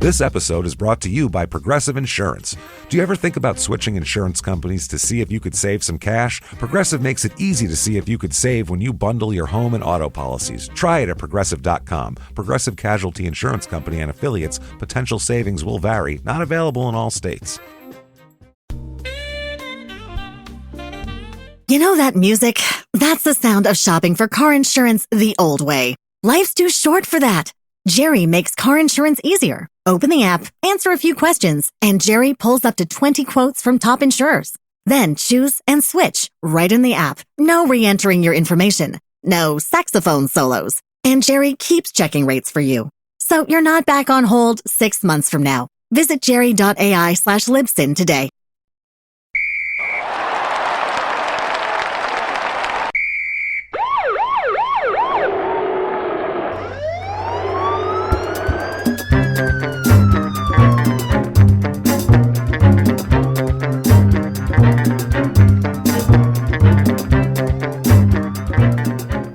This episode is brought to you by Progressive Insurance. Do you ever think about switching insurance companies to see if you could save some cash? Progressive makes it easy to see if you could save when you bundle your home and auto policies. Try it at Progressive.com. Progressive Casualty Insurance Company and affiliates. Potential savings will vary. Not available in all states. You know that music? That's the sound of shopping for car insurance the old way. Life's too short for that. Jerry makes car insurance easier. Open the app, answer a few questions, and Jerry pulls up to 20 quotes from top insurers. Then choose and switch right in the app. No re-entering your information. No saxophone solos. And Jerry keeps checking rates for you. So you're not back on hold 6 months from now. Visit jerry.ai/Libsyn today.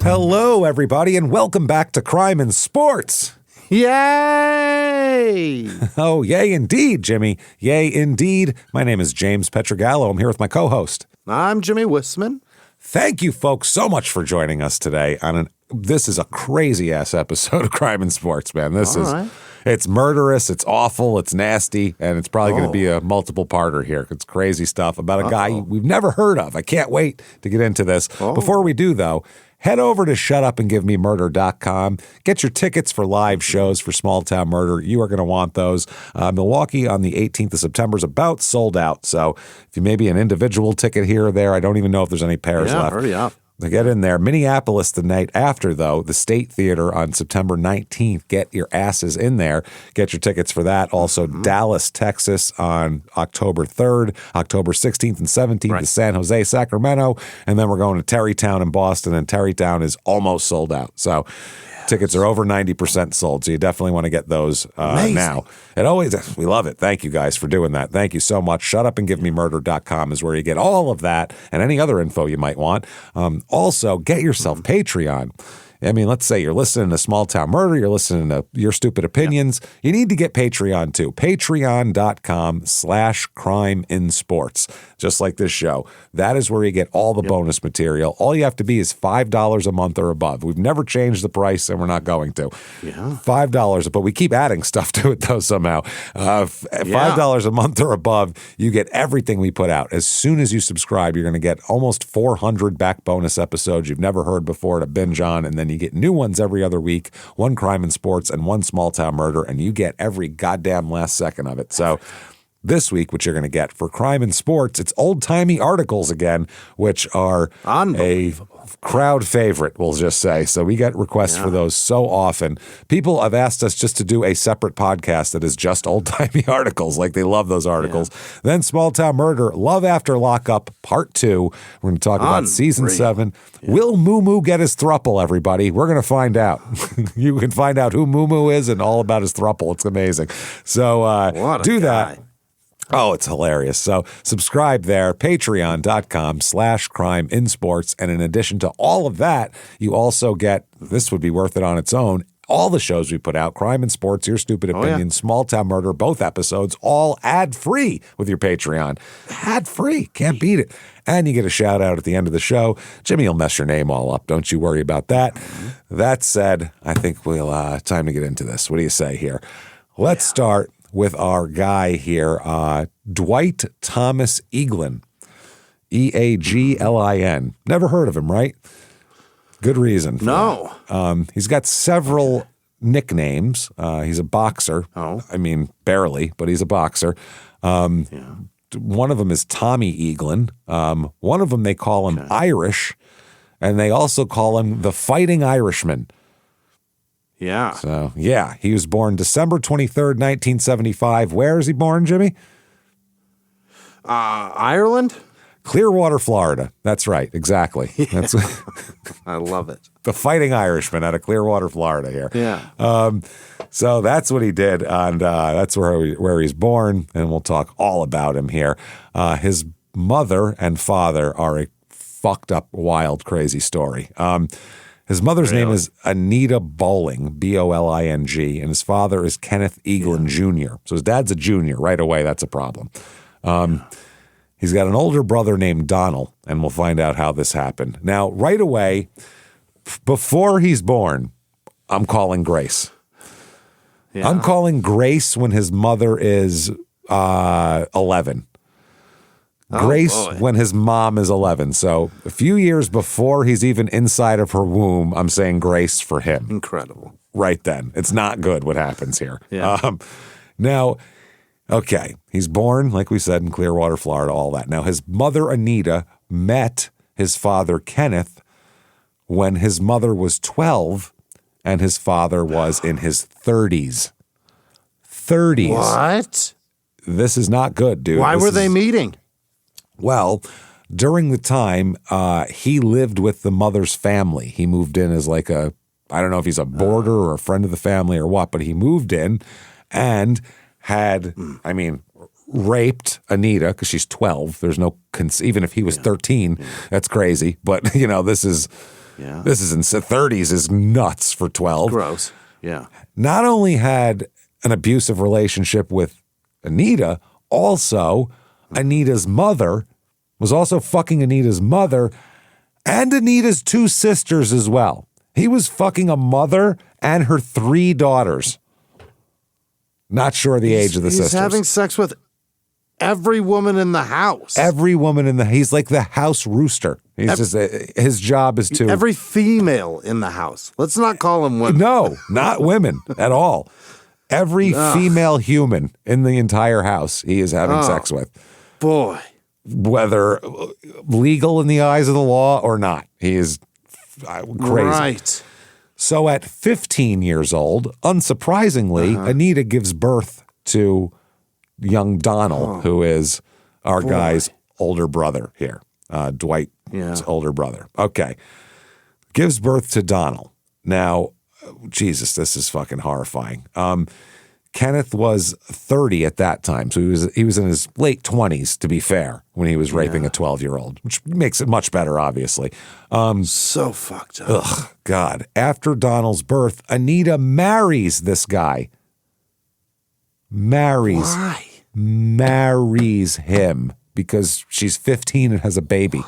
Hello, everybody, and welcome back to Crime in Sports. Yay! Oh, yay indeed, Jimmy. Yay indeed. My name is James Petrogallo. I'm here with my co-host. I'm Jimmy Wissman. Thank you, folks, so much for joining us today on this is a crazy-ass episode of Crime in Sports, man. It's murderous, it's awful, it's nasty, and it's probably going to be a multiple-parter here. It's crazy stuff about a guy we've never heard of. I can't wait to get into this. Before we do, though, head over to shutupandgivememurder.com. Get your tickets for live shows for Small Town Murder. You are going to want those. Milwaukee on the 18th of September is about sold out. So if you maybe an individual ticket here or there, I don't even know if there's any pairs left. Hurry up. To get in there. Minneapolis the night after, though, the State Theater on September 19th. Get your asses in there. Get your tickets for that. Also, Dallas, Texas on October 3rd, October 16th and 17th to San Jose, Sacramento. And then we're going to Terrytown in Boston, and Terrytown is almost sold out. So tickets are over 90% sold, so you definitely want to get those now. We love it. Thank you guys for doing that. Thank you so much. Shutupandgivememurder.com is where you get all of that and any other info you might want. Also, get yourself Patreon. I mean, let's say you're listening to Small Town Murder, you're listening to Your Stupid Opinions. Yeah. You need to get Patreon too. Patreon.com/CrimeInSports. Just like this show. That is where you get all the bonus material. All you have to be is $5 a month or above. We've never changed the price, and we're not going to. Yeah. $5, but we keep adding stuff to it, though, somehow. $5 a month or above, you get everything we put out. As soon as you subscribe, you're going to get almost 400 back bonus episodes you've never heard before to binge on, and then you get new ones every other week, one Crime in Sports and one Small Town Murder, and you get every goddamn last second of it. So this week, what you're going to get for Crime in Sports, it's old-timey articles again, which are a crowd favorite, we'll just say. So we get requests for those so often. People have asked us just to do a separate podcast that is just old-timey articles. Like, they love those articles. Yeah. Then Small Town Murder, Love After Lockup, Part 2. We're going to talk about Season 7. Yeah. Will Moo Moo get his thruple, everybody? We're going to find out. You can find out who Moo Moo is and all about his thruple. It's amazing. So do that. Oh, it's hilarious. So subscribe there, patreon.com/CrimeInSports. And in addition to all of that, you also get, this would be worth it on its own, all the shows we put out, Crime in Sports, Your Stupid Opinions, Small Town Murder, both episodes, all ad-free with your Patreon. Ad-free. Can't beat it. And you get a shout-out at the end of the show. Jimmy will mess your name all up. Don't you worry about that. That said, I think we'll time to get into this. What do you say here? Let's start with our guy here, Dwight Thomas Eaglin, Eaglin. Never heard of him, right? Good reason. No. He's got several nicknames. He's a boxer. Oh. I mean, barely, but he's a boxer. One of them is Tommy Eaglin. One of them they call him Irish, and they also call him the Fighting Irishman. Yeah. So, yeah, he was born December 23rd, 1975. Where is he born, Jimmy? Ireland? Clearwater, Florida. That's right. Exactly. Yeah. That's I love it. The Fighting Irishman out of Clearwater, Florida here. Yeah. So that's what he did, and that's where he's born, and we'll talk all about him here. His mother and father are a fucked up, wild, crazy story. His mother's name is Anita Bowling, Boling, and his father is Kenneth Eaglin Jr. So his dad's a junior. Right away, that's a problem. He's got an older brother named Donald, and we'll find out how this happened. Now, right away, before he's born, I'm calling Grace. Yeah. I'm calling Grace when his mother is 11. Grace when his mom is 11. So a few years before he's even inside of her womb, I'm saying Grace for him. Incredible. Right then. It's not good what happens here. Yeah. Now, okay, he's born, like we said, in Clearwater, Florida, all that. Now, his mother, Anita, met his father, Kenneth, when his mother was 12 and his father was in his 30s. 30s. What? This is not good, dude. Why were they meeting? Well, during the time, he lived with the mother's family. He moved in as like I don't know if he's a boarder or a friend of the family or what, but he moved in and had, raped Anita because she's 12. There's no, even if he was 13, that's crazy. But, this is in the 30s is nuts for 12. Gross. Yeah. Not only had an abusive relationship with Anita, also Anita's mother was also fucking Anita's mother and Anita's two sisters as well. He was fucking a mother and her 3 daughters. Not sure the age of the sisters. He's having sex with every woman in the house. Every woman he's like the house rooster. He's his job is to. Every female in the house. Let's not call them women. No, not women at all. Every female human in the entire house he is having sex with. Boy. Whether legal in the eyes of the law or not. He is crazy. Right. So at 15 years old, unsurprisingly, Anita gives birth to young Donald, who is our guy's older brother here. Dwight's older brother. Okay. Gives birth to Donald. Now, Jesus, this is fucking horrifying. Kenneth was 30 at that time, so he was in his late 20s, to be fair, when he was raping a 12-year-old, which makes it much better, obviously. So fucked up. Ugh, God. After Donald's birth, Anita marries this guy. Why? Marries him because she's 15 and has a baby.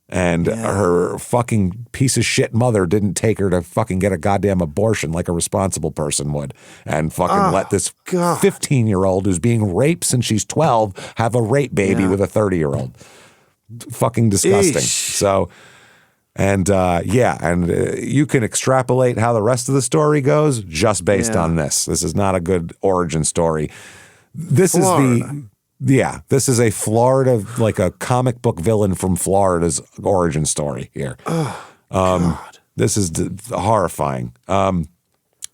And her fucking piece of shit mother didn't take her to fucking get a goddamn abortion like a responsible person would. And fucking let this 15-year-old who's being raped since she's 12 have a rape baby with a 30-year-old. Fucking disgusting. Eesh. So, and you can extrapolate how the rest of the story goes just based on this. This is not a good origin story. This is a Florida, like a comic book villain from Florida's origin story here. God. This is horrifying.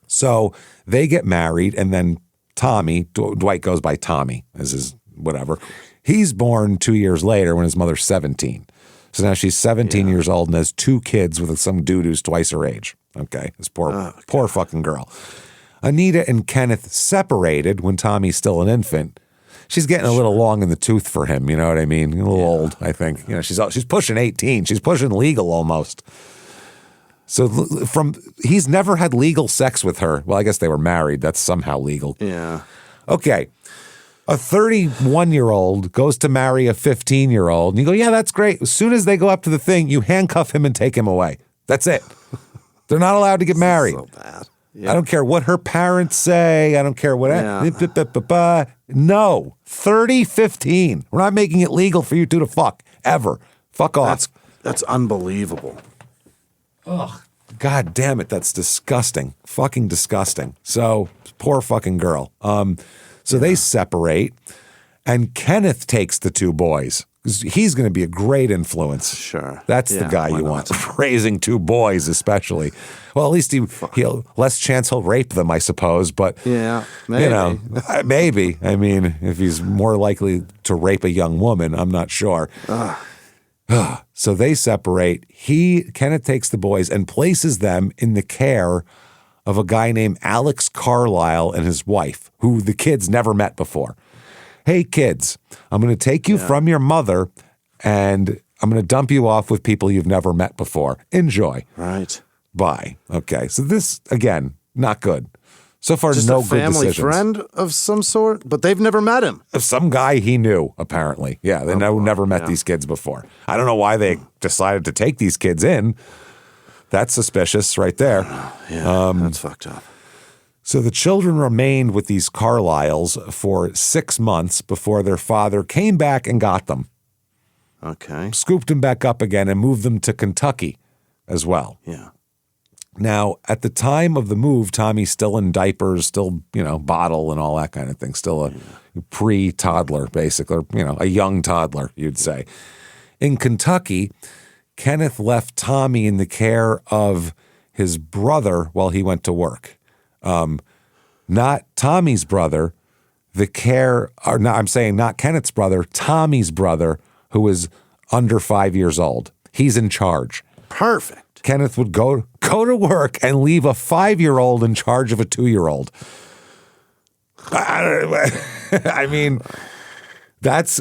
So they get married, and then Tommy, Dwight goes by Tommy as his whatever. He's born 2 years later when his mother's 17. So now she's 17 years old and has 2 kids with some dude who's twice her age. Okay, this poor fucking girl. Anita and Kenneth separated when Tommy's still an infant. She's getting a little long in the tooth for him, you know what I mean? A little old, I think. She's pushing 18. She's pushing legal almost. So he's never had legal sex with her. Well, I guess they were married. That's somehow legal. Yeah. Okay. A 31-year-old goes to marry a 15-year-old, and you go, yeah, that's great. As soon as they go up to the thing, you handcuff him and take him away. That's it. They're not allowed to get married. So bad. Yeah. I don't care what her parents say. I don't care what. No. 30, 15. We're not making it legal for you two to fuck. Ever. Fuck off. That's unbelievable. Ugh. God damn it. That's disgusting. Fucking disgusting. So, poor fucking girl. So they separate, and Kenneth takes the 2 boys. He's going to be a great influence. Sure. That's the guy you want. Raising 2 boys, especially. Well, at least he'll less chance he'll rape them, I suppose. But maybe. Maybe. I mean, if he's more likely to rape a young woman, I'm not sure. So they separate. Kenneth takes the boys and places them in the care of a guy named Alex Carlisle and his wife, who the kids never met before. Hey, kids, I'm going to take you from your mother, and I'm going to dump you off with people you've never met before. Enjoy. Right. Bye. Okay. So this, again, not good. So far, Just no a good family decisions. friend of some sort, but they've never met him. Some guy he knew, apparently. Yeah, they never met these kids before. I don't know why they decided to take these kids in. That's suspicious right there. Yeah, that's fucked up. So the children remained with these Carlyles for 6 months before their father came back and got them, Okay. scooped them back up again, and moved them to Kentucky as well. Yeah. Now, at the time of the move, Tommy's still in diapers, still, bottle and all that kind of thing, still a pre-toddler, basically, or, a young toddler, you'd say. In Kentucky, Kenneth left Tommy in the care of his brother while he went to work. Not Tommy's brother, not Kenneth's brother, Tommy's brother, who was under 5 years old. He's in charge. Perfect. Kenneth would go to work and leave a 5-year-old in charge of a 2-year-old. I mean, that's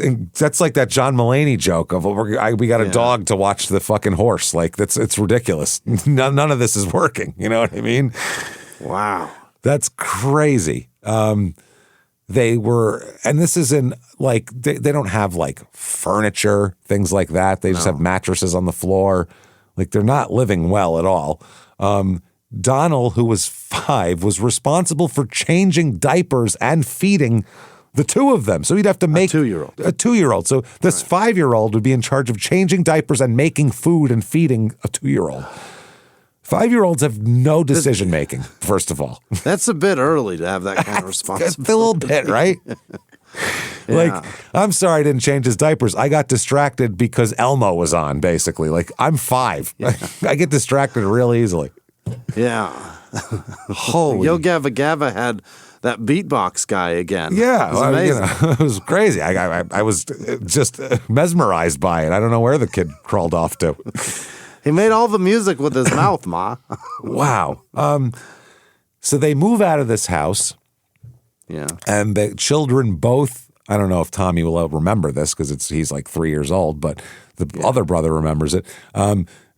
like that John Mulaney joke of we got a dog to watch the fucking horse. Like it's ridiculous. None of this is working. You know what I mean? Wow. That's crazy. They were, and this is in like they don't have like furniture, things like that. They just have mattresses on the floor. Like they're not living well at all. Donald, who was 5, was responsible for changing diapers and feeding the two of them. So he'd have to make a 2-year-old. A 2-year-old. So this 5-year-old would be in charge of changing diapers and making food and feeding a 2-year-old. 5-year-olds have no decision making, first of all. That's a bit early to have that kind of responsibility. A little bit, right? Like, I'm sorry I didn't change his diapers. I got distracted because Elmo was on, basically. Like, I'm 5. I get distracted real easily. Yeah. Holy. Yo Gabba Gabba had that beatbox guy again. Yeah. It was amazing. It was crazy. I was just mesmerized by it. I don't know where the kid crawled off to. He made all the music with his mouth, Ma. Wow. So they move out of this house. Yeah. And the children both, I don't know if Tommy will remember this because he's like 3 years old, but the other brother remembers it.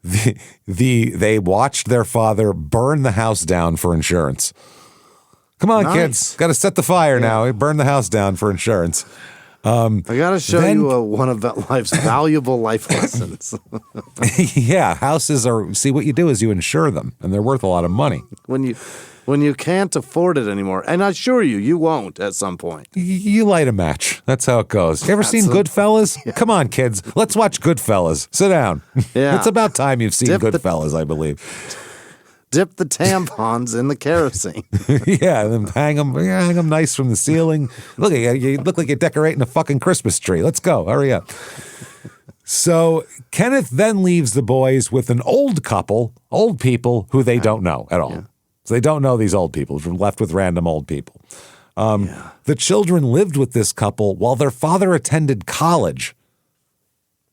They watched their father burn the house down for insurance. Come on, kids. Got to set the fire now. Burn the house down for insurance. I got to show you one of life's valuable life lessons. Yeah, houses see what you do is you insure them, and they're worth a lot of money. When you can't afford it anymore, and I assure you won't at some point. You light a match. That's how it goes. You ever seen Goodfellas? Yeah. Come on, kids. Let's watch Goodfellas. Sit down. Yeah. It's about time you've seen Goodfellas, I believe. Dip the tampons in the kerosene. Yeah, and then hang them nice from the ceiling. Look, you look like you're decorating a fucking Christmas tree. Let's go. Hurry up. So Kenneth then leaves the boys with an old people who they don't know at all. Yeah. So they don't know these old people, left with random old people. The children lived with this couple while their father attended college.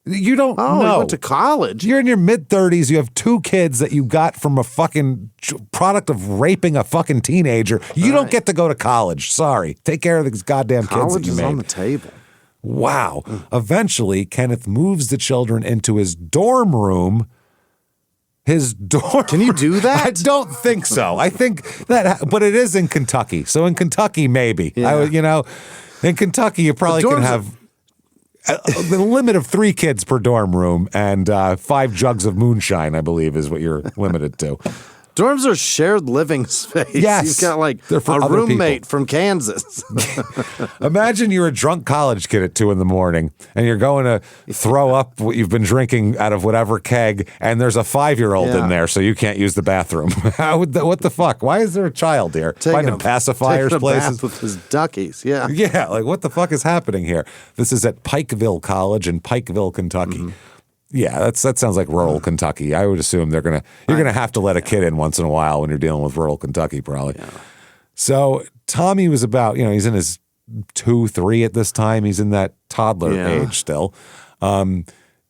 You don't know. He went to college. You're in your mid-30s. You have 2 kids that you got from a fucking product of raping a fucking teenager. You don't get to go to college. Sorry. Take care of these goddamn kids that you made. College is on the table. Wow. Eventually, Kenneth moves the children into his dorm room. Can you do that? I don't think so. I think that, but it is in Kentucky. So in Kentucky, maybe. Yeah. In Kentucky, you probably can have the limit of 3 kids per dorm room and 5 jugs of moonshine, I believe, is what you're limited to. Dorms are shared living space. Yes. You've got like a roommate from Kansas. Imagine you're a drunk college kid at 2 a.m. and you're going to throw up what you've been drinking out of whatever keg, and there's a 5-year-old in there, so you can't use the bathroom. What the fuck? Why is there a child here? Finding pacifiers places? Bath with his duckies, yeah. Yeah, like what the fuck is happening here? This is at Pikeville College in Pikeville, Kentucky. Mm-hmm. Yeah, that sounds like rural Kentucky. I would assume you're gonna have to let a kid in once in a while when you're dealing with rural Kentucky, probably. Yeah. So Tommy was about, he's in his 2, 3 at this time. He's in that toddler age still.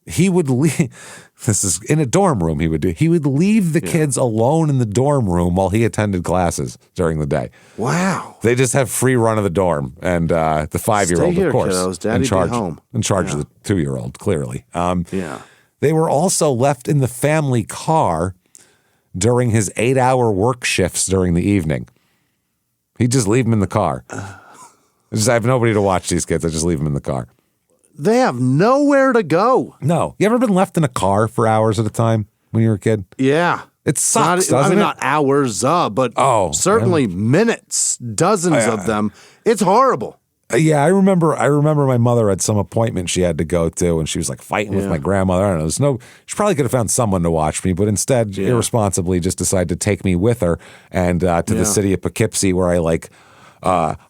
he would leave. This is in a dorm room. He would leave the kids alone in the dorm room while he attended classes during the day. Wow. They just have free run of the dorm, and the 5-year-old, Stay here, of course, kiddos. Daddy be home. in charge of the 2-year-old. Clearly, Yeah. They were also left in the family car during his 8-hour work shifts during the evening. He'd just leave them in the car. I have nobody to watch these kids. I just leave them in the car. They have nowhere to go. No. You ever been left in a car for hours at a time when you were a kid? Yeah. It sucks, doesn't it? Not hours, but certainly minutes, dozens of them. It's horrible. Yeah, I remember my mother had some appointment she had to go to, and she was like fighting with my grandmother. I don't know. She probably could have found someone to watch me, but instead, irresponsibly, just decided to take me with her and to the city of Poughkeepsie, where I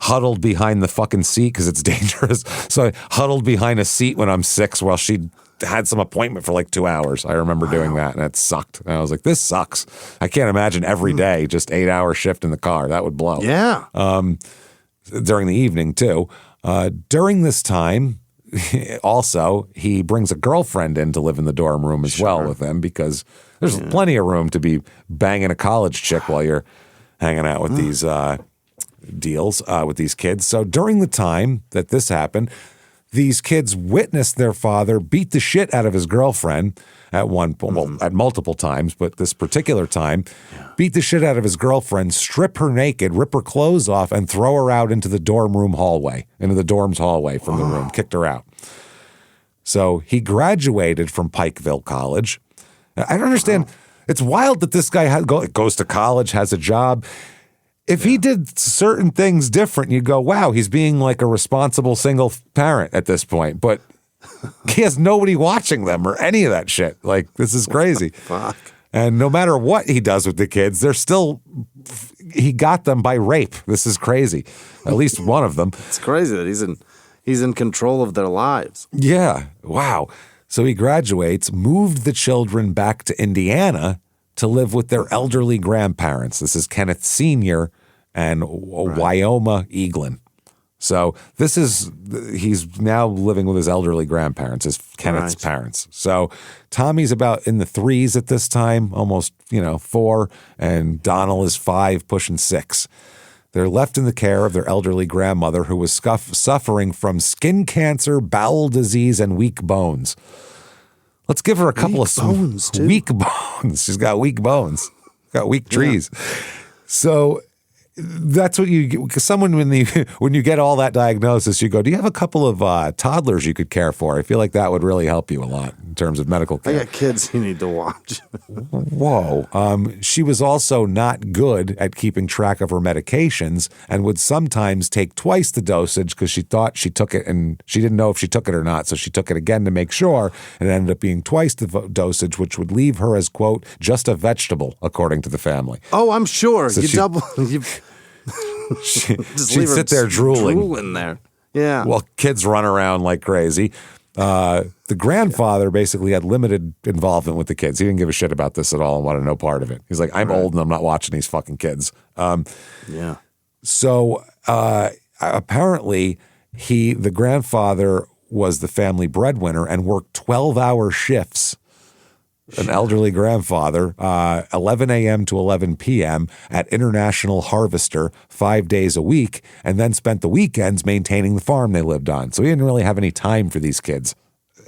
huddled behind the fucking seat because it's dangerous. So I huddled behind a seat when I'm 6 while she had some appointment for like 2 hours. I remember doing that, and it sucked. And I was like, this sucks. I can't imagine every day just 8-hour shift in the car. That would blow. Yeah. During the evening, too. During this time, also, he brings a girlfriend in to live in the dorm room as well with him, because there's plenty of room to be banging a college chick while you're hanging out with these deals with these kids. So during the time that this happened, these kids witnessed their father beat the shit out of his girlfriend at one point, well, at multiple times, but this particular time, beat the shit out of his girlfriend, strip her naked, rip her clothes off, and throw her out into the dorm room hallway, into the dorm's hallway from the room, kicked her out. So he graduated from Pikeville College. I don't understand. It's wild that this guy goes to college, has a job. If he did certain things different, you go, wow, he's being like a responsible single parent at this point. But he has nobody watching them or any of that shit. Like, this is crazy. Fuck. And no matter what he does with the kids, he got them by rape. This is crazy. At least one of them. It's crazy that he's in control of their lives. Yeah. Wow. So he graduates, moved the children back to Indiana to live with their elderly grandparents. This is Kenneth Sr. and Wyoma Eaglin. So he's now living with his elderly grandparents, Kenneth's parents. So Tommy's about in the 3s at this time, almost, 4, and Donald is 5, pushing 6. They're left in the care of their elderly grandmother, who was suffering from skin cancer, bowel disease, and weak bones. Let's give her a couple of bones, too. Weak bones. She's got weak bones. Got weak trees. So that's what you get. Someone, when you get all that diagnosis, you go, do you have a couple of toddlers you could care for? I feel like that would really help you a lot in terms of medical care. I got kids you need to watch. Whoa. She was also not good at keeping track of her medications and would sometimes take twice the dosage because she thought she took it and she didn't know if she took it or not. So she took it again to make sure, and it ended up being twice the dosage, which would leave her as, quote, just a vegetable, according to the family. Oh, I'm sure. So she'd sit there drooling there. Yeah. While kids run around like crazy. The grandfather basically had limited involvement with the kids. He didn't give a shit about this at all and wanted no part of it. He's like, I'm old and I'm not watching these fucking kids. So apparently the grandfather was the family breadwinner and worked 12-hour shifts. An elderly grandfather, 11 a.m. to 11 p.m. at International Harvester 5 days a week, and then spent the weekends maintaining the farm they lived on. So he didn't really have any time for these kids,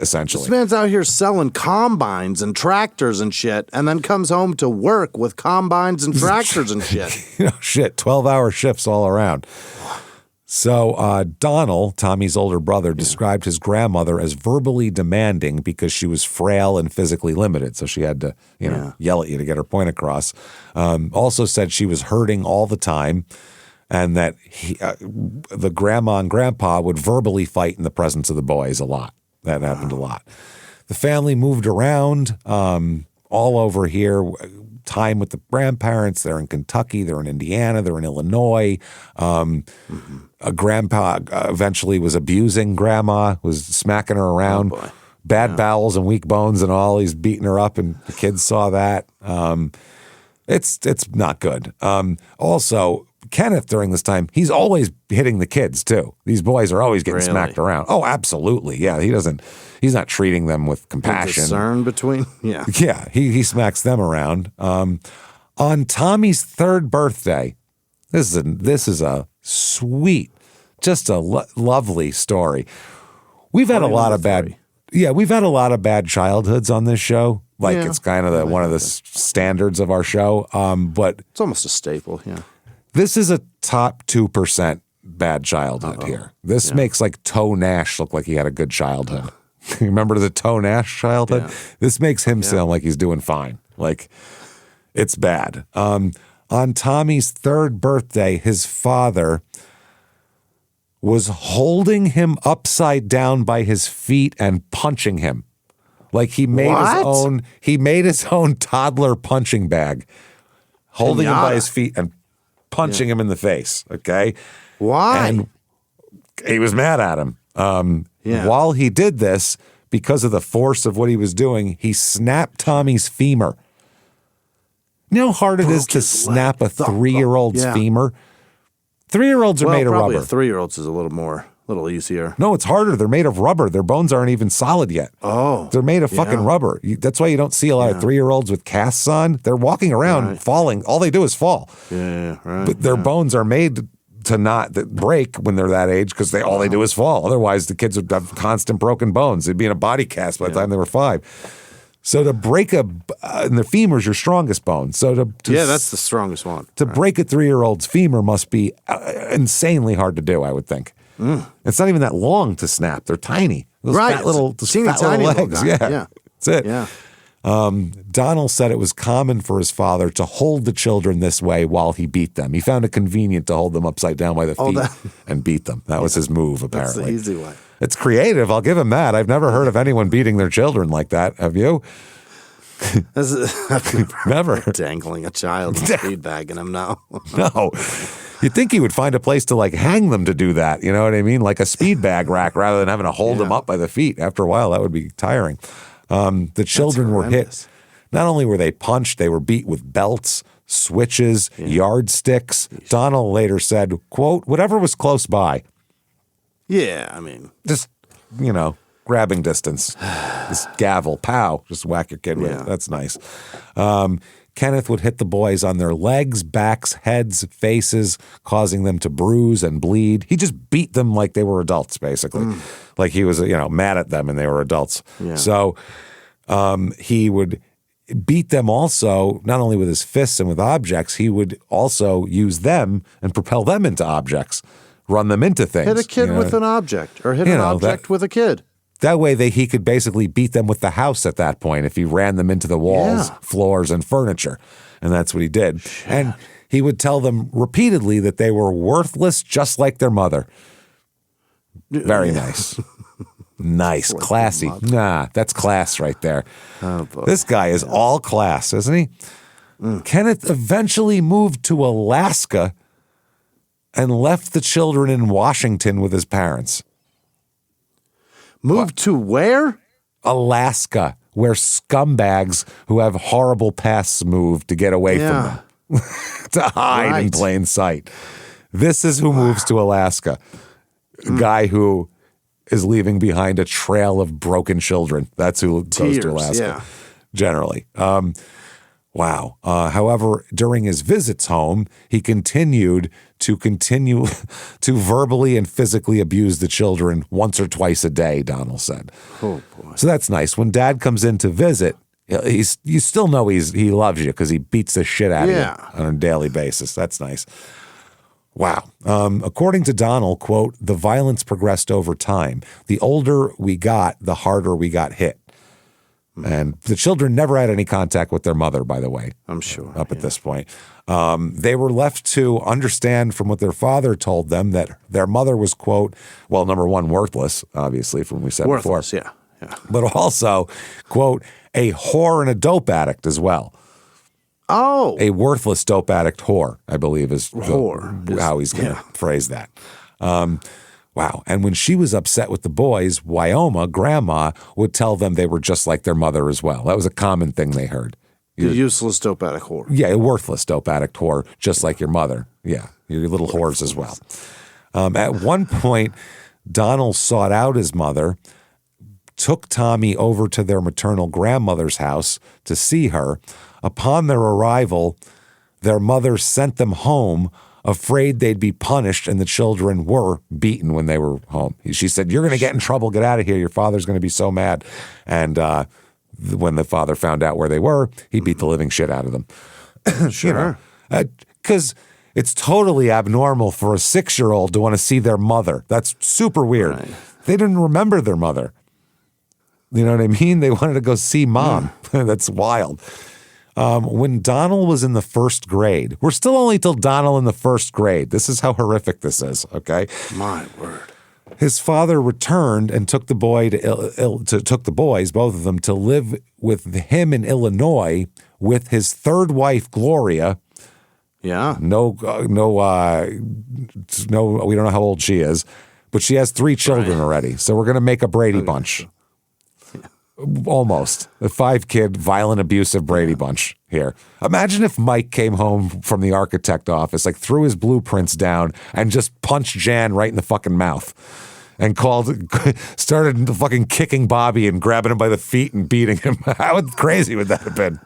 essentially. This man's out here selling combines and tractors and shit, and then comes home to work with combines and tractors and shit. 12-hour shifts all around. So Donald, Tommy's older brother, described his grandmother as verbally demanding because she was frail and physically limited. So she had to, yell at you to get her point across. Also said she was hurting all the time, and that the grandma and grandpa would verbally fight in the presence of the boys a lot. That happened a lot. The family moved around all over here. Time with the grandparents. They're in Kentucky. They're in Indiana. They're in Illinois. A grandpa eventually was abusing grandma, was smacking her around. Bad bowels and weak bones and all. He's beating her up, and the kids saw that. It's not good. Also, Kenneth, during this time, he's always hitting the kids too. These boys are always getting smacked around. Oh, absolutely. Yeah, he's not treating them with compassion. Concern between, yeah. Yeah, he smacks them around. On Tommy's third birthday, this is a sweet, just a lovely story. We've had a lot of we've had a lot of bad childhoods on this show. Like it's kind of one of the standards of our show. But it's almost a staple. Yeah. This is a top 2% bad childhood here. This makes like Toe Nash look like he had a good childhood. Remember the Toe Nash childhood? Yeah. This makes him sound like he's doing fine. Like it's bad. On Tommy's third birthday, his father was holding him upside down by his feet and punching him. Like he made his own toddler punching bag, holding him by his feet and punching him in the face. Okay. Why? And he was mad at him. While he did this, because of the force of what he was doing, he snapped Tommy's femur. You know how hard it is to snap a 3-year-old's femur? 3-year-olds are made of rubber. A 3-year-old's is a little easier. No, it's harder. They're made of rubber. Their bones aren't even solid yet. Oh. They're made of fucking rubber. That's why you don't see a lot of 3-year-olds with casts on. They're walking around falling. All they do is fall. Yeah, right. But their bones are made to not break when they're that age because all they do is fall. Otherwise, the kids would have constant broken bones. They'd be in a body cast by the time they were 5. So to break and the femur's your strongest bone. So that's the strongest one. To break a 3-year-old's femur must be insanely hard to do, I would think. It's not even that long to snap. They're tiny. Those fat little legs. Yeah. That's it. Yeah. Donald said it was common for his father to hold the children this way while he beat them. He found it convenient to hold them upside down by the feet and beat them. That was his move, apparently. That's the easy way. It's creative. I'll give him that. I've never heard of anyone beating their children like that. Have you? I've never. Dangling a child and speed bagging him now. No. You'd think he would find a place to like hang them to do that. You know what I mean? Like a speed bag rack rather than having to hold them up by the feet. After a while, that would be tiring. The children were hit. Not only were they punched, they were beat with belts, switches, yardsticks. Donald later said, quote, whatever was close by. Yeah, I mean. Just, grabbing distance. This gavel, pow, just whack your kid with it. That's nice. Kenneth would hit the boys on their legs, backs, heads, faces, causing them to bruise and bleed. He just beat them like they were adults, basically. Like he was, mad at them and they were adults. Yeah. So he would beat them also, not only with his fists and with objects, he would also use them and propel them into objects, run them into things. Hit a kid with an object or hit an object with a kid. That way he could basically beat them with the house at that point if he ran them into the walls, floors, and furniture. And that's what he did. Shit. And he would tell them repeatedly that they were worthless just like their mother. Very nice. Nice. Classy. Nah, that's class right there. Oh, boy. This guy is all class, isn't he? Kenneth eventually moved to Alaska and left the children in Washington with his parents. Moved to where? Alaska, where scumbags who have horrible pasts move to get away from them. To hide in plain sight. This is who moves to Alaska. A guy who is leaving behind a trail of broken children. That's who goes to Alaska, generally. Wow. However, during his visits home, he continued to verbally and physically abuse the children once or twice a day, Donald said. Oh, boy. So that's nice. When Dad comes in to visit, you still know he loves you because he beats the shit out of you on a daily basis. That's nice. Wow. According to Donald, quote, the violence progressed over time. The older we got, the harder we got hit. And the children never had any contact with their mother, by the way. I'm sure. Up at this point. They were left to understand from what their father told them that their mother was, quote, well, number one, worthless, obviously, from what we said before. Yeah. But also, quote, a whore and a dope addict as well. Oh. A worthless dope addict whore, I believe, is how he's going to phrase that. Wow. And when she was upset with the boys, Wyoma, grandma, would tell them they were just like their mother as well. That was a common thing they heard. A useless dope addict whore. Yeah, a worthless dope addict whore, just like your mother. Yeah. You're little whores as well. At one point, Donald sought out his mother, took Tommy over to their maternal grandmother's house to see her. Upon their arrival, their mother sent them home, afraid they'd be punished, and the children were beaten when they were home. She said, "You're going to get in trouble. Get out of here. Your father's going to be so mad." And when the father found out where they were, he beat the living shit out of them. Sure. Because it's totally abnormal for a 6-year-old to want to see their mother. That's super weird. Right. They didn't remember their mother. You know what I mean? They wanted to go see mom. That's wild. When Donald was in the first grade, we're still only till Donald in the first grade. This is how horrific this is, okay? My word. His father returned and took the boys, both of them, to live with him in Illinois with his third wife, Gloria. Yeah. No, we don't know how old she is, but she has 3 children already. So we're going to make a Brady Bunch. Almost. A 5-kid, violent, abusive Brady Bunch here. Imagine if Mike came home from the architect office, like threw his blueprints down and just punched Jan right in the fucking mouth and started fucking kicking Bobby and grabbing him by the feet and beating him. How crazy would that have been?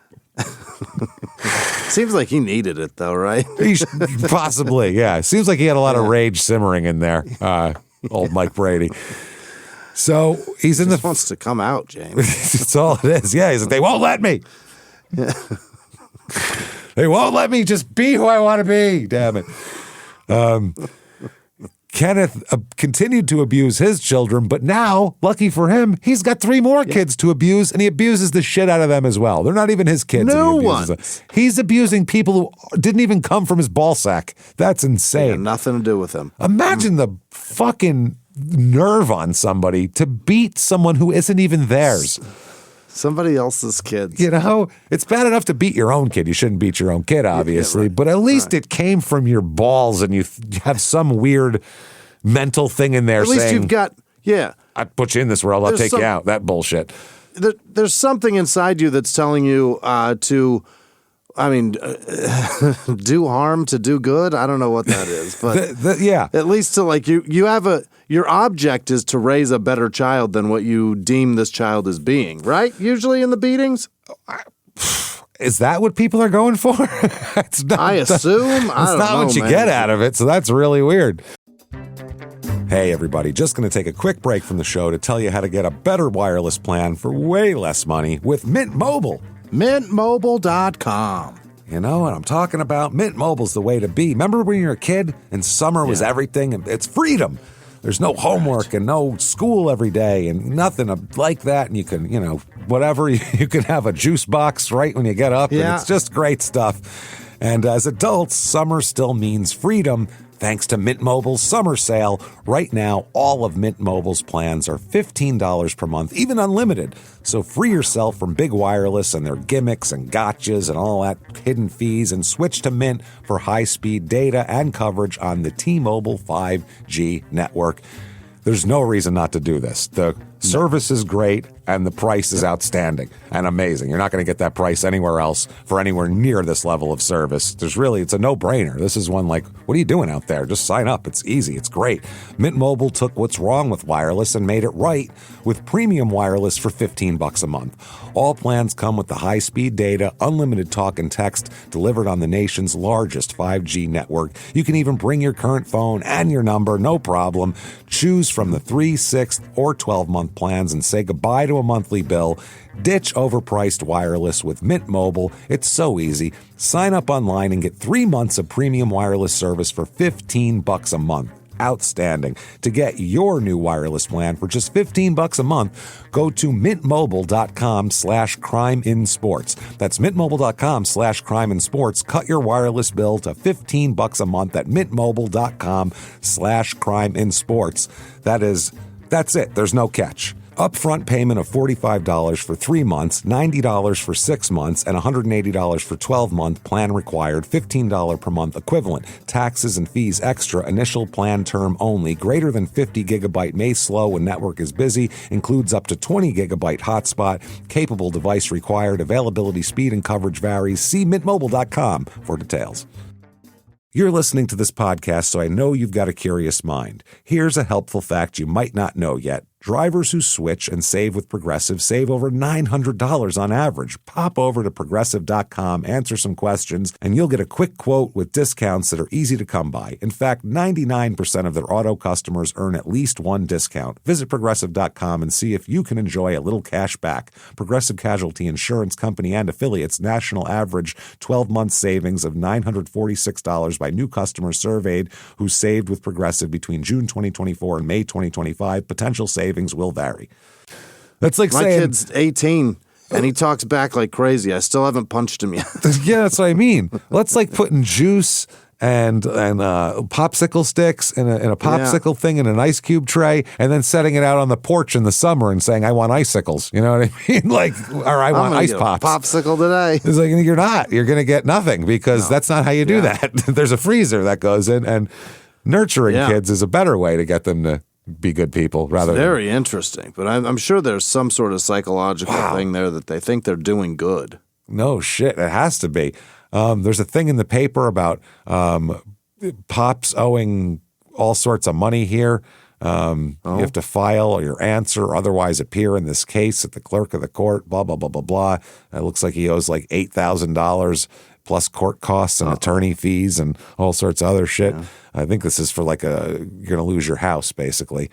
Seems like he needed it though, right? Possibly, yeah. Seems like he had a lot of rage simmering in there, old Mike Brady. So he's in wants to come out, James. That's all it is. Yeah, he's like, they won't let me. Yeah. They won't let me just be who I want to be. Damn it. Kenneth continued to abuse his children, but now, lucky for him, he's got 3 more kids to abuse, and he abuses the shit out of them as well. They're not even his kids. No one. He's abusing people who didn't even come from his ball sack. That's insane. They had nothing to do with him. Imagine the fucking nerve on somebody to beat someone who isn't even theirs. Somebody else's kids. You know, it's bad enough to beat your own kid. You shouldn't beat your own kid, obviously, but at least it came from your balls and you have some weird mental thing in there saying, at least you've got, I put you in this world, I'll take you out. That bullshit. There's something inside you that's telling you to do harm to do good. I don't know what that is, but at least to like you have your object is to raise a better child than what you deem this child as being, right? Usually in the beatings. Is that what people are going for? It's not, I assume. That's not what you get out of it, so that's really weird. Hey, everybody, just going to take a quick break from the show to tell you how to get a better wireless plan for way less money with Mint Mobile. MintMobile.com. You know what I'm talking about? Mint Mobile's the way to be. Remember when you were a kid and summer was everything? And it's freedom. There's no homework and no school every day and nothing like that. And you can, whatever. You can have a juice box right when you get up. And it's just great stuff. And as adults, summer still means freedom. Thanks to Mint Mobile's summer sale. Right now, all of Mint Mobile's plans are $15 per month, even unlimited. So free yourself from big wireless and their gimmicks and gotchas and all that hidden fees and switch to Mint for high-speed data and coverage on the T-Mobile 5G network. There's no reason not to do this. The service is great and the price is outstanding and amazing. You're not going to get that price anywhere else for anywhere near this level of service. It's a no-brainer. This is one like, what are you doing out there? Just sign up. It's easy. It's great. Mint Mobile took what's wrong with wireless and made it right with premium wireless for $15 a month. All plans come with the high-speed data, unlimited talk and text delivered on the nation's largest 5G network. You can even bring your current phone and your number, no problem. Choose from the 3, 6, or 12-month plans and say goodbye to a monthly bill. Ditch overpriced wireless with Mint Mobile. It's so easy. Sign up online and get 3 months of premium wireless service for $15 a month. Outstanding. To get your new wireless plan for just $15 a month, go to mintmobile.com/crimeinsports. That's mintmobile.com/crimeinsports. Cut your wireless bill to $15 a month at mintmobile.com/crimeinsports. That's it. There's no catch. Upfront payment of $45 for 3 months, $90 for 6 months, and $180 for 12-month plan required, $15 per month equivalent. Taxes and fees extra, initial plan term only. Greater than 50 gigabyte may slow when network is busy. Includes up to 20 gigabyte hotspot. Capable device required. Availability, speed, and coverage varies. See mintmobile.com for details. You're listening to this podcast, so I know you've got a curious mind. Here's a helpful fact you might not know yet. Drivers who switch and save with Progressive save over $900 on average. Pop over to Progressive.com, answer some questions, and you'll get a quick quote with discounts that are easy to come by. In fact, 99% of their auto customers earn at least one discount. Visit Progressive.com and see if you can enjoy a little cash back. Progressive Casualty Insurance Company and Affiliates national average 12-month savings of $946 by new customers surveyed who saved with Progressive between June 2024 and May 2025. Potential savings will vary. That's like my saying... My kid's 18, and he talks back like crazy. I still haven't punched him yet. Yeah, that's what I mean. That's like putting juice and popsicle sticks in a popsicle thing in an ice cube tray, and then setting it out on the porch in the summer and saying, I want icicles. You know what I mean? Like, or I want ice pops. Popsicle today. It's like, you're not. You're going to get nothing because that's not how you do that. There's a freezer that goes in, and nurturing kids is a better way to get them to be good people. Rather, very interesting. But I'm sure there's some sort of psychological thing there that they think they're doing good. No shit. It has to be. There's a thing in the paper about pops owing all sorts of money here. You have to file your answer or otherwise appear in this case at the clerk of the court, blah, blah, blah, blah, blah. It looks like he owes like $8,000 plus court costs and attorney fees and all sorts of other shit. Yeah. I think this is for like you're going to lose your house, basically,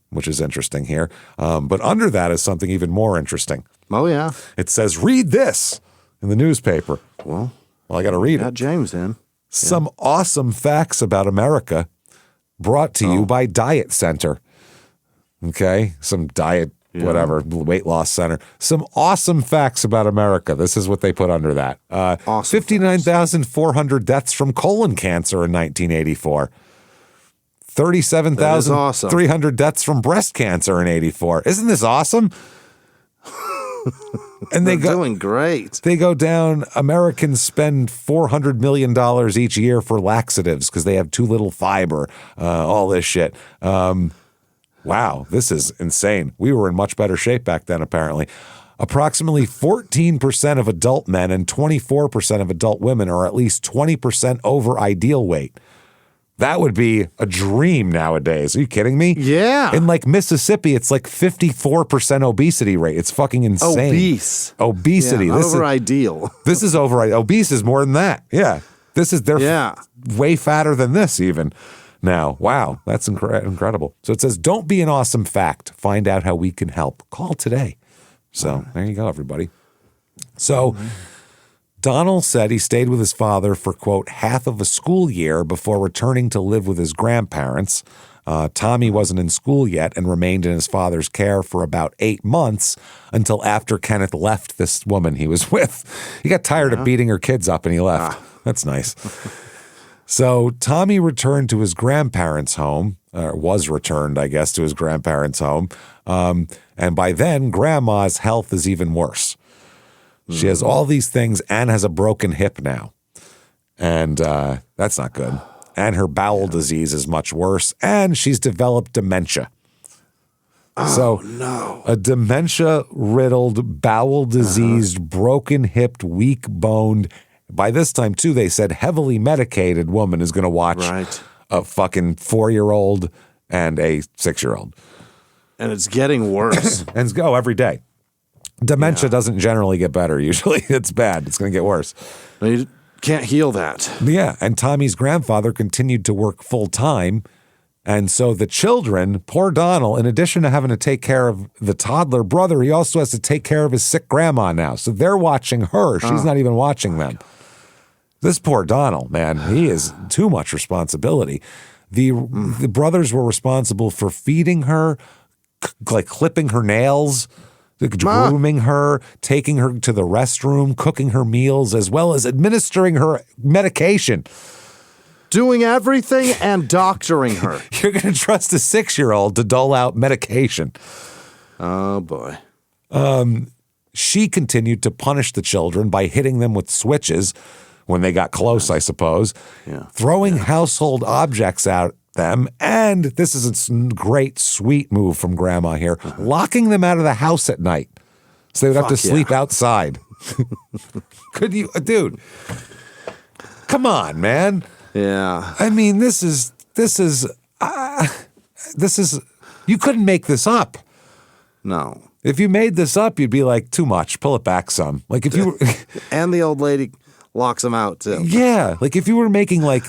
which is interesting here. But under that is something even more interesting. Oh, yeah. It says, read this in the newspaper. Well, I got to read it. Got James in. Some awesome facts about America brought to you by Diet Center. Okay? Some diet, whatever, weight loss center. Some awesome facts about America. This is what they put under that. Awesome 59,400 deaths from colon cancer in 1984. 37,300 deaths from breast cancer in 84. Isn't this awesome? And they're doing great. They go down. Americans spend $400 million each year for laxatives because they have too little fiber, all this shit. Wow, this is insane. We were in much better shape back then, apparently. Approximately 14% of adult men and 24% of adult women are at least 20% over ideal weight. That would be a dream nowadays. Are you kidding me? Yeah. In like Mississippi, it's like 54% obesity rate. It's fucking insane. Obesity. Yeah, over ideal. This is over. Obese is more than that. Yeah. They're way fatter than this even now. Wow. That's incredible. So it says, don't be an awesome fact. Find out how we can help. Call today. So there you go, everybody. So Donald said he stayed with his father for, quote, half of a school year before returning to live with his grandparents. Tommy wasn't in school yet and remained in his father's care for about 8 months until after Kenneth left this woman he was with. He got tired of beating her kids up and he left. That's nice. So Tommy returned to his grandparents' home, or was returned, I guess, to his grandparents' home. And by then, Grandma's health is even worse. She has all these things and has a broken hip now. And that's not good. And her bowel disease is much worse. And she's developed dementia. A dementia-riddled, bowel-diseased, broken-hipped, weak-boned, by this time, too, they said heavily medicated woman is going to watch a fucking 4-year-old and a 6-year-old. And it's getting worse. And go every day. Dementia doesn't generally get better. Usually it's bad. It's going to get worse. You can't heal that. Yeah. And Tommy's grandfather continued to work full time. And so the children, poor Donald, in addition to having to take care of the toddler brother, he also has to take care of his sick grandma now. So they're watching her. She's not even watching them. This poor Donald, man, he is too much responsibility. The brothers were responsible for feeding her, like clipping her nails, grooming her, taking her to the restroom, cooking her meals, as well as administering her medication. Doing everything and doctoring her. You're going to trust a 6-year-old to dole out medication. Oh, boy. She continued to punish the children by hitting them with switches when they got close, I suppose, throwing household objects at them, and this is a great, sweet move from Grandma here, locking them out of the house at night so they would have to sleep outside. Could you, dude, come on, man. Yeah. I mean, this is, you couldn't make this up. No. If you made this up, you'd be like, too much, pull it back some. Like if you And the old lady locks him out too. Yeah. Like if you were making like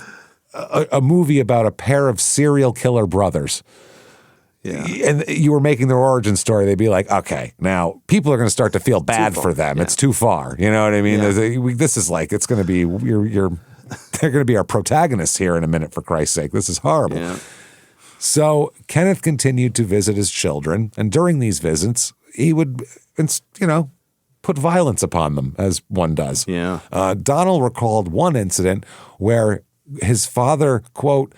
a movie about a pair of serial killer brothers. Yeah. And you were making their origin story, they'd be like, okay, now people are going to start to feel bad for them. Yeah. It's too far. You know what I mean? Yeah. This is like, it's going to be, they're going to be our protagonists here in a minute, for Christ's sake. This is horrible. Yeah. So Kenneth continued to visit his children, and during these visits, he would, put violence upon them, as one does. Yeah. Donald recalled one incident where his father, quote,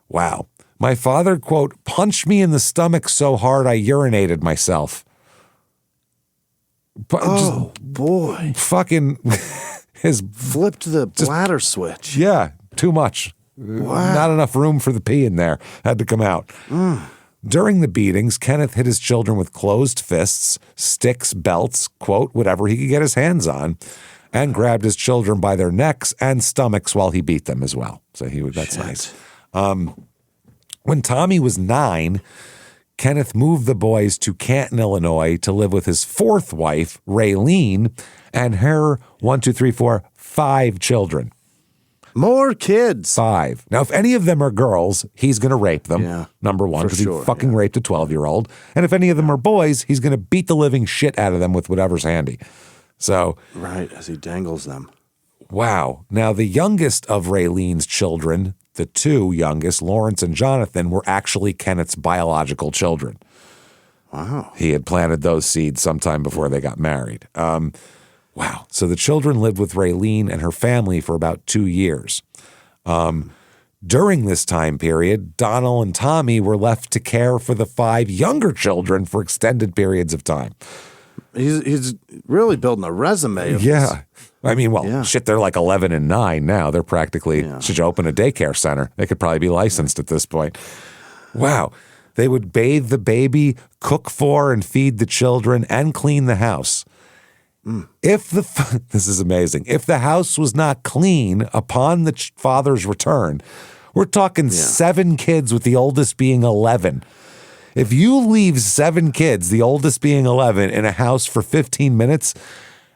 wow, my father, quote, punched me in the stomach so hard I urinated myself. Oh, boy. Fucking his... Flipped the bladder switch. Yeah, too much. Wow. Not enough room for the pee in there. Had to come out. During the beatings, Kenneth hit his children with closed fists, sticks, belts, quote, whatever he could get his hands on, and grabbed his children by their necks and stomachs while he beat them as well. So that's nice. When Tommy was 9, Kenneth moved the boys to Canton, Illinois to live with his fourth wife, Raylene, and her 5 children. More kids. 5. Now, if any of them are girls, he's going to rape them, number one, because he fucking raped a 12-year-old. And if any of them are boys, he's going to beat the living shit out of them with whatever's handy. So, right, as he dangles them. Wow. Now, the youngest of Raylene's children, the 2 youngest, Lawrence and Jonathan, were actually Kenneth's biological children. Wow. He had planted those seeds sometime before they got married. Wow. So the children lived with Raylene and her family for about 2 years. During this time period, Donald and Tommy were left to care for the 5 younger children for extended periods of time. He's really building a resume of this. I mean, shit, they're like 11 and 9 now. They're practically, should you open a daycare center? They could probably be licensed at this point. Wow. They would bathe the baby, cook for and feed the children, and clean the house. This is amazing. If the house was not clean upon the father's return, we're talking 7 kids with the oldest being 11. If you leave 7 kids, the oldest being 11, in a house for 15 minutes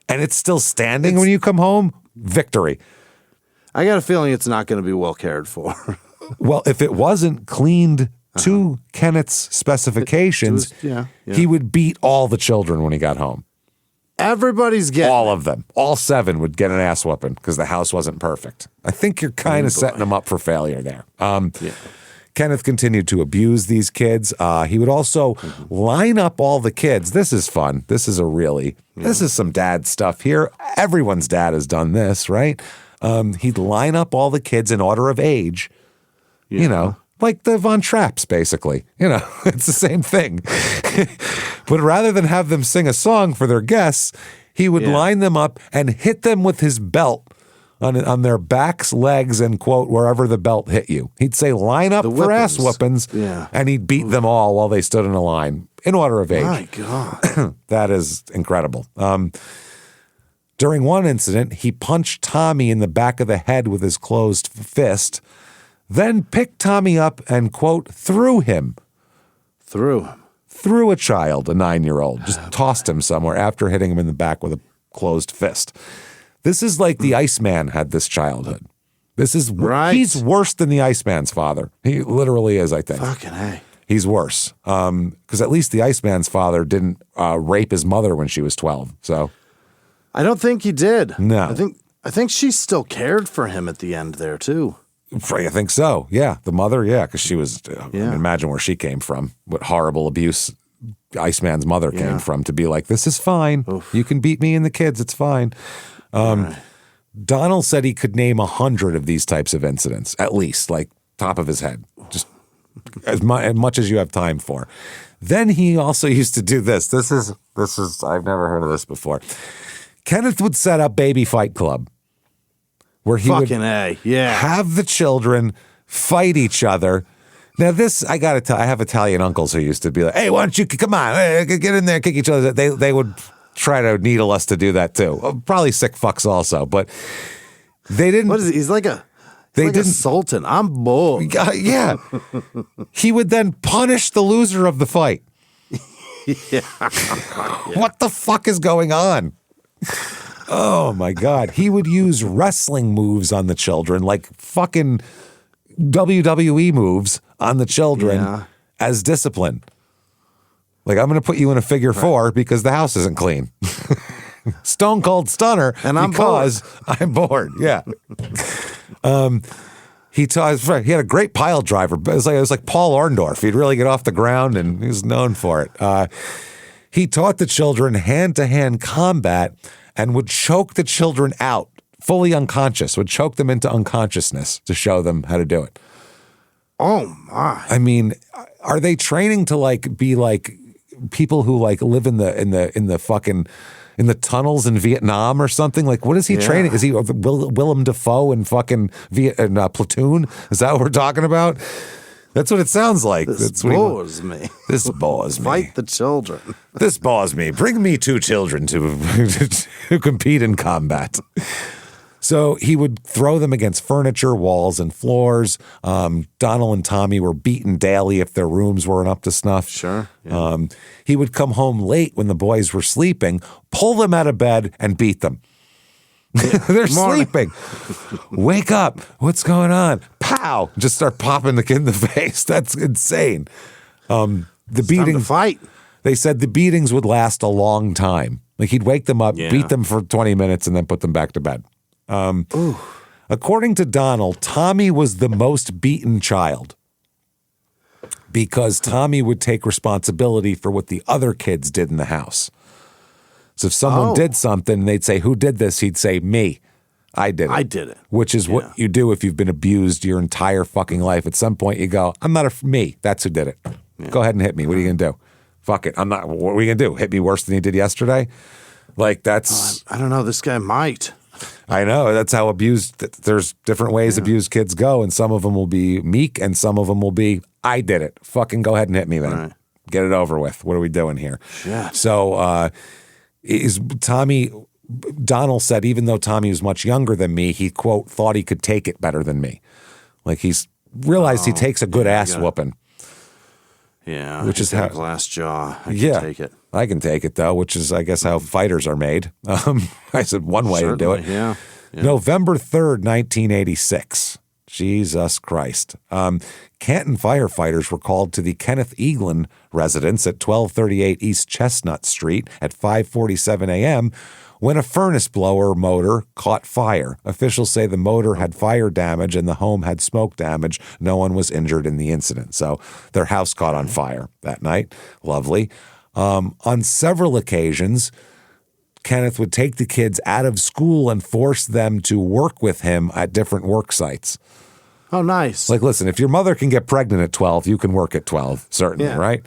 and it's still standing when you come home, victory. I got a feeling it's not going to be well cared for. Well, if it wasn't cleaned to Kenneth's specifications, he would beat all the children when he got home. Everybody's getting all of them. All 7 would get an ass whooping because the house wasn't perfect. I think you're kind of setting them up for failure there. Kenneth continued to abuse these kids. He would also line up all the kids. This is fun. This is this is some dad stuff here. Everyone's dad has done this, right? He'd line up all the kids in order of age, like the Von Trapps, basically. It's the same thing. But rather than have them sing a song for their guests, he would line them up and hit them with his belt on their backs, legs, and, quote, wherever the belt hit you. He'd say, line up for ass whoopings, and he'd beat them all while they stood in a line in order of age. My God. That is incredible. During one incident, he punched Tommy in the back of the head with his closed fist, then picked Tommy up and, quote, threw him. Threw a child, a 9-year-old, just tossed him somewhere after hitting him in the back with a closed fist. This is like the Iceman had this childhood. This is he's worse than the Iceman's father. He literally is, I think. Fucking A. He's worse. Because at least the Iceman's father didn't rape his mother when she was 12. So I don't think he did. No. I think she still cared for him at the end there too. I think so. Yeah. The mother, because she was, imagine where she came from, what horrible abuse Iceman's mother came from, to be like, this is fine. Oof. You can beat me and the kids. It's fine. Donald said he could name 100 of these types of incidents, at least, like top of his head, just as much as you have time for. Then he also used to do this. This is, I've never heard of this before. Kenneth would set up Baby Fight Club, where he would have the children fight each other. Now this, I got to tell, I have Italian uncles who used to be like, hey, why don't you, come on, get in there, kick each other. They would try to needle us to do that too. Probably sick fucks also, but they didn't. What is he? They like didn't. a sultan. I'm bored. Yeah. He would then punish the loser of the fight. Yeah. What the fuck is going on? Oh my God. He would use wrestling moves on the children, like fucking WWE moves on the children as discipline. Like, I'm going to put you in a figure four because the house isn't clean. Stone Cold Stunner, and I'm bored. Yeah. He had a great pile driver. It was like Paul Orndorff. He'd really get off the ground, and he was known for it. He taught the children hand-to-hand combat and would choke the children out, fully unconscious, would choke them into unconsciousness to show them how to do it. Oh my! I mean, are they training to like be like people who like live in the fucking in the tunnels in Vietnam or something? Like, what is he training? Is he Willem Dafoe in fucking Platoon? Is that what we're talking about? That's what it sounds like. This bores me. This bores me. Fight the children. This bores me. Bring me 2 children to compete in combat. So he would throw them against furniture, walls, and floors. Donald and Tommy were beaten daily if their rooms weren't up to snuff. Sure. Yeah. He would come home late when the boys were sleeping, pull them out of bed, and beat them. They're sleeping. Wake up. What's going on? Pow. Just start popping the kid in the face. That's insane. The beating. Time to fight. They said the beatings would last a long time. Like, he'd wake them up, beat them for 20 minutes, and then put them back to bed. According to Donald, Tommy was the most beaten child because Tommy would take responsibility for what the other kids did in the house. So if someone did something, they'd say, "Who did this?" He'd say, "Me. I did it." I did it. Which is what you do if you've been abused your entire fucking life. At some point, you go, "I'm not me. That's who did it. Go ahead and hit me. What are you going to do? Fuck it. I'm not. What are you going to do? Hit me worse than you did yesterday?" Like, that's... I don't know. This guy might. I know. That's how abused... There's different ways abused kids go, and some of them will be meek, and some of them will be, "I did it. Fucking go ahead and hit me then. Right. Get it over with. What are we doing here?" Shit. So, Donald said, even though Tommy was much younger than me, he, quote, thought he could take it better than me. Like, he's realized he takes a good ass whooping. Yeah. Which is how... glass jaw. I can take it. I can take it, though, which is, I guess, how fighters are made. I said one way to do it. Yeah. November 3rd, 1986. Jesus Christ. Canton firefighters were called to the Kenneth Eaglin residence at 1238 East Chestnut Street at 5:47 a.m. when a furnace blower motor caught fire. Officials say the motor had fire damage and the home had smoke damage. No one was injured in the incident. So their house caught on fire that night. Lovely. On several occasions, Kenneth would take the kids out of school and force them to work with him at different work sites. Oh, nice. Like, listen, if your mother can get pregnant at 12, you can work at 12, certainly, right?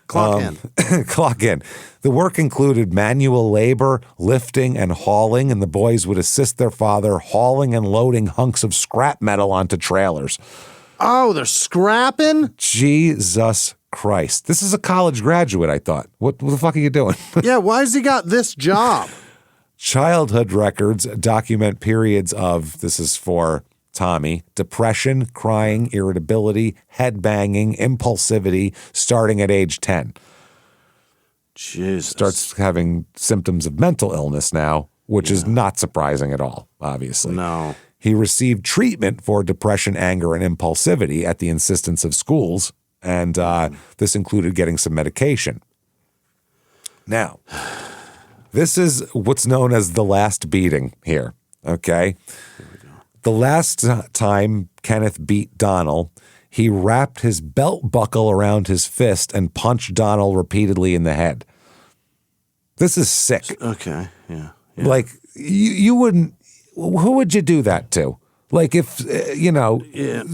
Clock in. Clock in. The work included manual labor, lifting, and hauling, and the boys would assist their father hauling and loading hunks of scrap metal onto trailers. Oh, they're scrapping? Jesus Christ. This is a college graduate, I thought. What the fuck are you doing? Yeah, why has he got this job? Childhood records document periods of, this is for Tommy, depression, crying, irritability, head banging, impulsivity, starting at age 10. Jesus. Starts having symptoms of mental illness now, which is not surprising at all, obviously. No. He received treatment for depression, anger, and impulsivity at the insistence of schools, and this included getting some medication. Now, this is what's known as the last beating here, okay? The last time Kenneth beat Donald, he wrapped his belt buckle around his fist and punched Donald repeatedly in the head. This is sick. Okay, yeah. Like, you wouldn't, who would you do that to? Like, if,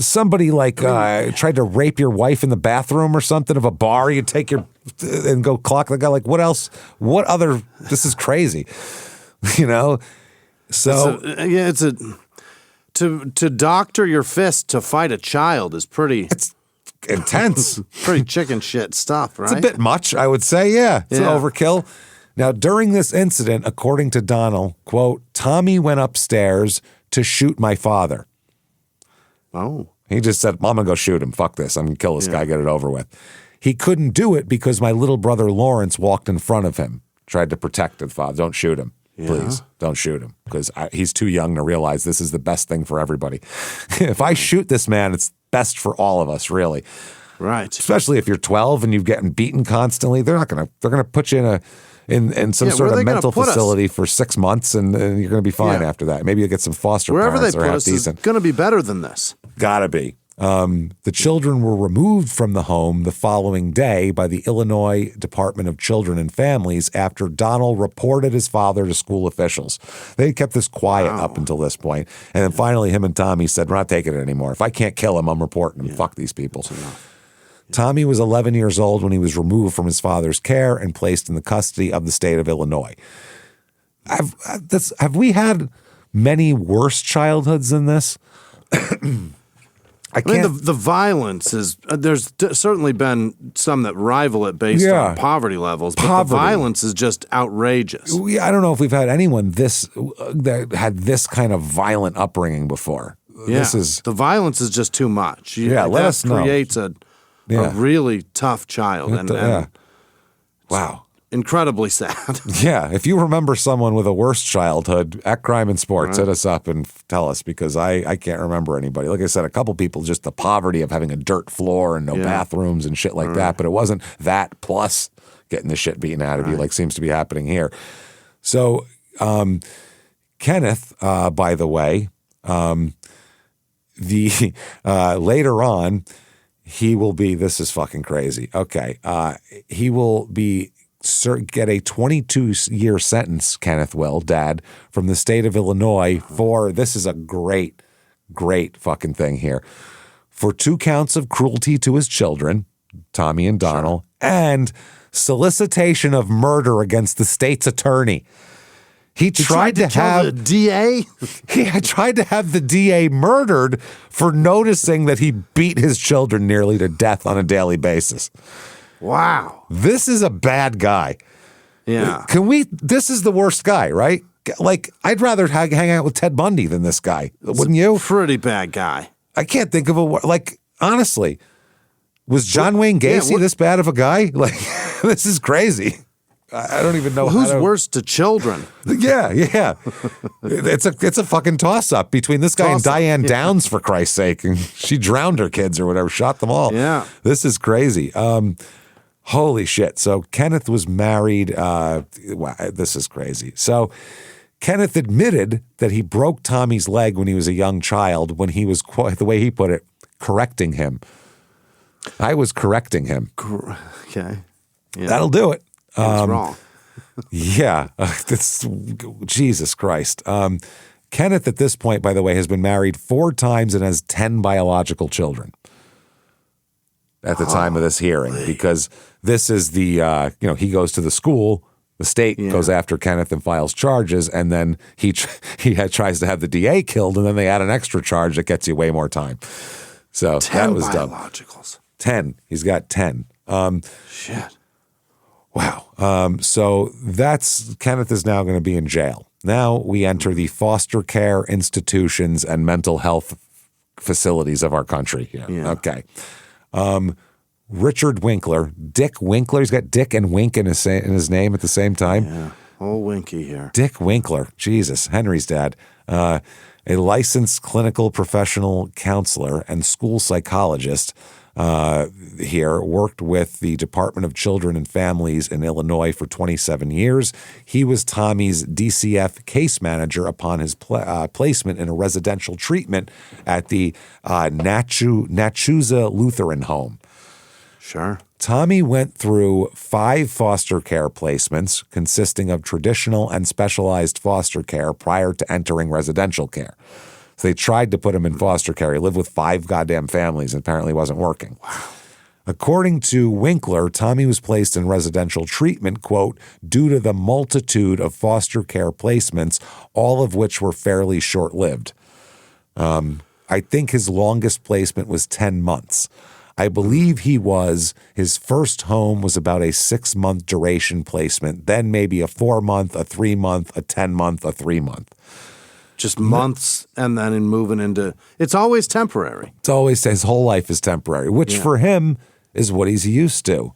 somebody like tried to rape your wife in the bathroom or something of a bar, you'd take and go clock the guy. Like, what else? What other, this is crazy, So. To doctor your fist to fight a child is pretty... It's intense. Pretty chicken shit stuff, right? It's a bit much, I would say, yeah. It's an overkill. Now, during this incident, according to Donald, quote, Tommy went upstairs to shoot my father. Oh. He just said, I'm going to go shoot him. Fuck this. I'm going to kill this guy, get it over with. He couldn't do it because my little brother Lawrence walked in front of him, tried to protect his father. Don't shoot him. Please, don't shoot him because he's too young to realize this is the best thing for everybody. If I shoot this man, it's best for all of us, really. Right. Especially if you're 12 and you've getting beaten constantly. They're going to put you in some sort of mental facility for 6 months and you're going to be fine after that. Maybe you'll get some foster Wherever parents they or put half us decent. is going to be better than this. Gotta be. The children were removed from the home the following day by the Illinois Department of Children and Families after Donald reported his father to school officials. They kept this quiet up until this point. And then finally him and Tommy said, we're not taking it anymore. If I can't kill him, I'm reporting him. Fuck these people. Tommy was 11 years old when he was removed from his father's care and placed in the custody of the state of Illinois. Have we had many worse childhoods than this? I mean, the violence is, there's certainly been some that rival it based on poverty levels, but the violence is just outrageous. I don't know if we've had anyone that had this kind of violent upbringing before. Yeah, the violence is just too much. Let us know. Creates a really tough child. Wow. Incredibly sad. Yeah. If you remember someone with a worse childhood at Crime and Sports, hit us up and tell us because I can't remember anybody. Like I said, a couple people, just the poverty of having a dirt floor and no bathrooms and shit like that. But it wasn't that plus getting the shit beaten out of you like seems to be happening here. So Kenneth, by the way, later on, he will be, this is fucking crazy. Okay. He will get a 22-year sentence, Kenneth will, Dad, from the state of Illinois for, this is a great fucking thing here, for 2 counts of cruelty to his children, Tommy and Donald, and solicitation of murder against the state's attorney. He tried to have the DA? He tried to have the DA murdered for noticing that he beat his children nearly to death on a daily basis. Wow. This is a bad guy. Yeah. This is the worst guy, right? Like, I'd rather hang out with Ted Bundy than this guy. Wouldn't you? Pretty bad guy. I can't think of honestly, was John Wayne Gacy this bad of a guy? Like, this is crazy. I don't even know who's worse to children. Yeah. It's a fucking toss-up between this guy and Diane Downs, for Christ's sake. And she drowned her kids or whatever, shot them all. Yeah. This is crazy. Holy shit. So Kenneth was married. Wow, this is crazy. So Kenneth admitted that he broke Tommy's leg when he was a young child when he was, the way he put it, correcting him. I was correcting him. Okay. Yeah. That'll do it. That's wrong. Yeah. That's Jesus Christ. Kenneth, at this point, by the way, has been married 4 times and has 10 biological children at the time of this hearing, because this is the, he goes to the school, the state goes after Kenneth and files charges, and then he tries to have the DA killed, and then they add an extra charge that gets you way more time. So that was dumb. 10 biologicals. 10. He's got 10. Shit. Wow. So Kenneth is now going to be in jail. Now we enter the foster care institutions and mental health facilities of our country here. Yeah. Okay. Richard Winkler, Dick Winkler. He's got Dick and Wink in his name at the same time. Yeah. Old Winky here. Dick Winkler. Jesus. Henry's dad. A licensed clinical professional counselor and school psychologist here, worked with the Department of Children and Families in Illinois for 27 years. He was Tommy's DCF case manager upon his placement in a residential treatment at the Nachusa Lutheran Home. Sure. Tommy went through 5 foster care placements consisting of traditional and specialized foster care prior to entering residential care. So they tried to put him in foster care. He lived with 5 goddamn families and apparently wasn't working. Wow. According to Winkler, Tommy was placed in residential treatment, quote, due to the multitude of foster care placements, all of which were fairly short-lived. I think his longest placement was 10 months. I believe his first home was about a 6-month duration placement, then maybe a 4-month, a 3-month, a 10-month, a 3-month. Just months and then moving into, it's always temporary. It's always, his whole life is temporary, which for him is what he's used to.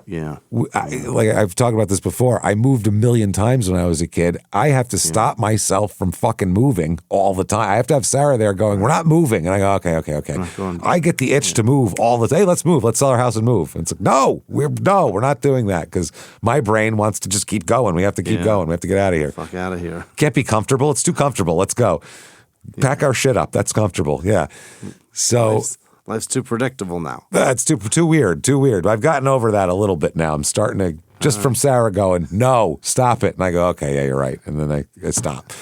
Yeah. Like I've talked about this before. I moved a million times when I was a kid. I have to stop myself from fucking moving all the time. I have to have Sarah there going, we're not moving. And I go, okay. I get the itch to move all the time. Hey, let's move. Let's sell our house and move. And it's like, no, we're not doing that because my brain wants to just keep going. We have to keep going. We have to get out of here. Fuck out of here. Can't be comfortable. It's too comfortable. Let's go. Pack our shit up. That's comfortable. Yeah. So... Life's too predictable now. That's too weird. I've gotten over that a little bit now. I'm starting to, just from Sarah going, no, stop it. And I go, okay, yeah, you're right. And then I stop.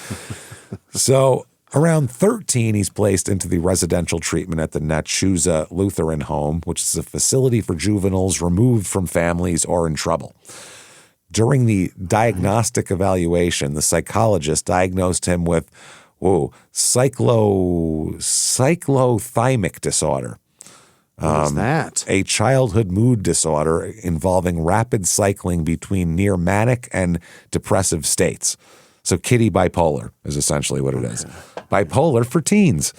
So around 13, he's placed into the residential treatment at the Nachusa Lutheran Home, which is a facility for juveniles removed from families or in trouble. During the diagnostic evaluation, the psychologist diagnosed him with cyclothymic disorder. What is that? A childhood mood disorder involving rapid cycling between near manic and depressive states. So kitty bipolar is essentially what it is. Bipolar for teens.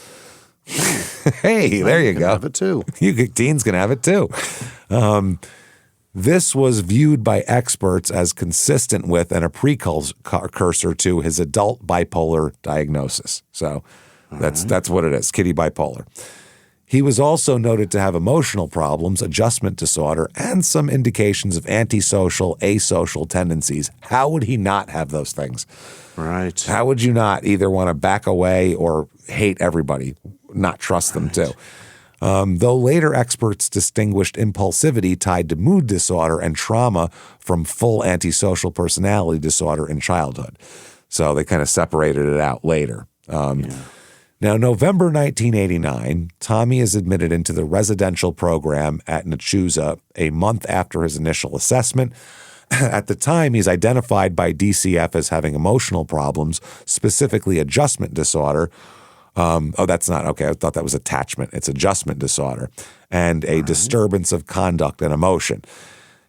Hey, there you go. Have it too. Teens can have it too. This was viewed by experts as consistent with and a precursor to his adult bipolar diagnosis. So that's what it is, kitty bipolar. He was also noted to have emotional problems, adjustment disorder, and some indications of antisocial, asocial tendencies. How would he not have those things? Right. How would you not either want to back away or hate everybody, not trust them too? Though later experts distinguished impulsivity tied to mood disorder and trauma from full antisocial personality disorder in childhood. So they kind of separated it out later. Now, November 1989, Tommy is admitted into the residential program at Nachusa a month after his initial assessment. At the time, he's identified by DCF as having emotional problems, specifically adjustment disorder. That's not okay. I thought that was attachment. It's adjustment disorder and a disturbance of conduct and emotion.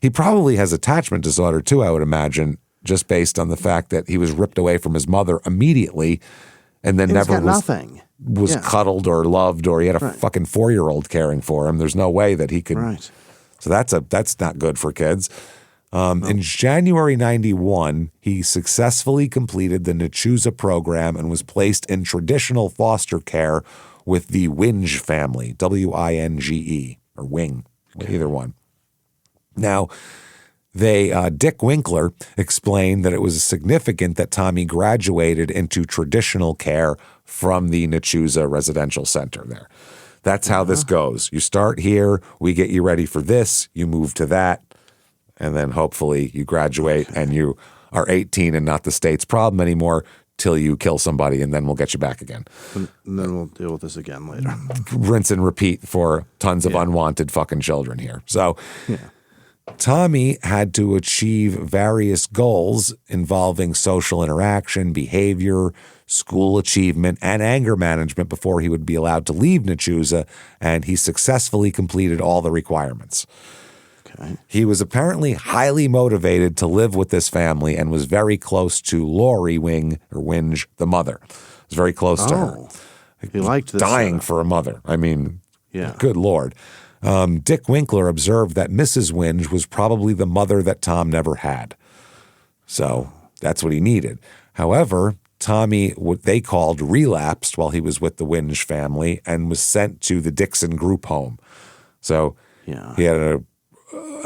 He probably has attachment disorder too, I would imagine, just based on the fact that he was ripped away from his mother immediately and then never was cuddled or loved, or he had a fucking 4-year-old caring for him. There's no way that he could. Right. So that's not good for kids. In January 91, he successfully completed the Nachusa program and was placed in traditional foster care with the Winge family, W-I-N-G-E, or Wing, either one. Now, Dick Winkler explained that it was significant that Tommy graduated into traditional care from the Nachusa Residential Center there. That's how this goes. You start here, we get you ready for this, you move to that, and then hopefully you graduate and you are 18 and not the state's problem anymore till you kill somebody, and then we'll get you back again. And then we'll deal with this again later. Rinse and repeat for tons of unwanted fucking children here. So Tommy had to achieve various goals involving social interaction, behavior, school achievement, and anger management before he would be allowed to leave Nachusa, and he successfully completed all the requirements. He was apparently highly motivated to live with this family and was very close to Lori Winge, the mother. Was very close to her. He liked this. Dying for a mother. I mean, good Lord. Dick Winkler observed that Mrs. Winge was probably the mother that Tom never had. So that's what he needed. However, Tommy, what they called, relapsed while he was with the Winge family and was sent to the Dixon group home. So he had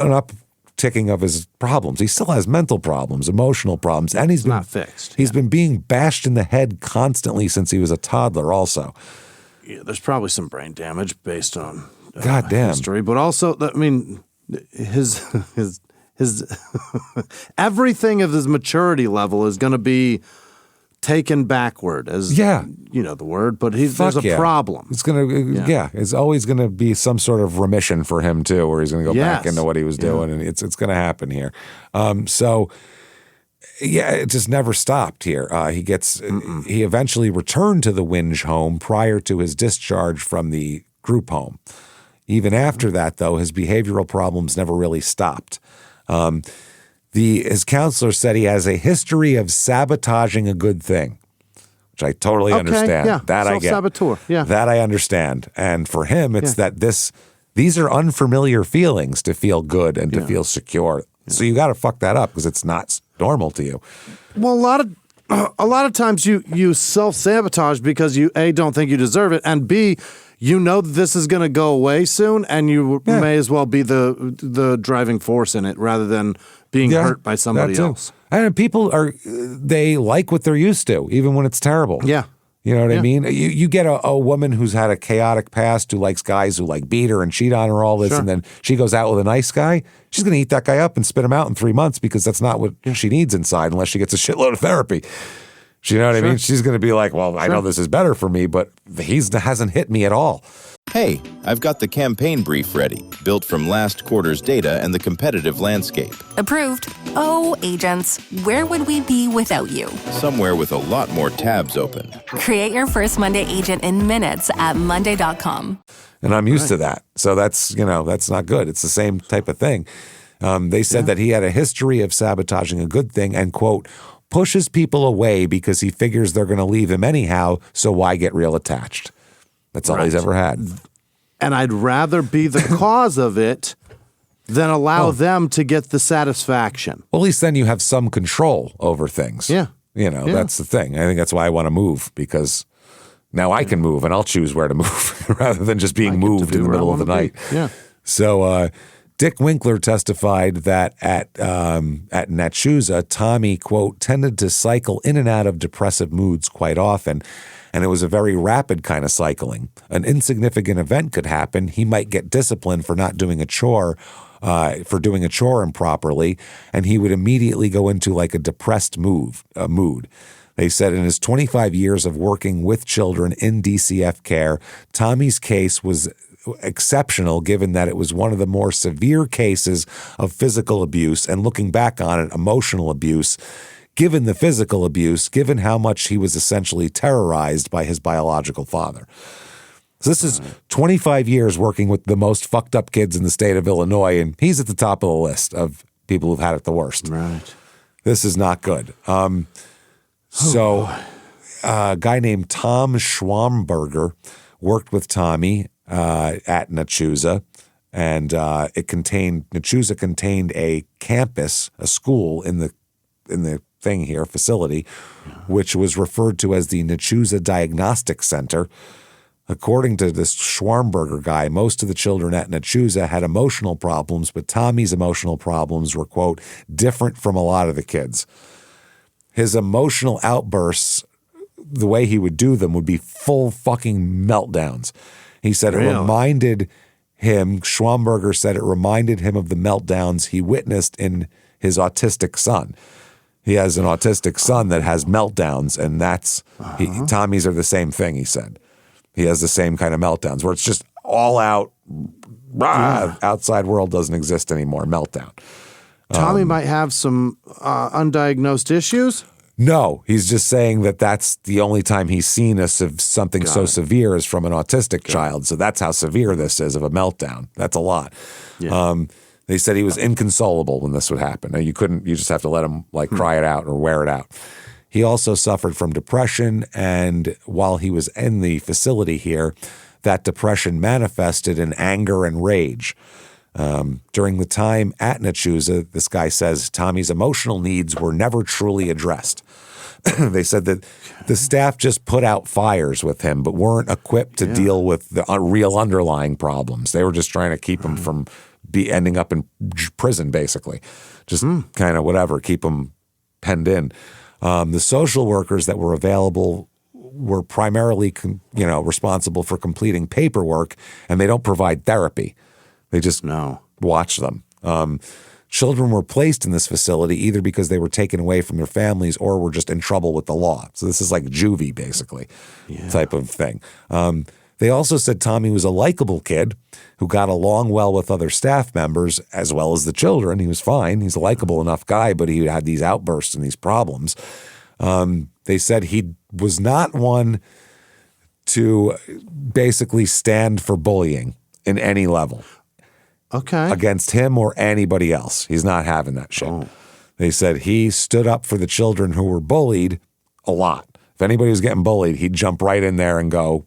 an upticking of his problems. He still has mental problems, emotional problems, and he's not fixed. He's been being bashed in the head constantly since he was a toddler also. Yeah, there's probably some brain damage based on history, but also, I mean, his everything of his maturity level is going to be taken backward, as you know the word, but there's a problem. It's gonna it's always gonna be some sort of remission for him too, where he's gonna go back into what he was doing, and it's gonna happen here. It just never stopped here. He eventually returned to the Winge home prior to his discharge from the group home. Even after that, though, his behavioral problems never really stopped. His counselor said he has a history of sabotaging a good thing, which I totally understand. Yeah. That I get. Self-saboteur. Yeah. That I understand. And for him, it's that these are unfamiliar feelings to feel good and to feel secure. Yeah. So you got to fuck that up because it's not normal to you. Well, a lot of times you self-sabotage because you, A, don't think you deserve it, and B, you know that this is going to go away soon, and you may as well be the driving force in it rather than being hurt by somebody else. And people they like what they're used to, even when it's terrible. Yeah. You know what I mean? You get a woman who's had a chaotic past who likes guys who like beat her and cheat on her, all this, and then she goes out with a nice guy. She's going to eat that guy up and spit him out in 3 months because that's not what she needs inside unless she gets a shitload of therapy. You know what I mean? She's going to be like, well, I know this is better for me, but he hasn't hit me at all. Hey, I've got the campaign brief ready, built from last quarter's data and the competitive landscape. Approved. Oh, agents, where would we be without you? Somewhere with a lot more tabs open. Create your first Monday agent in minutes at monday.com. And I'm used to that. So that's not good. It's the same type of thing. They said that he had a history of sabotaging a good thing and, quote, pushes people away because he figures they're going to leave him anyhow, so why get real attached? That's all he's ever had. And I'd rather be the cause of it than allow them to get the satisfaction. Well, at least then you have some control over things. Yeah. That's the thing. I think that's why I want to move, because now I can move and I'll choose where to move rather than just being moved in the middle of the night. Yeah. So Dick Winkler testified that at Nachusa, Tommy, quote, tended to cycle in and out of depressive moods quite often. And it was a very rapid kind of cycling. An insignificant event could happen. He might get disciplined for not doing a chore, for doing a chore improperly, and he would immediately go into like a depressed mood. They said in his 25 years of working with children in DCF care, Tommy's case was exceptional given that it was one of the more severe cases of physical abuse, and looking back on it, emotional abuse. Given the physical abuse, given how much he was essentially terrorized by his biological father. So this is 25 years working with the most fucked up kids in the state of Illinois, and he's at the top of the list of people who've had it the worst. Right. This is not good. A guy named Tom Schwamberger worked with Tommy at Nachusa, and Nachusa contained a campus, a school in the thing here, facility, which was referred to as the Nachusa Diagnostic Center. According to this Schwarmberger guy, most of the children at Nachusa had emotional problems, but Tommy's emotional problems were, quote, different from a lot of the kids. His emotional outbursts, the way he would do them, would be full fucking meltdowns. He said it reminded him, Schwamberger said it reminded him of the meltdowns he witnessed in his autistic son. He has an autistic son that has meltdowns, and Tommy's are the same thing, he said. He has the same kind of meltdowns where it's just all out, outside world doesn't exist anymore, meltdown. Tommy might have some undiagnosed issues? No, he's just saying that that's the only time he's seen something so severe is from an autistic child. So that's how severe this is of a meltdown. That's a lot. Yeah. They said he was inconsolable when this would happen. Now, you just have to let him cry it out or wear it out. He also suffered from depression, and while he was in the facility here, that depression manifested in anger and rage. During the time at Nachusa, this guy says Tommy's emotional needs were never truly addressed. They said that the staff just put out fires with him, but weren't equipped to deal with the real underlying problems. They were just trying to keep him from ending up in prison, basically. Just kind of whatever, keep him penned in. The social workers that were available were primarily, responsible for completing paperwork, and they don't provide therapy. They just watch them. Children were placed in this facility either because they were taken away from their families or were just in trouble with the law. So this is like juvie, basically, type of thing. They also said Tommy was a likable kid who got along well with other staff members as well as the children. He was fine. He's a likable enough guy, but he had these outbursts and these problems. They said he was not one to basically stand for bullying in any level. Okay. Against him or anybody else. He's not having that shit. They said he stood up for the children who were bullied a lot. If anybody was getting bullied, he'd jump right in there and go,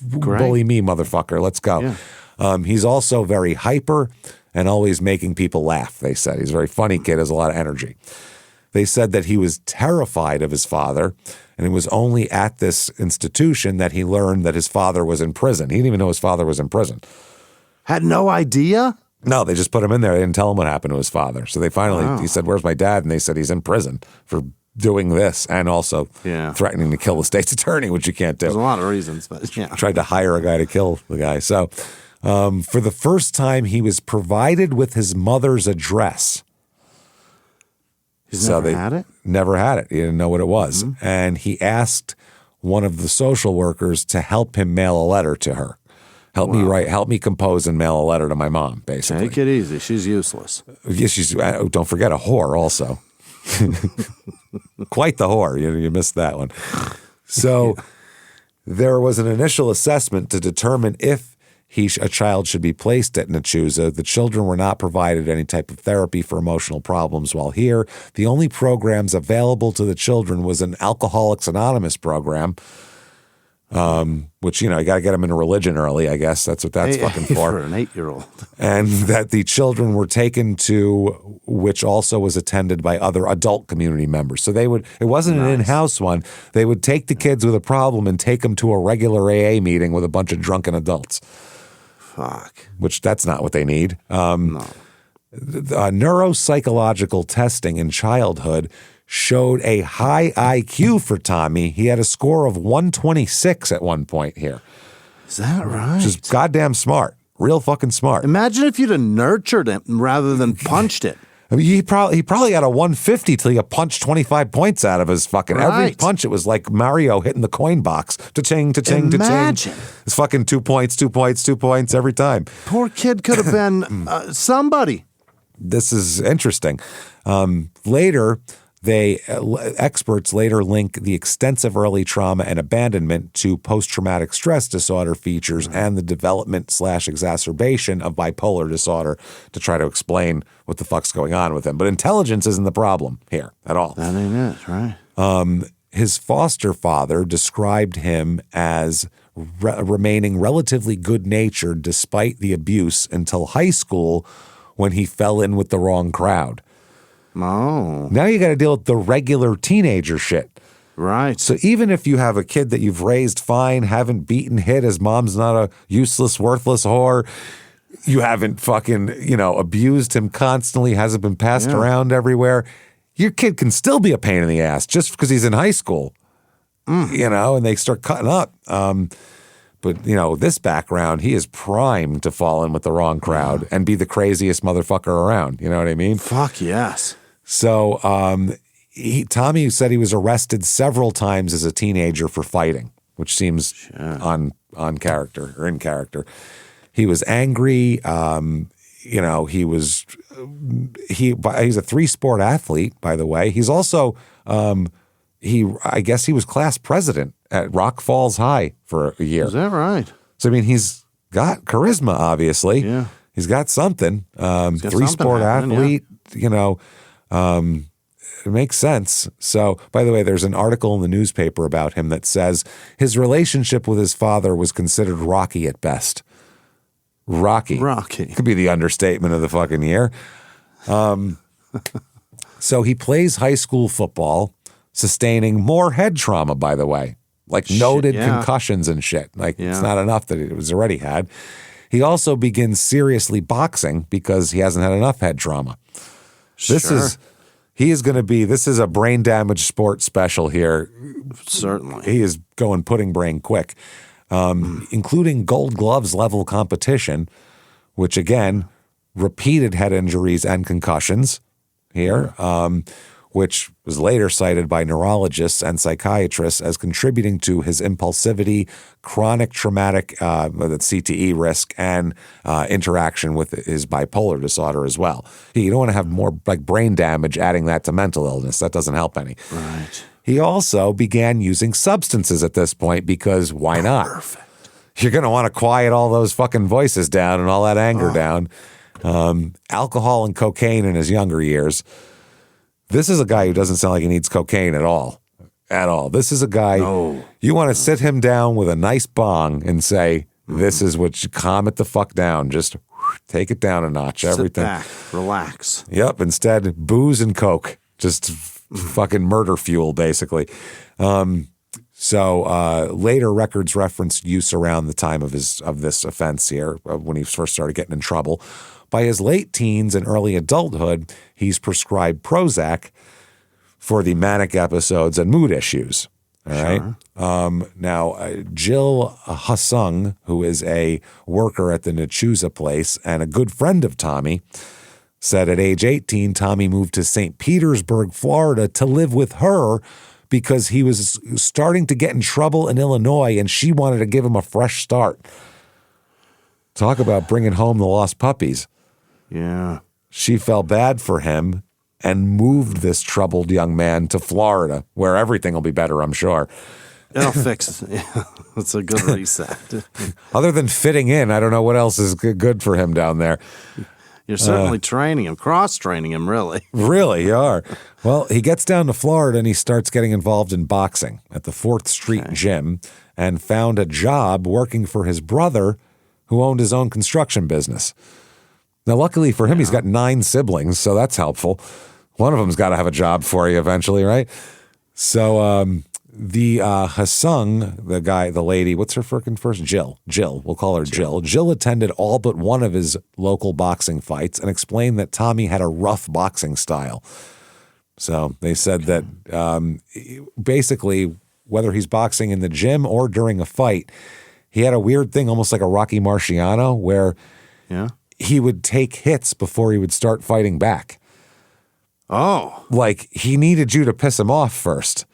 bully me, motherfucker. Let's go. Yeah. He's also very hyper and always making people laugh, they said. He's a very funny kid, has a lot of energy. They said that he was terrified of his father, and it was only at this institution that he learned that his father was in prison. He didn't even know his father was in prison. Had no idea? No, they just put him in there. They didn't tell him what happened to his father. So they finally, he said, where's my dad? And they said he's in prison for doing this and also threatening to kill the state's attorney, which you can't do. There's a lot of reasons, but yeah. Tried to hire a guy to kill the guy. So for the first time, he was provided with his mother's address. He's never had it? Never had it. He didn't know what it was. Mm-hmm. And he asked one of the social workers to help him mail a letter to her. Help me compose and mail a letter to my mom, basically. Take it easy. She's useless. Yeah, she's, don't forget, a whore also. Quite the whore. You missed that one. So there was an initial assessment to determine if a child should be placed at Nachusa. The children were not provided any type of therapy for emotional problems while here. The only programs available to the children was an Alcoholics Anonymous program, which, you got to get them into religion early, I guess. That's what that's fucking for. For an 8-year-old. And that the children were taken to, which also was attended by other adult community members. So it wasn't an in-house one. They would take the kids with a problem and take them to a regular AA meeting with a bunch of drunken adults. Fuck. Which that's not what they need. No. Neuropsychological testing in childhood showed a high IQ for Tommy. He had a score of 126 at one point here. Is that right? Which is goddamn smart. Real fucking smart. Imagine if you'd have nurtured him rather than punched it. I mean, he probably had a 150 till you punched 25 points out of his fucking every punch. It was like Mario hitting the coin box. Ta-ching, ta-ching, ta-ching. Imagine. It's fucking 2 points, 2 points, 2 points every time. Poor kid could have been somebody. This is interesting. Later, experts later link the extensive early trauma and abandonment to post-traumatic stress disorder features and the development/exacerbation of bipolar disorder to try to explain what the fuck's going on with him. But intelligence isn't the problem here at all. That ain't it, right? His foster father described him as remaining relatively good-natured despite the abuse until high school when he fell in with the wrong crowd. Oh. Now you got to deal with the regular teenager shit. Right. So even if you have a kid that you've raised fine, haven't beaten, hit, his mom's not a useless, worthless whore, you haven't fucking, abused him constantly, hasn't been passed around everywhere, your kid can still be a pain in the ass just because he's in high school, and they start cutting up. But, this background, he is primed to fall in with the wrong crowd and be the craziest motherfucker around. You know what I mean? Fuck yes. So Tommy said he was arrested several times as a teenager for fighting, which seems on character or in character. He was angry. He's a 3-sport athlete, by the way. He's also I guess he was class president at Rock Falls High for a year. Is that right? So, I mean, he's got charisma, obviously. Yeah. He's got something. 3-sport athlete, it makes sense. So, by the way, there's an article in the newspaper about him that says his relationship with his father was considered rocky at best. Rocky. Could be the understatement of the fucking year. So he plays high school football, sustaining more head trauma, by the way. Noted concussions and shit. It's not enough that it was already had. He also begins seriously boxing because he hasn't had enough head trauma. This is a brain damage sport special here. Certainly. He is going pudding brain quick, including gold gloves level competition, which again, repeated head injuries and concussions here. Which was later cited by neurologists and psychiatrists as contributing to his impulsivity, chronic traumatic CTE risk, and interaction with his bipolar disorder as well. You don't want to have more brain damage adding that to mental illness. That doesn't help any. Right. He also began using substances at this point because why not? Perfect. You're going to want to quiet all those fucking voices down and all that anger down. Alcohol and cocaine in his younger years. This is a guy who doesn't sound like he needs cocaine at all. at all. This is a guy, you want to sit him down with a nice bong and say, this is what you calm it the fuck down. Just take it down a notch. Everything. Sit back, relax. Yep. Instead, booze and coke. Just fucking murder fuel, basically. So later records reference use around the time of this offense here, when he first started getting in trouble. By his late teens and early adulthood, he's prescribed Prozac for the manic episodes and mood issues. All right. Now, Jill Hassung, who is a worker at the Nachusa place and a good friend of Tommy, said at age 18, Tommy moved to St. Petersburg, Florida to live with her because he was starting to get in trouble in Illinois and she wanted to give him a fresh start. Talk about bringing home the lost puppies. Yeah. She felt bad for him and moved this troubled young man to Florida, where everything will be better, I'm sure. It'll fix it. Yeah, it's a good reset. Other than fitting in, I don't know what else is good for him down there. You're certainly training him, cross-training him, really. Really, you are. Well, he gets down to Florida and he starts getting involved in boxing at the 4th Street Gym and found a job working for his brother who owned his own construction business. Now, luckily for him, he's got 9 siblings, so that's helpful. One of them's got to have a job for you eventually, right? So the Hassung, the lady, what's her freaking first? Jill, we'll call her Jill. Jill attended all but one of his local boxing fights and explained that Tommy had a rough boxing style. So they said that basically, whether he's boxing in the gym or during a fight, he had a weird thing, almost like a Rocky Marciano, where he would take hits before he would start fighting back. Oh. Like, he needed you to piss him off first.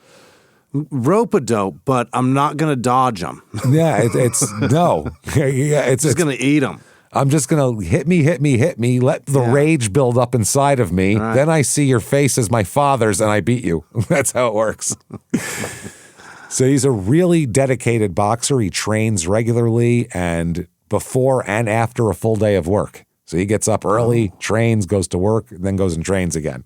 Rope-a-dope, but I'm not going to dodge him. Yeah, it's no. It's just going to eat him. I'm just going to hit me, let the rage build up inside of me. Right. Then I see your face as my father's and I beat you. That's how it works. So he's a really dedicated boxer. He trains regularly and before and after a full day of work. So he gets up early, trains, goes to work, then goes and trains again.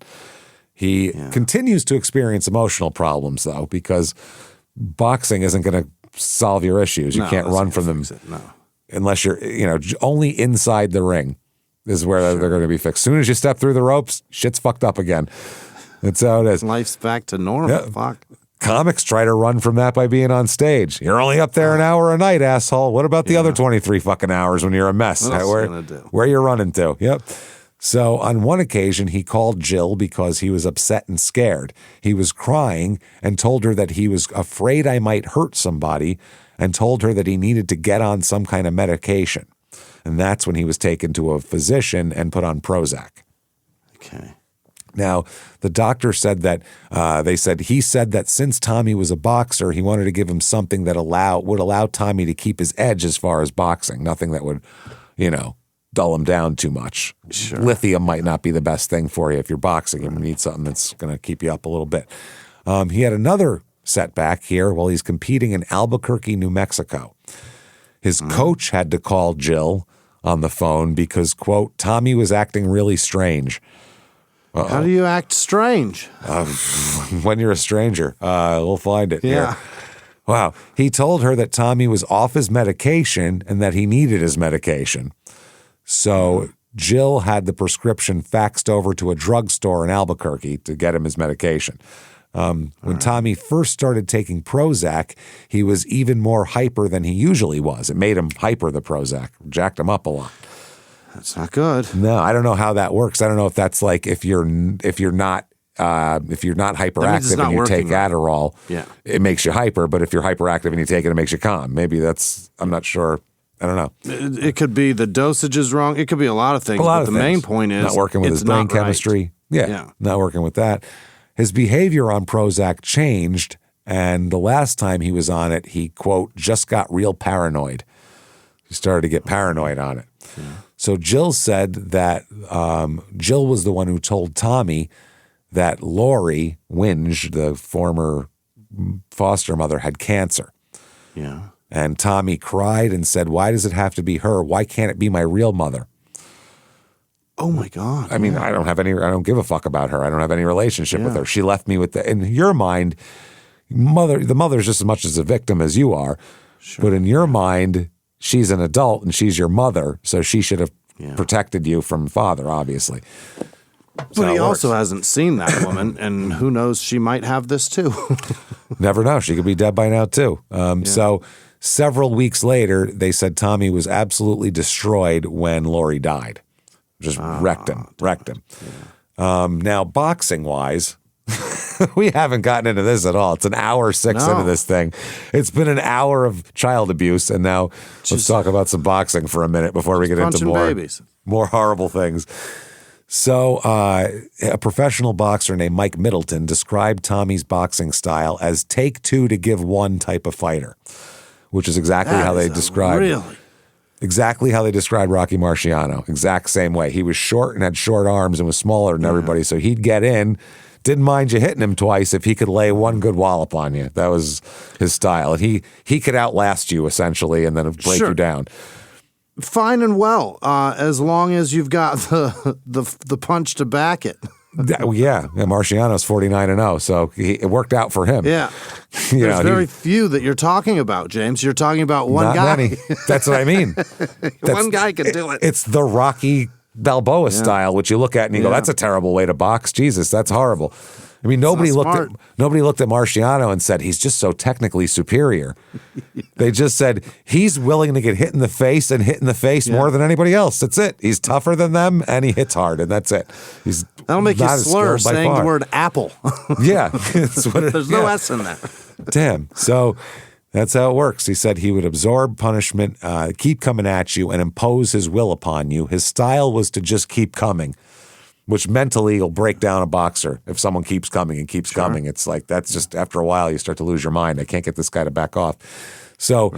He continues to experience emotional problems, though, because boxing isn't going to solve your issues. You can't run from them unless you're, only inside the ring is where they're going to be fixed. As soon as you step through the ropes, shit's fucked up again. That's how it is. Life's back to normal. Yeah. Fuck. Comics try to run from that by being on stage. You're only up there an hour a night, asshole. What about the other 23 fucking hours when you're a mess? Where you're running to? Yep. So on one occasion, he called Jill because he was upset and scared. He was crying and told her that he was afraid I might hurt somebody and told her that he needed to get on some kind of medication. And that's when he was taken to a physician and put on Prozac. Okay. Now, the doctor said that he said that since Tommy was a boxer, he wanted to give him something that would allow Tommy to keep his edge as far as boxing. Nothing that would, dull him down too much. Sure. Lithium might not be the best thing for you if you're boxing. You need something that's going to keep you up a little bit. He had another setback here while he's competing in Albuquerque, New Mexico. His coach had to call Jill on the phone because, quote, Tommy was acting really strange. Uh-oh. How do you act strange? When you're a stranger. We'll find it. Yeah. Here. Wow. He told her that Tommy was off his medication and that he needed his medication. So Jill had the prescription faxed over to a drugstore in Albuquerque to get him his medication. When Tommy first started taking Prozac, he was even more hyper than he usually was. It made him hyper, the Prozac. Jacked him up a lot. That's not good. No, I don't know how that works. I don't know if that's like if you're not hyperactive and you take Adderall, it makes you hyper. But if you're hyperactive and you take it, it makes you calm. Maybe I'm not sure. I don't know. It could be the dosage is wrong. It could be a lot of things. But the main point is not working with his brain chemistry. Right. Yeah, not working with that. His behavior on Prozac changed, and the last time he was on it, he, quote, just got real paranoid. He started to get paranoid on it. Yeah. So Jill said that Jill was the one who told Tommy that Lori Winge, the former foster mother, had cancer. Yeah. And Tommy cried and said, why does it have to be her? Why can't it be my real mother? Oh my God. I mean, I don't give a fuck about her. I don't have any relationship with her. She left me with in your mind, The mother's just as much as a victim as you are. Sure. But in your mind, she's an adult and she's your mother, so she should have protected you from father, obviously. But he also hasn't seen that woman, and who knows, she might have this too. Never know. She could be dead by now too. So several weeks later, they said Tommy was absolutely destroyed when Lori died. Just wrecked him. Yeah. Now, boxing-wise, we haven't gotten into this at all. It's an hour 6 into this thing. It's been an hour of child abuse, and now let's talk about some boxing for a minute before we get into more horrible things. So a professional boxer named Mike Middleton described Tommy's boxing style as take two to give one type of fighter, which is exactly how they described exactly how they described Rocky Marciano. Exact same way. He was short and had short arms and was smaller than everybody, so he'd get in. Didn't mind you hitting him twice if he could lay one good wallop on you. That was his style. And he could outlast you, essentially, and then break you down. Fine and well, as long as you've got the punch to back it. Yeah, Marciano's 49-0, so it worked out for him. Yeah, there's very few that you're talking about, James. You're talking about one guy. Many. That's what I mean. One guy can do it. It's the Rocky Balboa style, which you look at and you go, "That's a terrible way to box." Jesus, that's horrible. I mean, nobody looked at Marciano and said he's just so technically superior. They just said he's willing to get hit in the face and hit in the face more than anybody else. That's it. He's tougher than them and he hits hard, and that's it. That'll make you slur saying the word apple. Yeah, there's no S in that. Damn. So that's how it works. He said he would absorb punishment, keep coming at you, and impose his will upon you. His style was to just keep coming, which mentally will break down a boxer if someone keeps coming and keeps coming. It's like that's just after a while you start to lose your mind. I can't get this guy to back off. So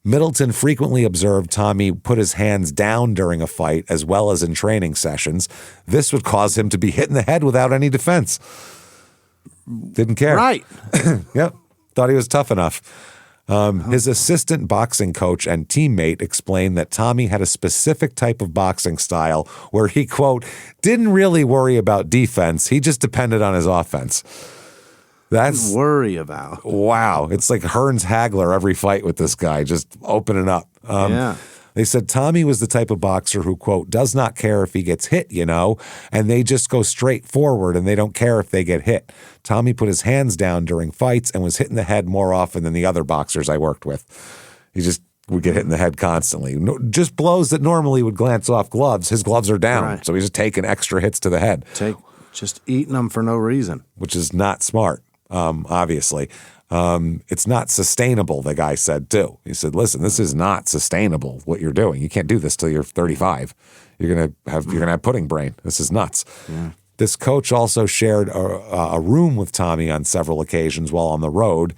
Middleton frequently observed Tommy put his hands down during a fight as well as in training sessions. This would cause him to be hit in the head without any defense. Didn't care. Right. Yep. Thought he was tough enough. His assistant boxing coach and teammate explained that Tommy had a specific type of boxing style where he, quote, didn't really worry about defense. He just depended on his offense. That's worry about. Wow. It's like Hearns Hagler every fight with this guy, just opening up. They said Tommy was the type of boxer who, quote, does not care if he gets hit, and they just go straight forward and they don't care if they get hit. Tommy put his hands down during fights and was hit in the head more often than the other boxers I worked with. He just would get hit in the head constantly. Just blows that normally would glance off gloves. His gloves are down, so he's just taking extra hits to the head. Just eating them for no reason. Which is not smart, obviously. It's not sustainable, the guy said too. He said, listen, this is not sustainable what you're doing. You can't do this till you're 35. You're gonna have pudding brain. This is nuts. Yeah. This coach also shared a room with Tommy on several occasions while on the road,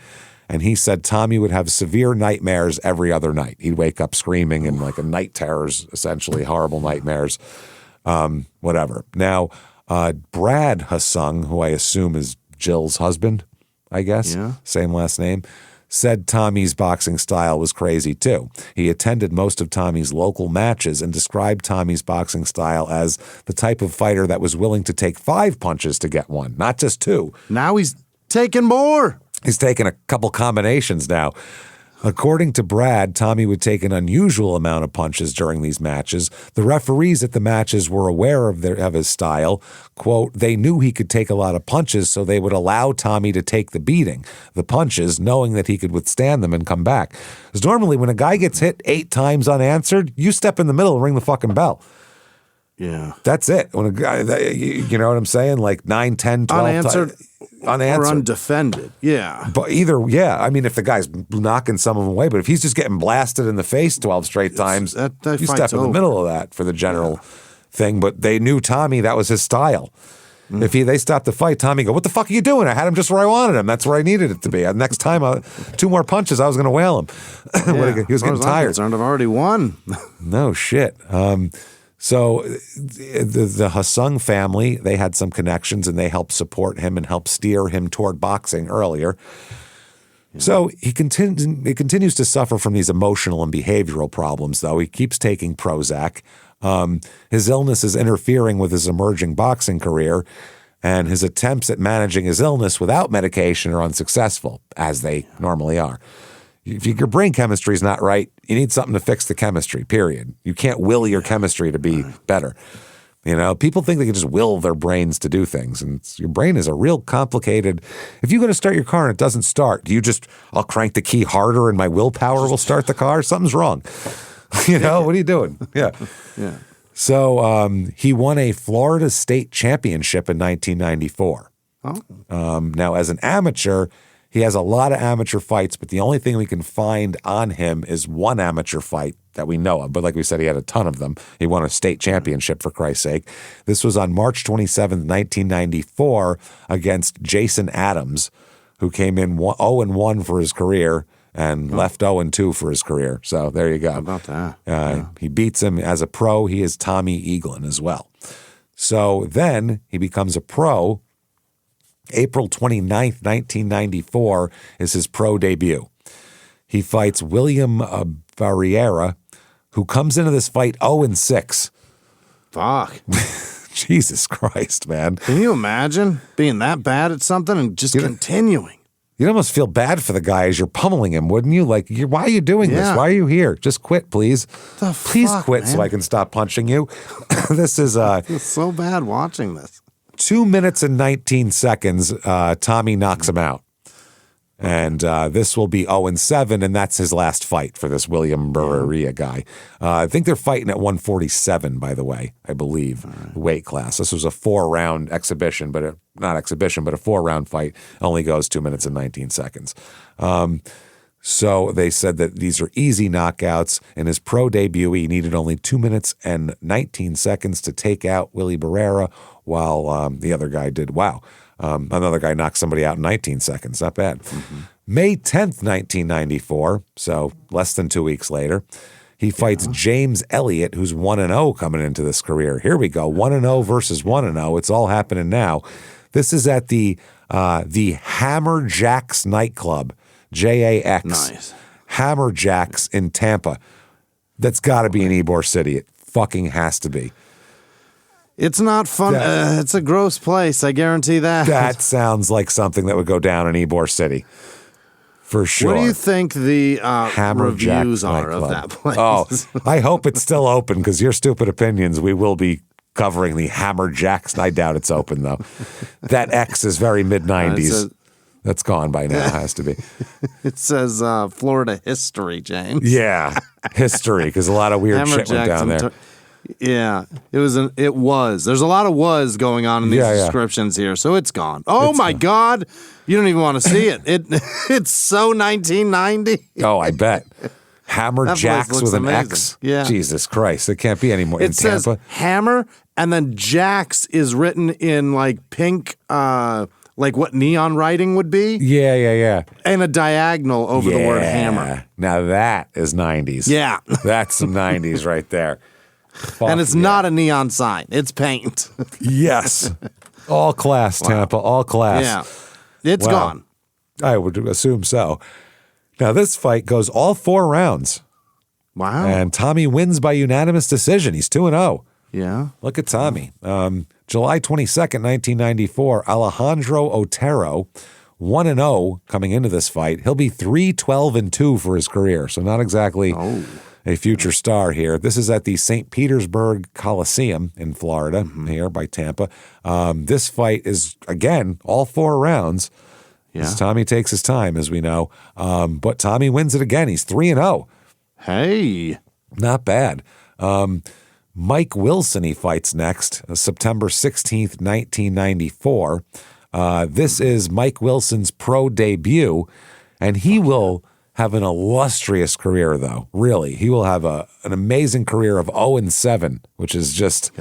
and he said Tommy would have severe nightmares every other night. He'd wake up screaming and like a night terrors, essentially horrible nightmares, whatever. Now, Brad Hasung, who I assume is Jill's husband, I guess, same last name, said Tommy's boxing style was crazy too. He attended most of Tommy's local matches and described Tommy's boxing style as the type of fighter that was willing to take 5 punches to get one, not just 2. Now he's taking more. He's taking a couple combinations now. According to Brad, Tommy would take an unusual amount of punches during these matches. The referees at the matches were aware of his style. Quote, they knew he could take a lot of punches, so they would allow Tommy to take the beating, the punches, knowing that he could withstand them and come back. Because normally when a guy gets hit 8 times unanswered, you step in the middle and ring the fucking bell. Yeah. That's it. When a guy, you know what I'm saying? Like 9, 10, 12 unanswered. Unanswered. Or undefended, yeah. But either, I mean, if the guy's knocking some of them away, but if he's just getting blasted in the face 12 straight times, you step in the middle of that for the general thing. But they knew Tommy, that was his style. If they stopped the fight, Tommy go, what the fuck are you doing? I had him just where I wanted him. That's where I needed it to be. Next time, 2 more punches, I was going to whale him. He was getting tired. I've already won. No shit. So the Hasung family, they had some connections and they helped support him and help steer him toward boxing earlier. Yeah. So he continues to suffer from these emotional and behavioral problems, though. He keeps taking Prozac. His illness is interfering with his emerging boxing career. and his attempts at managing his illness without medication are unsuccessful, as they normally are. If your brain chemistry is not right, you need something to fix the chemistry, period. You can't will your chemistry to be better. You know, people think they can just will their brains to do things, and your brain is a real complicated. If you go to start your car and it doesn't start, do you just, I'll crank the key harder and my willpower will start the car? Something's wrong. You know, what are you doing? Yeah. Yeah. So he won a Florida state championship in 1994. Oh. Now, as an amateur, he has a lot of amateur fights, but the only thing we can find on him is one amateur fight that we know of. But like we said, he had a ton of them. He won a state championship, for Christ's sake. This was on March 27th, 1994, against Jason Adams, who came in 0-1 for his career and left 0-2 for his career. So there you go. How about that? He beats him as a pro. He is Tommy Eaglin as well. So then he becomes a pro. April 29th, 1994 is his pro debut. He fights William Barriera, who comes into this fight 0-6. Fuck. Jesus Christ, man. Can you imagine being that bad at something and just continuing? You'd almost feel bad for the guy as you're pummeling him, wouldn't you? Like, why are you doing this? Why are you here? Just quit, please. Please quit, man, so I can stop punching you. This is it's so bad watching this. 2 minutes and 19 seconds, Tommy knocks him out. And this will be 0-7, and that's his last fight for this William Barriera guy. I think they're fighting at 147, by the way, I believe, weight class. This was a 4-round exhibition, but not exhibition, but a 4-round fight. Only goes 2 minutes and 19 seconds. So they said that these are easy knockouts. In his pro debut, he needed only 2 minutes and 19 seconds to take out Willie Barriera, while the other guy did, another guy knocked somebody out in 19 seconds. Not bad. Mm-hmm. May 10th, 1994, so less than 2 weeks later, he fights James Elliott, who's 1-0 coming into this career. Here we go, 1-0 versus 1-0. It's all happening now. This is at the Hammer Jacks nightclub, Jax. Nice. Hammer Jacks in Tampa. That's got to be in Ybor City. It fucking has to be. It's not fun. It's a gross place. I guarantee that. That sounds like something that would go down in Ybor City. For sure. What do you think the reviews are of that place? Oh, I hope it's still open, because your stupid opinions, we will be covering the Hammer Jacks. I doubt it's open, though. That X is very mid-90s. That's gone by now, has to be. It says Florida history, James. Yeah, history, because a lot of weird Hammer shit went down there. Yeah, it was. There's a lot of was going on in these descriptions here, so it's gone. Oh my God, you don't even want to see it. It's so 1990. Oh, I bet. Hammer Jacks with an amazing. X. Yeah. Jesus Christ, it can't be anymore. It says Hammer, and then Jacks is written in like pink, like what neon writing would be. Yeah. And a diagonal over the word hammer. Now that is 90s. Yeah. That's some 90s right there. And it's not a neon sign. It's paint. Yes. All class, Tampa. All class. Yeah. It's gone. I would assume so. Now, this fight goes all 4 rounds. Wow. And Tommy wins by unanimous decision. He's 2-0. Yeah. Look at Tommy. July 22nd, 1994, Alejandro Otero, 1-0 coming into this fight. He'll be 3-12-2 for his career, so not exactly a future star here. This is at the St. Petersburg Coliseum in Florida, here by Tampa. This fight is, again, all 4 rounds. Yeah. Tommy takes his time, as we know. But Tommy wins it again. He's 3-0. Hey. Not bad. Mike Wilson, he fights next, September 16th, 1994. This is Mike Wilson's pro debut, and he will have an illustrious career, though. Really. He will have an amazing career of 0-7, which is just,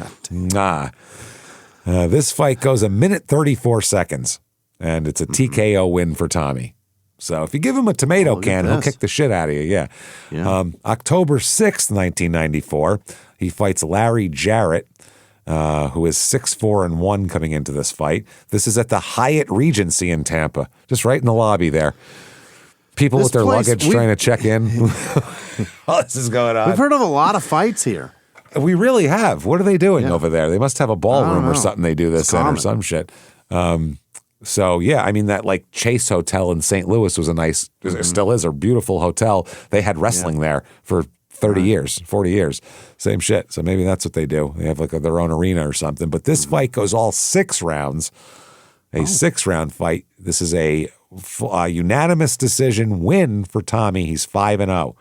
this fight goes 1 minute 34 seconds, and it's a TKO win for Tommy. So if you give him a tomato can, he'll kick the shit out of you. Yeah. October 6th, 1994, he fights Larry Jarrett, who is 6-4-1 coming into this fight. This is at the Hyatt Regency in Tampa, just right in the lobby there. People with their luggage trying to check in. All this is going on. We've heard of a lot of fights here. We really have. What are they doing over there? They must have a ballroom or something they do this in or some shit. So, yeah, I mean, that like Chase Hotel in St. Louis was a nice, still is a beautiful hotel. They had wrestling there for 30 years, 40 years. Same shit. So maybe that's what they do. They have like their own arena or something. But this fight goes all 6 rounds, a 6-round fight. This is a unanimous decision win for Tommy. He's 5-0.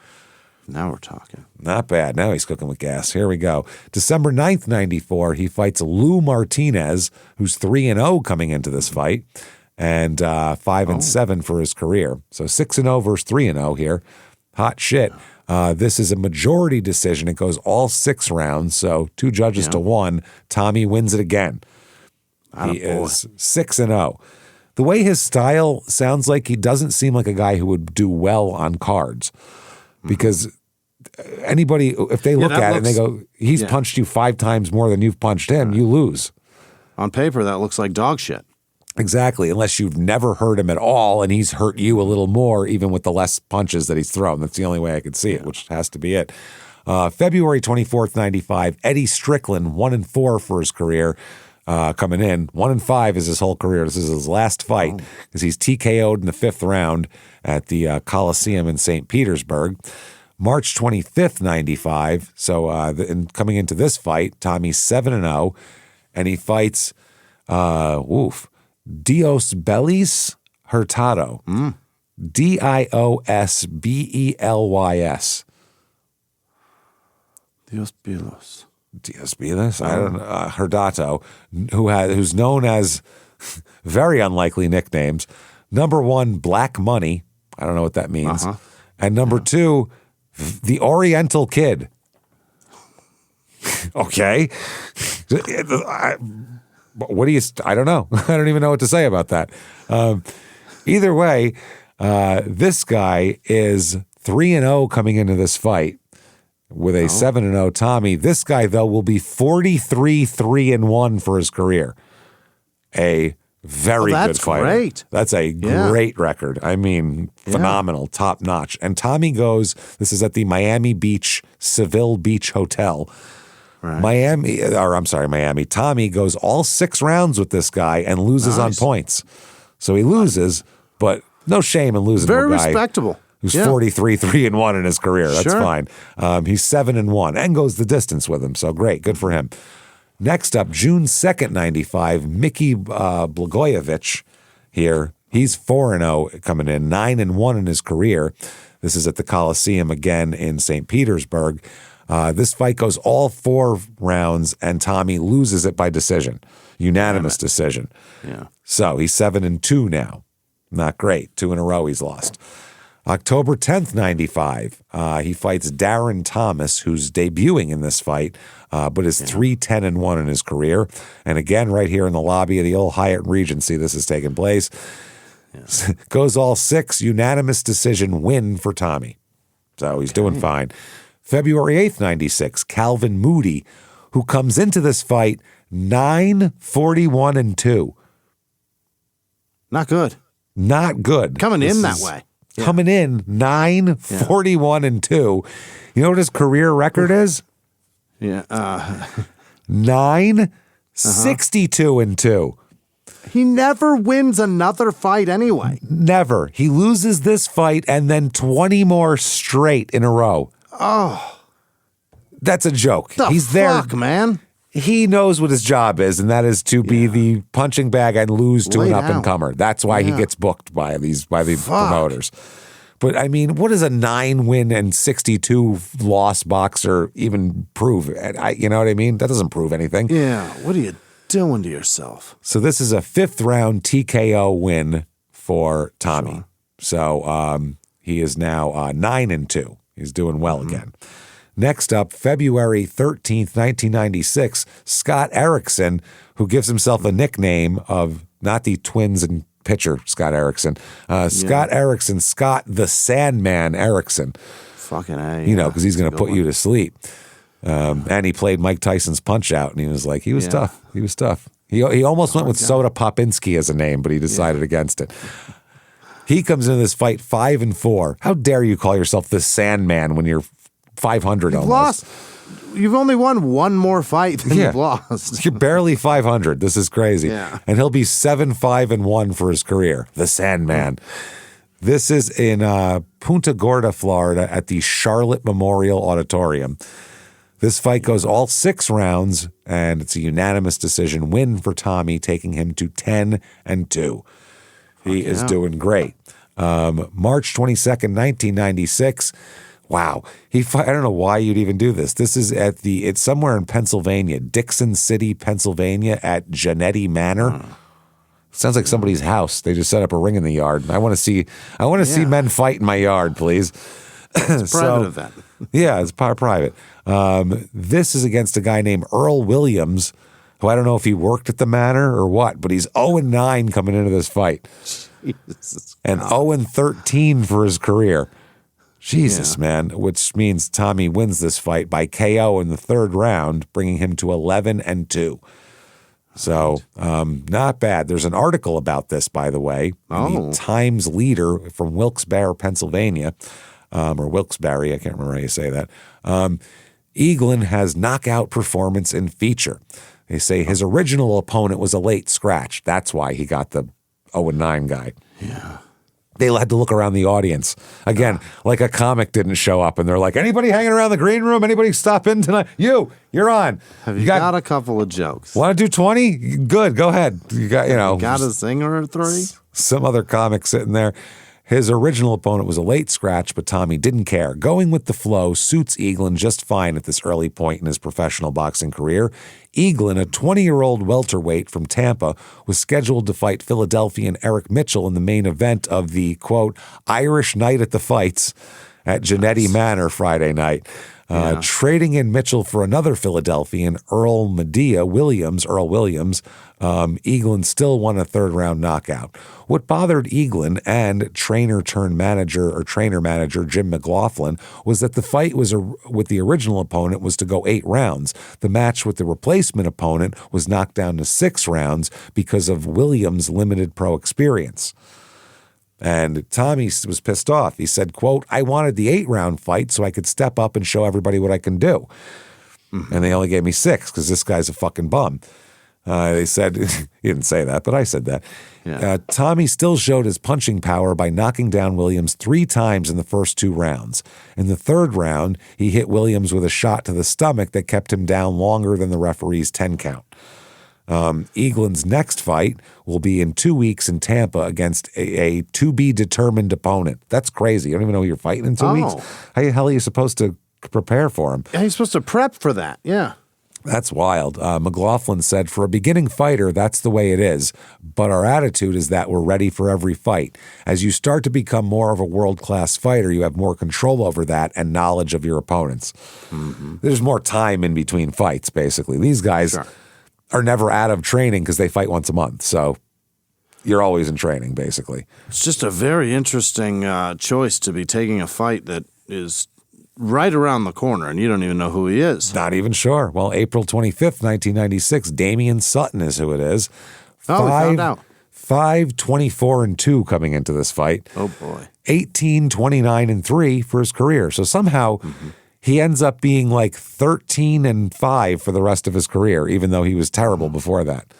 Now we're talking. Not bad. Now he's cooking with gas. Here we go. December 9th, 94, he fights Lou Martinez, who's 3-0 coming into this fight, and 5-7 for his career. So 6-0 versus 3-0 here. Hot shit. This is a majority decision. It goes all 6 rounds, so 2 judges to 1. Tommy wins it again. He is 6-0. The way his style sounds like, he doesn't seem like a guy who would do well on cards. Because anybody, if they look at it and they go, he's punched you 5 times more than you've punched him, you lose. On paper, that looks like dog shit. Exactly, unless you've never hurt him at all and he's hurt you a little more, even with the less punches that he's thrown. That's the only way I could see it, which has to be it. February 24th, 95, Eddie Strickland, 1-4 for his career. Coming in 1-5 is his whole career. This is his last fight because he's TKO'd in the 5th round at the Coliseum in St. Petersburg. March 25th, 95. So coming into this fight, Tommy's 7-0, and he fights Dios Bellis Hurtado. Diosbelys. Dios Bellis. Dios Bellis? I don't know. Hurtado, who's known as very unlikely nicknames. Number 1, Black Money. I don't know what that means. And number 2, the Oriental Kid. Okay. What do you, I don't know. I don't even know what to say about that. Either way, this guy is 3-0 coming into this fight with a 7-0 Tommy. This guy, though, will be 43-3-1 for his career. A very good fighter. Great. That's a great record. I mean, phenomenal, top notch. And Tommy goes, this is at the Miami Beach, Seville Beach Hotel. Right. Miami. Tommy goes all 6 rounds with this guy and loses on points. So he loses, but no shame in losing to a guy. Very respectable. Who's 43-3-1 in his career. That's fine. He's 7-1 and goes the distance with him. So great. Good for him. Next up, June 2nd, 95, Mickey Blagojevich here. He's 4-0 coming in, 9-1 in his career. This is at the Coliseum again in St. Petersburg. This fight goes all 4 rounds, and Tommy loses it by decision, unanimous decision. Yeah. So he's 7-2 now. Not great. 2 in a row he's lost. October 10th, 95, he fights Darren Thomas, who's debuting in this fight, but is 3-10-1 in his career. And again, right here in the lobby of the old Hyatt Regency, this is taking place. Yeah. Goes all 6, unanimous decision win for Tommy. So he's doing fine. February 8th, 96, Calvin Moody, who comes into this fight 9-41-2. Not good. Not good. Coming in that way. Yeah. Coming in 9-41-2. You know what his career record is? Yeah. 9-62-2. He never wins another fight anyway. Never. He loses this fight and then 20 more straight in a row. Oh. That's a joke. He's there, man. He knows what his job is, and that is to be the punching bag and lose to an up-and-comer. That's why he gets booked by the promoters. But, I mean, what does a 9-win and 62-loss boxer even prove? You know what I mean? That doesn't prove anything. Yeah, what are you doing to yourself? So this is a 5th-round TKO win for Tommy. Sure. So he is now 9-2. He's doing well again. Next up, February 13th, 1996, Scott Erickson, who gives himself a nickname of not the Twins and pitcher Scott Erickson. Scott Erickson, Scott the Sandman Erickson. Fucking A. You know, because he's going to put you to sleep. And he played Mike Tyson's Punch-Out, and he was like, he was tough. He was tough. He almost went with Soda Popinski as a name, but he decided against it. He comes into this fight 5-4. How dare you call yourself the Sandman when you're 500 almost? you've only won one more fight than you've lost. You're barely 500. This is crazy. Yeah. And he'll be 7-5-1 for his career. The Sandman. This is in Punta Gorda, Florida, at the Charlotte Memorial Auditorium. This fight goes all 6 rounds, and it's a unanimous decision win for Tommy, taking him to 10-2. He is doing great. March 22nd, 1996. Wow. I don't know why you'd even do this. This is it's somewhere in Pennsylvania, Dixon City, Pennsylvania, at Janetti Manor. Sounds like somebody's house. They just set up a ring in the yard. I want to see men fight in my yard, please. It's a private event. Yeah, it's private. This is against a guy named Earl Williams, who I don't know if he worked at the manor or what, but he's 0-9 coming into this fight. Jesus and 0-13 for his career. Jesus, man, which means Tommy wins this fight by KO in the 3rd round, bringing him to 11-2. So, not bad. There's an article about this, by the way, in the Times Leader from Wilkes-Barre, Pennsylvania, or Wilkes-Barre, I can't remember how you say that. Eaglin has knockout performance in feature. They say his original opponent was a late scratch. That's why he got the 0-9 guy. Yeah. They had to look around the audience. Again, like a comic didn't show up, and they're like, anybody hanging around the green room? Anybody stop in tonight? You're on. Have you got a couple of jokes? Want to do 20? Good, go ahead. You got a zinger or 3? Some other comic sitting there. His original opponent was a late scratch, but Tommy didn't care. Going with the flow suits Eaglin just fine at this early point in his professional boxing career. Eaglin, a 20-year-old welterweight from Tampa, was scheduled to fight Philadelphian Eric Mitchell in the main event of the, quote, Irish Night at the Fights at Janetti Manor Friday night. Trading in Mitchell for another Philadelphian, Earl Williams, Eaglin still won a 3rd-round knockout. What bothered Eaglin and trainer manager Jim McLaughlin was that the fight with the original opponent was to go 8 rounds. The match with the replacement opponent was knocked down to 6 rounds because of Williams' limited pro experience. And Tommy was pissed off. He said, quote, I wanted the 8-round fight so I could step up and show everybody what I can do. And they only gave me 6 because this guy's a fucking bum. They said, he didn't say that, but I said that. Yeah. Tommy still showed his punching power by knocking down Williams 3 times in the first 2 rounds. In the 3rd round, he hit Williams with a shot to the stomach that kept him down longer than the referee's 10 count. Eaglin's next fight will be in 2 weeks in Tampa against a to-be-determined opponent. That's crazy. You don't even know who you're fighting in 2 weeks? How the hell are you supposed to prepare for him? Yeah, he's supposed to prep for that, yeah. That's wild. McLaughlin said, for a beginning fighter, that's the way it is. But our attitude is that we're ready for every fight. As you start to become more of a world-class fighter, you have more control over that and knowledge of your opponents. Mm-hmm. There's more time in between fights, basically. These guys are never out of training because they fight once a month. So you're always in training, basically. It's just a very interesting choice to be taking a fight that is right around the corner, and you don't even know who he is. Not even sure. Well, April 25th, 1996, Damian Sutton is who it is. We found out. 5-24-2 coming into this fight. Oh, boy. 18-29-3 for his career. So somehow he ends up being like 13-5 for the rest of his career, even though he was terrible before that.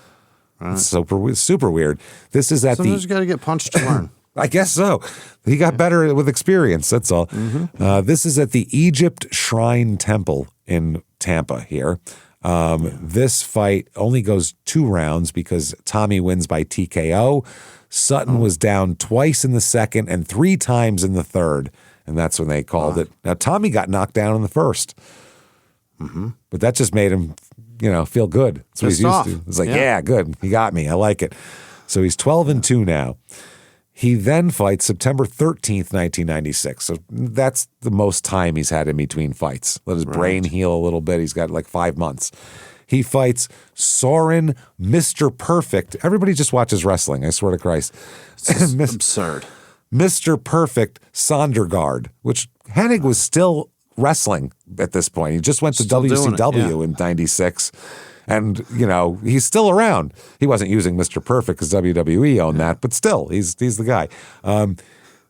Right. It's super weird. This is at Sometimes you got to get punched to learn. I guess so. He got better with experience, that's all. This is at the Egypt Shrine Temple in Tampa here. This fight only goes 2 rounds because Tommy wins by TKO. Sutton was down twice in the 2nd and 3 times in the 3rd, and that's when they called it. Now, Tommy got knocked down in the 1st, but that just made him, feel good. That's what he's used to. It's like, yeah, good. He got me. I like it. So he's 12-2 now. He then fights September 13th, 1996. So that's the most time he's had in between fights. Let his brain heal a little bit. He's got like 5 months. He fights Soren Mr. Perfect. Everybody just watches wrestling, I swear to Christ. It's absurd. Mr. Perfect Sondergaard, which Hennig was still wrestling at this point. He just went to WCW in 96. And, he's still around. He wasn't using Mr. Perfect because WWE owned that, but still, he's the guy.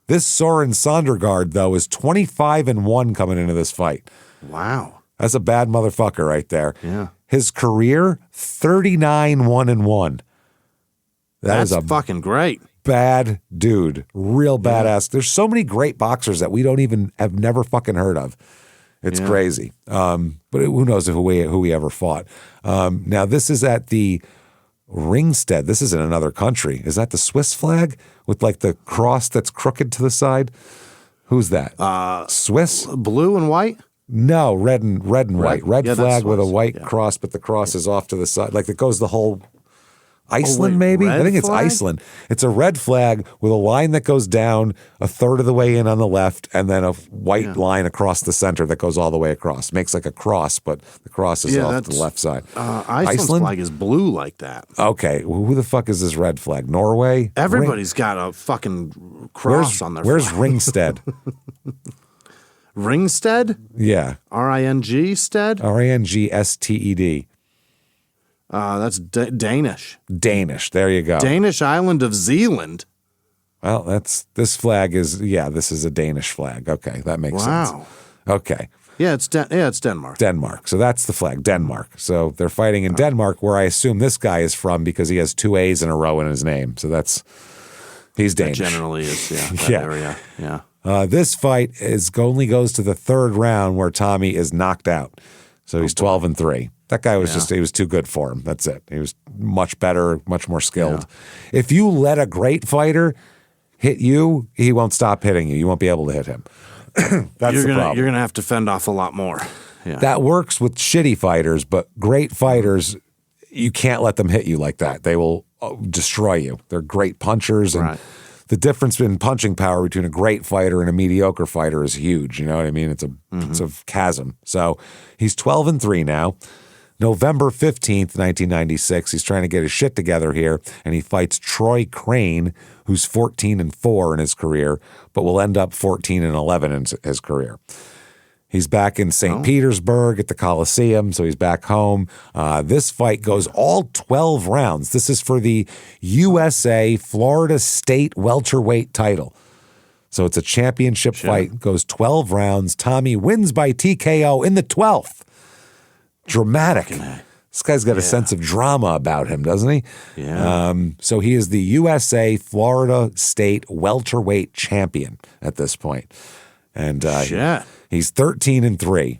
This Soren Sondergaard, though, is 25-1 coming into this fight. Wow. That's a bad motherfucker right there. Yeah. His career, 39-1-1. That's fucking great. Bad dude. Real badass. There's so many great boxers that we don't even have never fucking heard of. It's crazy. But who knows who we ever fought. Now, this is at the Ringstead. This is in another country. Is that the Swiss flag with like the cross that's crooked to the side? Who's that? Swiss? Blue and white? No, red and white. Red flag with a white cross, but the cross is off to the side. Like it goes the whole Iceland, maybe? I think it's Iceland. It's a red flag with a line that goes down a third of the way in on the left and then a white line across the center that goes all the way across. Makes like a cross, but the cross is off to the left side. Iceland's flag is blue like that. Okay. Well, who the fuck is this red flag? Norway? Everybody's got a fucking cross on their Where's flag. Ringstead? Ringstead? Yeah. R-I-N-G stead? Ringstead. That's Danish. Danish. There you go. Danish island of Zealand. Well, this flag is, this is a Danish flag. Okay, that makes sense. Okay. Yeah, it's Denmark. Denmark. So that's the flag, Denmark. So they're fighting in Denmark, where I assume this guy is from because he has 2 A's in a row in his name. So he's Danish. That generally is, that area. Yeah. This fight only goes to the 3rd round where Tommy is knocked out. So he's 12-3. That guy was he was too good for him. That's it. He was much better, much more skilled. Yeah. If you let a great fighter hit you, he won't stop hitting you. You won't be able to hit him. That's the problem. You're going to have to fend off a lot more. Yeah. That works with shitty fighters, but great fighters, you can't let them hit you like that. They will destroy you. They're great punchers. And the difference in punching power between a great fighter and a mediocre fighter is huge. You know what I mean? It's a chasm. So he's 12-3 now. November 15th, 1996, he's trying to get his shit together here, and he fights Troy Crane, who's 14-4 in his career, but will end up 14-11 in his career. He's back in St. Petersburg at the Coliseum, so he's back home. This fight goes all 12 rounds. This is for the USA Florida State welterweight title. So it's a championship fight, goes 12 rounds. Tommy wins by TKO in the 12th. Dramatic. This guy's got a sense of drama about him, doesn't he? Yeah. So he is the USA Florida State welterweight champion at this point. And he's 13-3.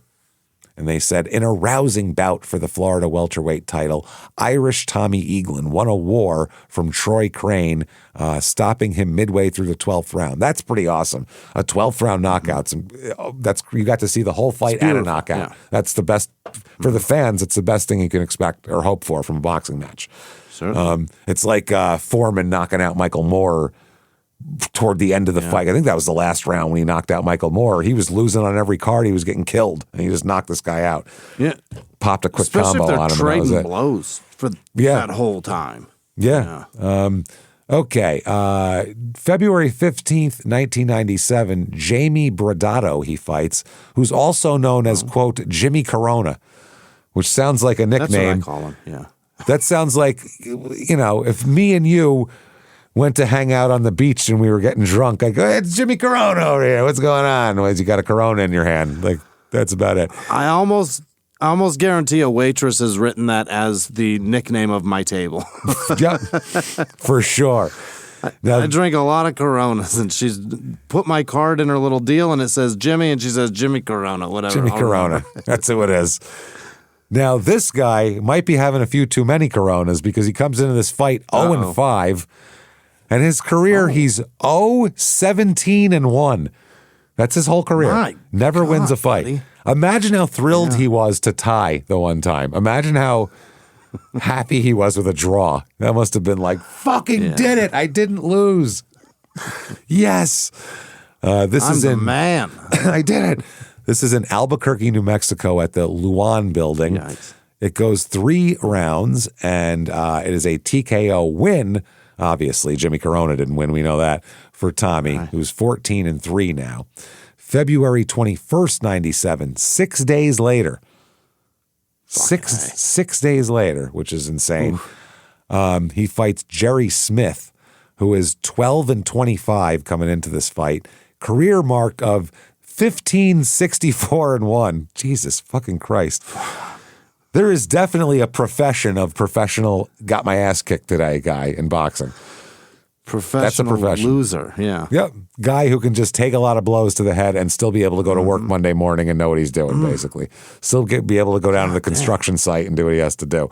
And they said, in a rousing bout for the Florida welterweight title, Irish Tommy Eaglin won a war from Troy Crane, stopping him midway through the 12th round. That's pretty awesome. A 12th round knockout. You got to see the whole fight and a knockout. Yeah. That's the best for the fans. It's the best thing you can expect or hope for from a boxing match. Certainly. It's like Foreman knocking out Michael Moore toward the end of the fight. I think that was the last round when he knocked out Michael Moore. He was losing on every card. He was getting killed, and he just knocked this guy out. Yeah. Popped a quick Especially combo if on him. they're trading blows for that whole time. Yeah. Okay. February 15th, 1997, Jamie Bradato he fights, who's also known as, quote, Jimmy Corona, which sounds like a nickname. That's what I call him, yeah. That sounds like, if me and you went to hang out on the beach and we were getting drunk, I go, hey, it's Jimmy Corona over here. What's going on? Well, you got a Corona in your hand. Like, that's about it. I almost guarantee a waitress has written that as the nickname of my table. Yeah, for sure. Now, I drink a lot of Coronas, and she's put my card in her little deal, and it says Jimmy, and she says Jimmy Corona, whatever. Jimmy Corona. That's who it is. Now, this guy might be having a few too many Coronas because he comes into this fight 0-5. And his career, he's 0-17-1. That's his whole career. Never wins a fight. Buddy. Imagine how thrilled he was to tie the one time. Imagine how happy he was with a draw. That must have been like, fucking did it. I didn't lose. Yes. This is in man. I did it. This is in Albuquerque, New Mexico at the Luan building. Yikes. It goes 3 rounds, and it is a TKO win. Obviously, Jimmy Corona didn't win. We know that for Tommy, who's 14-3 now. February 21st, 97, 6 days later. Six days later, which is insane. He fights Jerry Smith, who is 12-25 coming into this fight. Career mark of 15-64-1. Jesus fucking Christ. There is definitely a profession of professional got my ass kicked today guy in boxing. That's a profession. Loser, yeah. Yep. Guy who can just take a lot of blows to the head and still be able to go to work Monday morning and know what he's doing, basically. Still be able to go down to the construction site and do what he has to do.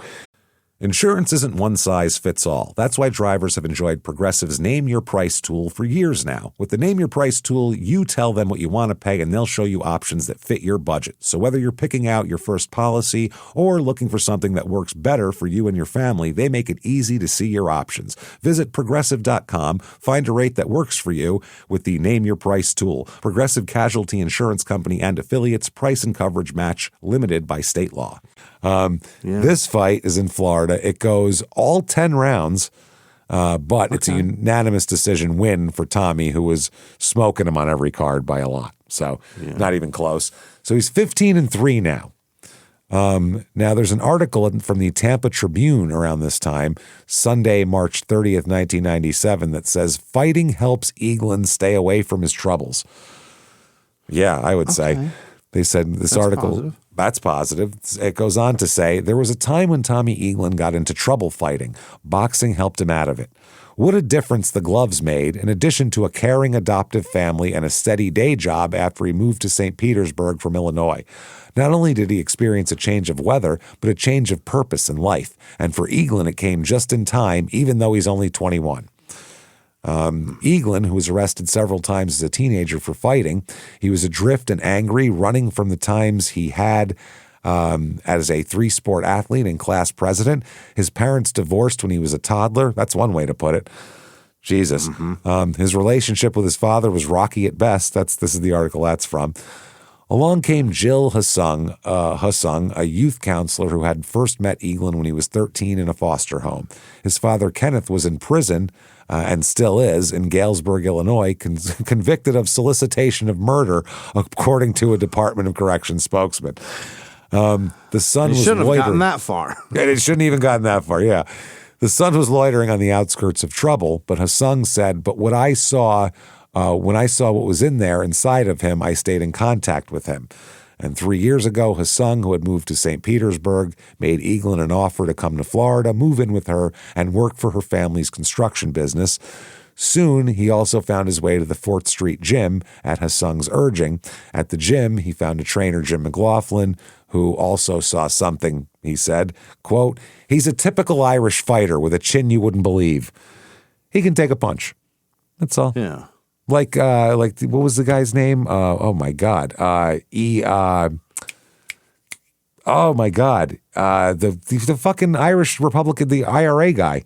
Insurance isn't one size fits all. That's why drivers have enjoyed Progressive's Name Your Price tool for years now. With the Name Your Price tool, you tell them what you want to pay and they'll show you options that fit your budget. So whether you're picking out your first policy or looking for something that works better for you and your family, they make it easy to see your options. Visit Progressive.com, find a rate that works for you with the Name Your Price tool. Progressive Casualty Insurance Company and affiliates, price and coverage match limited by state law. This fight is in Florida. It goes all 10 rounds, but it's a unanimous decision win for Tommy, who was smoking him on every card by a lot. So not even close. So he's 15-3 now. Now there's an article from the Tampa Tribune around this time, Sunday, March 30th, 1997, that says fighting helps Eaglin stay away from his troubles. Yeah, I would say. They said this article. Positive. That's positive. It goes on to say, there was a time when Tommy Eaglin got into trouble fighting. Boxing helped him out of it. What a difference the gloves made, in addition to a caring adoptive family and a steady day job after he moved to St. Petersburg from Illinois. Not only did he experience a change of weather, but a change of purpose in life. And for Eaglin, it came just in time, even though he's only 21. Eaglin, who was arrested several times as a teenager for fighting, he was adrift and angry, running from the times he had as a three-sport athlete and class president. His parents divorced when he was a toddler. That's one way to put it. Jesus. His relationship with his father was rocky at best. This is the article that's from. Along came Jill Husung, a youth counselor who had first met Eaglin when he was 13 in a foster home. His father, Kenneth, was in prison and still is in Galesburg, Illinois, convicted of solicitation of murder, according to a Department of Corrections spokesman. The son was shouldn't loitering. have gotten that far. It shouldn't even gotten that far, yeah. The son was loitering on the outskirts of trouble, but Husung said, but what I saw... when I saw what was in there inside of him, I stayed in contact with him. And 3 years ago, Husung, who had moved to St. Petersburg, made Eaglin an offer to come to Florida, move in with her, and work for her family's construction business. Soon, he also found his way to the 4th Street gym at Husung's urging. At the gym, he found a trainer, Jim McLaughlin, who also saw something, he said. Quote, he's a typical Irish fighter with a chin you wouldn't believe. He can take a punch. That's all. Yeah. Like what was the guy's name? Oh my God. Oh my God. The fucking Irish Republican, the IRA guy,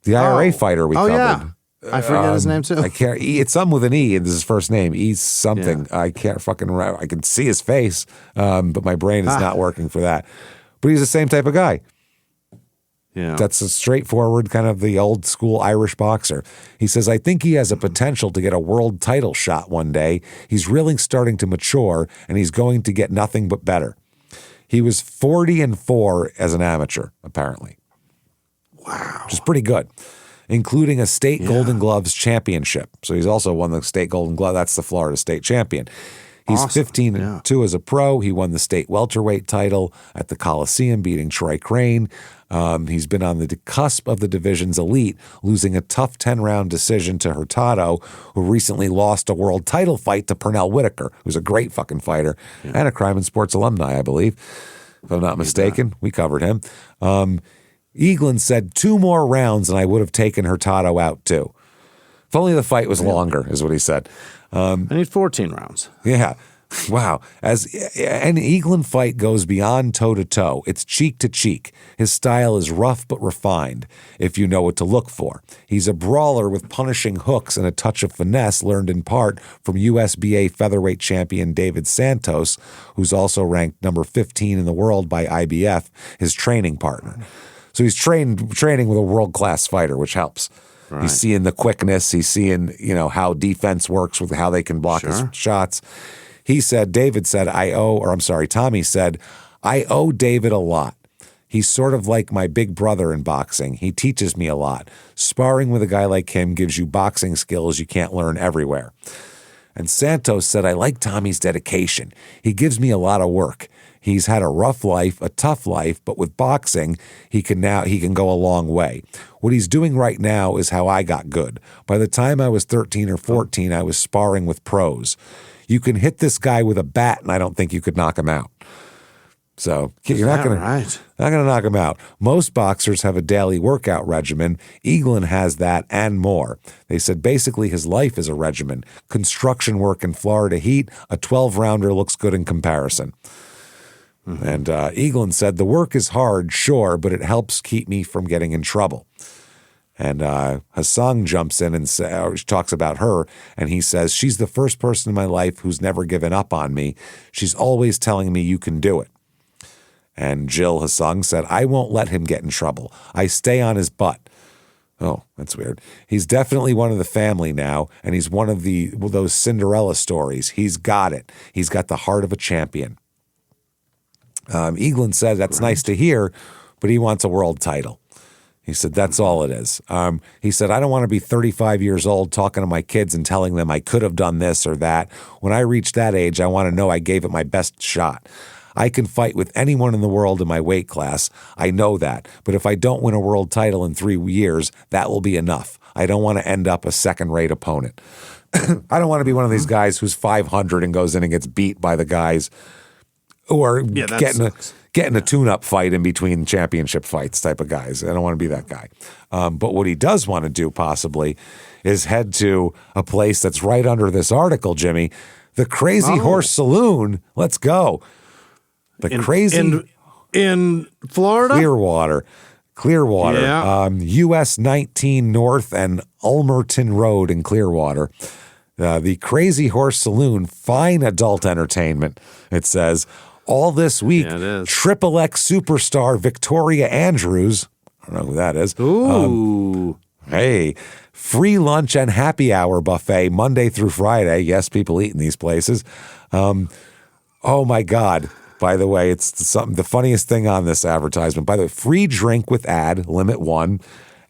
the IRA fighter we covered. Yeah. I forget his name too. I can't. It's something with an E. And this is his first name. E's something. Yeah. I can't fucking. I can see his face, but my brain is not working for that. But he's the same type of guy. Yeah. That's a straightforward kind of the old school Irish boxer. He says, I think he has a potential to get a world title shot one day. He's really starting to mature, and he's going to get nothing but better. He was 40-4 as an amateur, apparently. Wow. Which is pretty good, including a state Golden Gloves championship. So he's also won the state Golden Glove. That's the Florida state champion. He's awesome. 15-2 as a pro. He won the state welterweight title at the Coliseum, beating Troy Crane. He's been on the cusp of the division's elite, losing a tough 10-round decision to Hurtado, who recently lost a world title fight to Pernell Whitaker, who's a great fucking fighter and a Crime and Sports alumni, I believe. If I'm not mistaken, we covered him. Eaglin said 2 more rounds and I would have taken Hurtado out too. If only the fight was longer, is what he said. I need 14 rounds. Yeah. Wow. As an Eaglin fight goes beyond toe-to-toe, it's cheek-to-cheek. His style is rough but refined, if you know what to look for. He's a brawler with punishing hooks and a touch of finesse learned in part from USBA featherweight champion David Santos, who's also ranked number 15 in the world by IBF, his training partner. So he's training with a world-class fighter, which helps. Right. He's seeing the quickness. He's seeing, how defense works with how they can block his shots. He said, Tommy said, I owe David a lot. He's sort of like my big brother in boxing. He teaches me a lot. Sparring with a guy like him gives you boxing skills you can't learn everywhere. And Santos said, I like Tommy's dedication. He gives me a lot of work. He's had a rough life, a tough life, but with boxing, he can go a long way. What he's doing right now is how I got good. By the time I was 13 or 14, I was sparring with pros. You can hit this guy with a bat, and I don't think you could knock him out. So you're not going to knock him out. Most boxers have a daily workout regimen. Eaglin has that and more. They said basically his life is a regimen. Construction work in Florida heat, a 12-rounder looks good in comparison. And Eaglin said, the work is hard, sure, but it helps keep me from getting in trouble. And Hassan jumps in and talks about her, and he says, she's the first person in my life who's never given up on me. She's always telling me you can do it. And Jill Hassan said, I won't let him get in trouble. I stay on his butt. Oh, that's weird. He's definitely one of the family now, and he's one of those Cinderella stories. He's got it. He's got the heart of a champion. Eaglin said, that's nice to hear, but he wants a world title. He said, that's all it is. He said, I don't want to be 35 years old talking to my kids and telling them I could have done this or that. When I reach that age, I want to know I gave it my best shot. I can fight with anyone in the world in my weight class. I know that. But if I don't win a world title in 3 years, that will be enough. I don't want to end up a second-rate opponent. I don't want to be one of these guys who's 500 and goes in and gets beat by the guys or getting a tune-up fight in between championship fights type of guys. I don't want to be that guy. But what he does want to do possibly is head to a place that's right under this article, Jimmy, the Crazy Horse Saloon. Let's go. In Florida? Clearwater. Yeah. US 19 North and Ulmerton Road in Clearwater. The Crazy Horse Saloon, fine adult entertainment, it says. All this week, Triple X superstar Victoria Andrews, I don't know who that is. Ooh. Hey, free lunch and happy hour buffet Monday through Friday. Yes, people eat in these places. Oh my God. By the way, it's the funniest thing on this advertisement. By the way, free drink with ad, limit 1,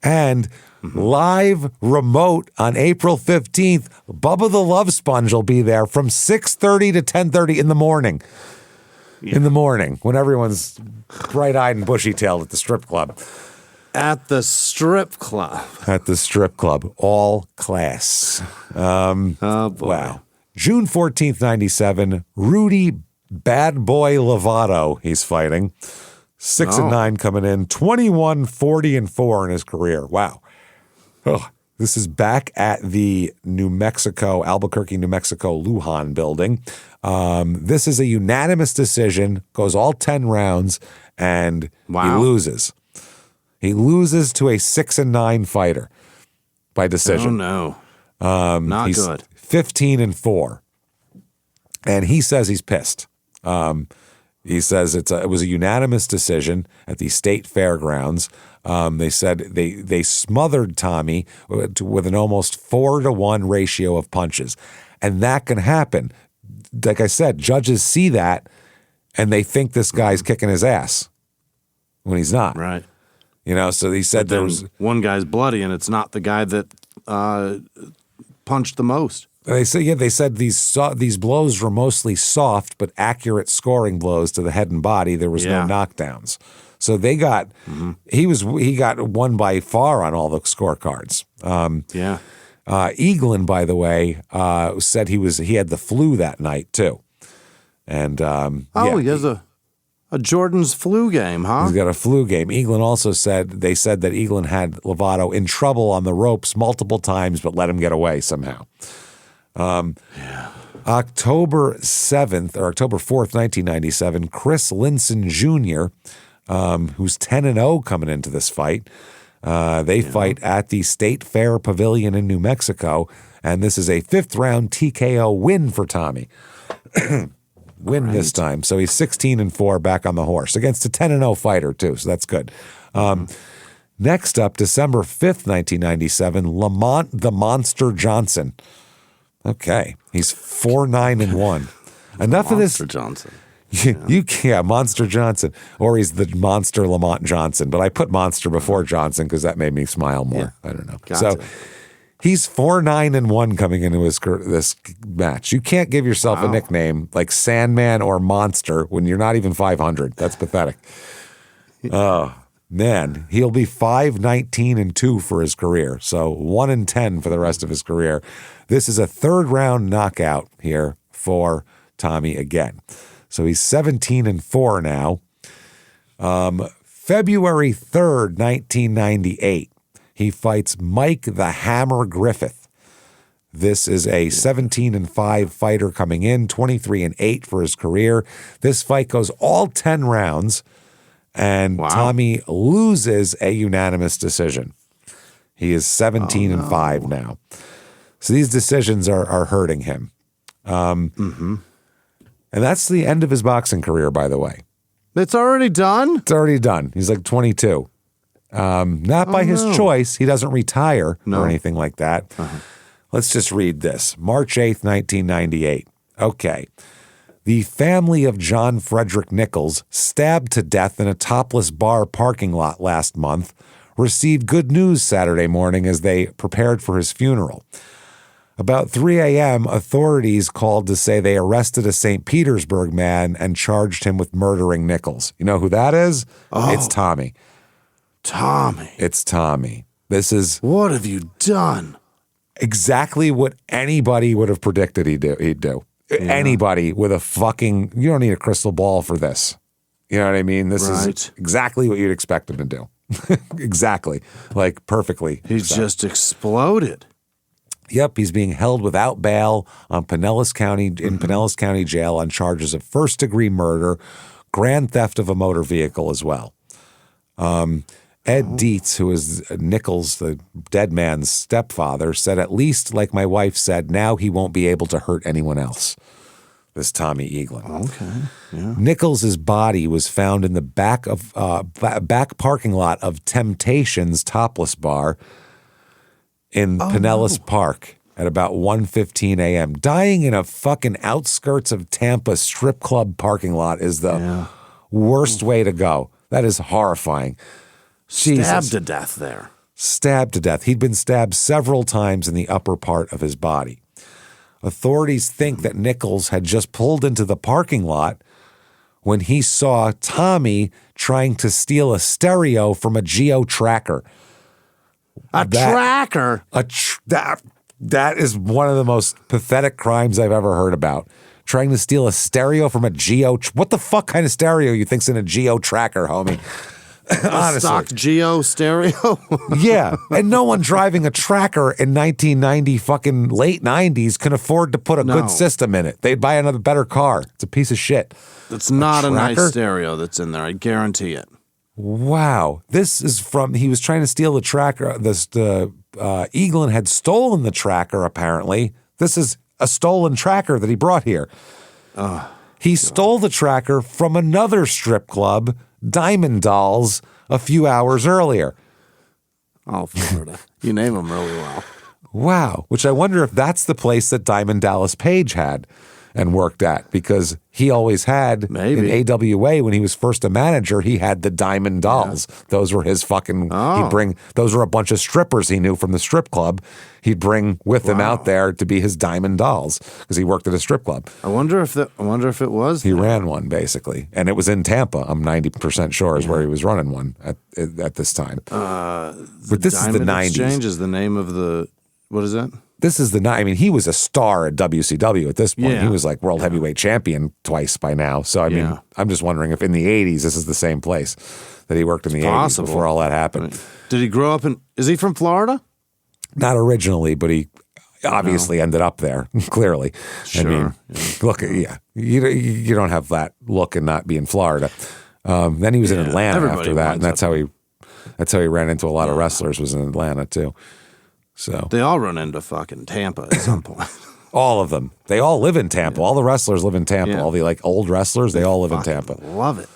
and live remote on April 15th. Bubba the Love Sponge will be there from 6:30 to 10:30 in the morning. Yeah. In the morning, when everyone's bright-eyed and bushy-tailed at the strip club. At the strip club. At the strip club. All class. Oh, boy. Wow. June 14th, 97, Rudy Bad Boy Lovato he's fighting. 6-9 coming in. 21-40-4 in his career. Wow. Oh, this is back at the Albuquerque, New Mexico Lujan building. This is a unanimous decision, goes all 10 rounds, and he loses. He loses to a 6-9 fighter by decision. Oh, no. Not he's good. 15-4. And he says he's pissed. He says it was a unanimous decision at the state fairgrounds. They said they smothered Tommy with an almost 4-to-1 ratio of punches. And that can happen. Like I said, judges see that and they think this guy's kicking his ass when he's not. Right. You know, so he said there was one guy's bloody and it's not the guy that punched the most. They said these blows were mostly soft but accurate scoring blows to the head and body. There was no knockdowns. So they got he got won by far on all the scorecards. Eaglin, by the way, said he had the flu that night too. And he has a Jordan's flu game, huh? He's got a flu game. Eaglin also said that Eaglin had Lovato in trouble on the ropes multiple times, but let him get away somehow. October 7th or October 4th, 1997, Chris Linson Jr., who's 10-0 coming into this fight. They fight at the State Fair Pavilion in New Mexico, and this is a 5th-round TKO win for Tommy. This time. So he's 16-4 back on the horse against a 10-0 fighter, too, so that's good. Next up, December 5th, 1997, Lamont the Monster Johnson. Okay, he's 4-9-1. Enough of this. Monster Johnson. Monster Johnson. Or he's the Monster Lamont Johnson. But I put Monster before Johnson because that made me smile more. Yeah. I don't know. Gotcha. So He's 4-9-1 coming into this match. You can't give yourself a nickname like Sandman or Monster when you're not even 500. That's pathetic. Oh, man. He'll be 5-19-2 for his career. So 1-10 for the rest of his career. This is a third-round knockout here for Tommy again. So he's 17-4 now. February 3rd, 1998, he fights Mike the Hammer Griffith. This is a 17-5 fighter coming in, 23-8 for his career. This fight goes all 10 rounds, and Tommy loses a unanimous decision. He is 17-5 now. So these decisions are hurting him. And that's the end of his boxing career, by the way. It's already done? It's already done. He's like 22. Not by his choice. He doesn't retire or anything like that. Let's just read this. March 8th, 1998. Okay. The family of John Frederick Nichols, stabbed to death in a topless bar parking lot last month, received good news Saturday morning as they prepared for his funeral. About 3 a.m., authorities called to say they arrested a St. Petersburg man and charged him with murdering Nichols. You know who that is? It's Tommy. Tommy. It's Tommy. This is What have you done? exactly what anybody would have predicted he'd do. Yeah. Anybody with a fucking, you don't need a crystal ball for this. You know what I mean? This is exactly what you'd expect him to do. Exactly. Like perfectly. He's just exploded. Yep, he's being held without bail on Pinellas County Jail on charges of first-degree murder, grand theft of a motor vehicle as well. Ed Dietz, who is Nichols, the dead man's stepfather, said, at least, like my wife said, now he won't be able to hurt anyone else. This Tommy Eaglin. Okay. Yeah. Nichols' body was found in the back parking lot of Temptations Topless Bar in Pinellas Park at about 1:15 a.m. Dying in a fucking outskirts of Tampa strip club parking lot is the worst way to go. That is horrifying. Stabbed to death there. Stabbed to death. He'd been stabbed several times in the upper part of his body. Authorities think that Nichols had just pulled into the parking lot when he saw Tommy trying to steal a stereo from a Geo Tracker. Tracker? That is one of the most pathetic crimes I've ever heard about. Trying to steal a stereo from a Geo. What the fuck kind of stereo you think's in a Geo Tracker, homie? A stock Geo stereo? Yeah, and no one driving a Tracker in 1990 fucking late 90s can afford to put a good system in it. They'd buy another better car. It's a piece of shit. It's not a nice stereo that's in there. I guarantee it. Wow. This is from, he was trying to steal the Tracker. Eaglin had stolen the Tracker, apparently. This is a stolen Tracker that he brought here. He stole the Tracker from another strip club, Diamond Dolls, a few hours earlier. Oh, Florida. You name them really well. Wow. Which I wonder if that's the place that Diamond Dallas Page had and worked at, because he always had in AWA when he was first a manager, he had the Diamond Dolls. Yeah. Those were his fucking, those were a bunch of strippers he knew from the strip club. He'd bring with him out there to be his Diamond Dolls because he worked at a strip club. I wonder if it was. He ran one basically, and it was in Tampa. I'm 90% sure is where he was running one at this time. But this is the 90s. Exchange is the name of the, what is that? This is I mean, he was a star at WCW at this point. Yeah. He was like world heavyweight champion twice by now. So, I mean, I'm just wondering if in the 80s, this is the same place that he worked in the 80s before all that happened. Did he grow up is he from Florida? Not originally, but he obviously ended up there, clearly. Sure. I mean, look, you don't have that look and not be in Florida. Then he was in Atlanta after that, and that's how he ran into a lot of wrestlers, was in Atlanta too. So they all run into fucking Tampa at some point. All of them. They all live in Tampa. All the wrestlers live in Tampa. All the old wrestlers, they all live in Tampa. Love it.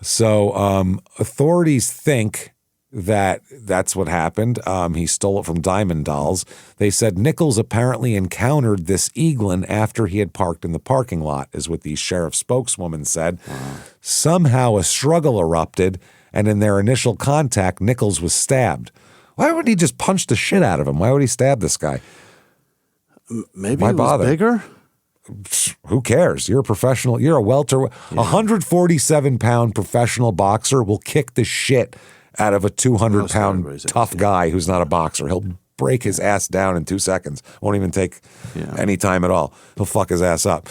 So authorities think that that's what happened. He stole it from Diamond Dolls. They said Nichols apparently encountered this Eaglin after he had parked in the parking lot, is what the sheriff's spokeswoman said. Wow. Somehow a struggle erupted, and in their initial contact, Nichols was stabbed. Why wouldn't he just punch the shit out of him? Why would he stab this guy? Maybe Why he was bother? bigger? Who cares? You're a professional. You're a welter. A 147-pound professional boxer will kick the shit out of a 200-pound tough guy who's not a boxer. He'll break his ass down in 2 seconds. Won't even take any time at all. He'll fuck his ass up.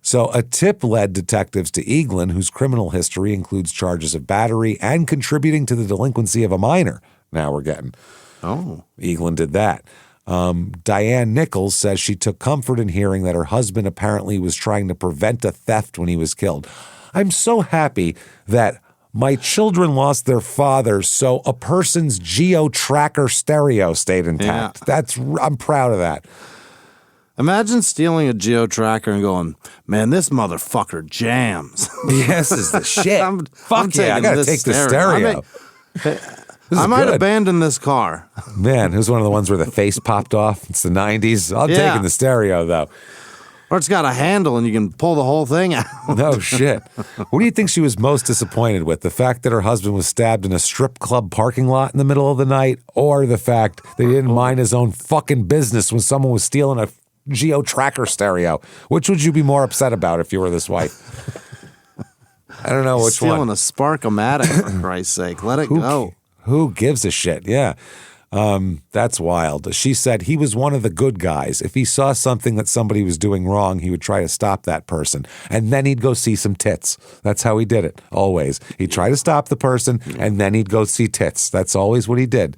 So a tip led detectives to Eaglin, whose criminal history includes charges of battery and contributing to the delinquency of a minor. Now we're getting. Oh. Eaglin did that. Diane Nichols says she took comfort in hearing that her husband apparently was trying to prevent a theft when he was killed. I'm so happy that my children lost their father, so a person's geo-tracker stereo stayed intact. Yeah. I'm proud of that. Imagine stealing a geo-tracker and going, man, this motherfucker jams. Yes, is the shit. Fuck yeah, I gotta take the stereo. I might abandon this car. Man, it was one of the ones where the face popped off. It's the 90s. I'm taking the stereo, though. Or it's got a handle and you can pull the whole thing out. No shit. What do you think she was most disappointed with? The fact that her husband was stabbed in a strip club parking lot in the middle of the night, or the fact that he didn't mind his own fucking business when someone was stealing a geo-tracker stereo? Which would you be more upset about if you were this wife? I don't know which stealing one. A Spark-O-Matic, for Christ's sake. Let it go. Who gives a shit? Yeah. That's wild. She said he was one of the good guys. If he saw something that somebody was doing wrong, he would try to stop that person. And then he'd go see some tits. That's how he did it, always. He'd try to stop the person, and then he'd go see tits. That's always what he did.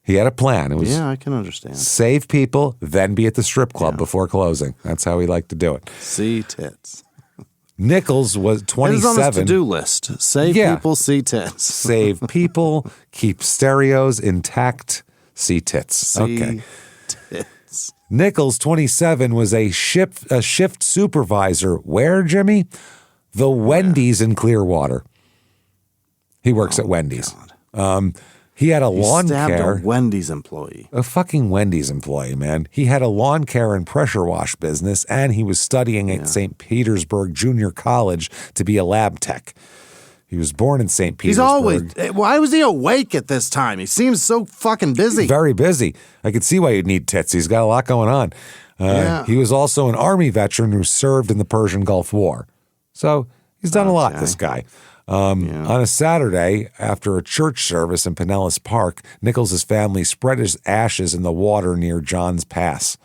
He had a plan. It was I can understand. Save people, then be at the strip club before closing. That's how he liked to do it. See tits. Nichols was 27. It was on his to-do list. Save people, see tits. Save people, keep stereos intact, see tits. See tits. Nichols, 27, was a shift supervisor. Where, Jimmy? The Wendy's in Clearwater. He works at Wendy's. He had a lawn care. A Wendy's employee. A fucking Wendy's employee, man. He had a lawn care and pressure wash business, and he was studying at St. Petersburg Junior College to be a lab tech. He was born in St. Petersburg. Why was he awake at this time? He seems so fucking busy. Very busy. I could see why you'd need tits. He's got a lot going on. He was also an Army veteran who served in the Persian Gulf War. So he's done a lot, this guy. On a Saturday, after a church service in Pinellas Park, Nichols' family spread his ashes in the water near John's Pass.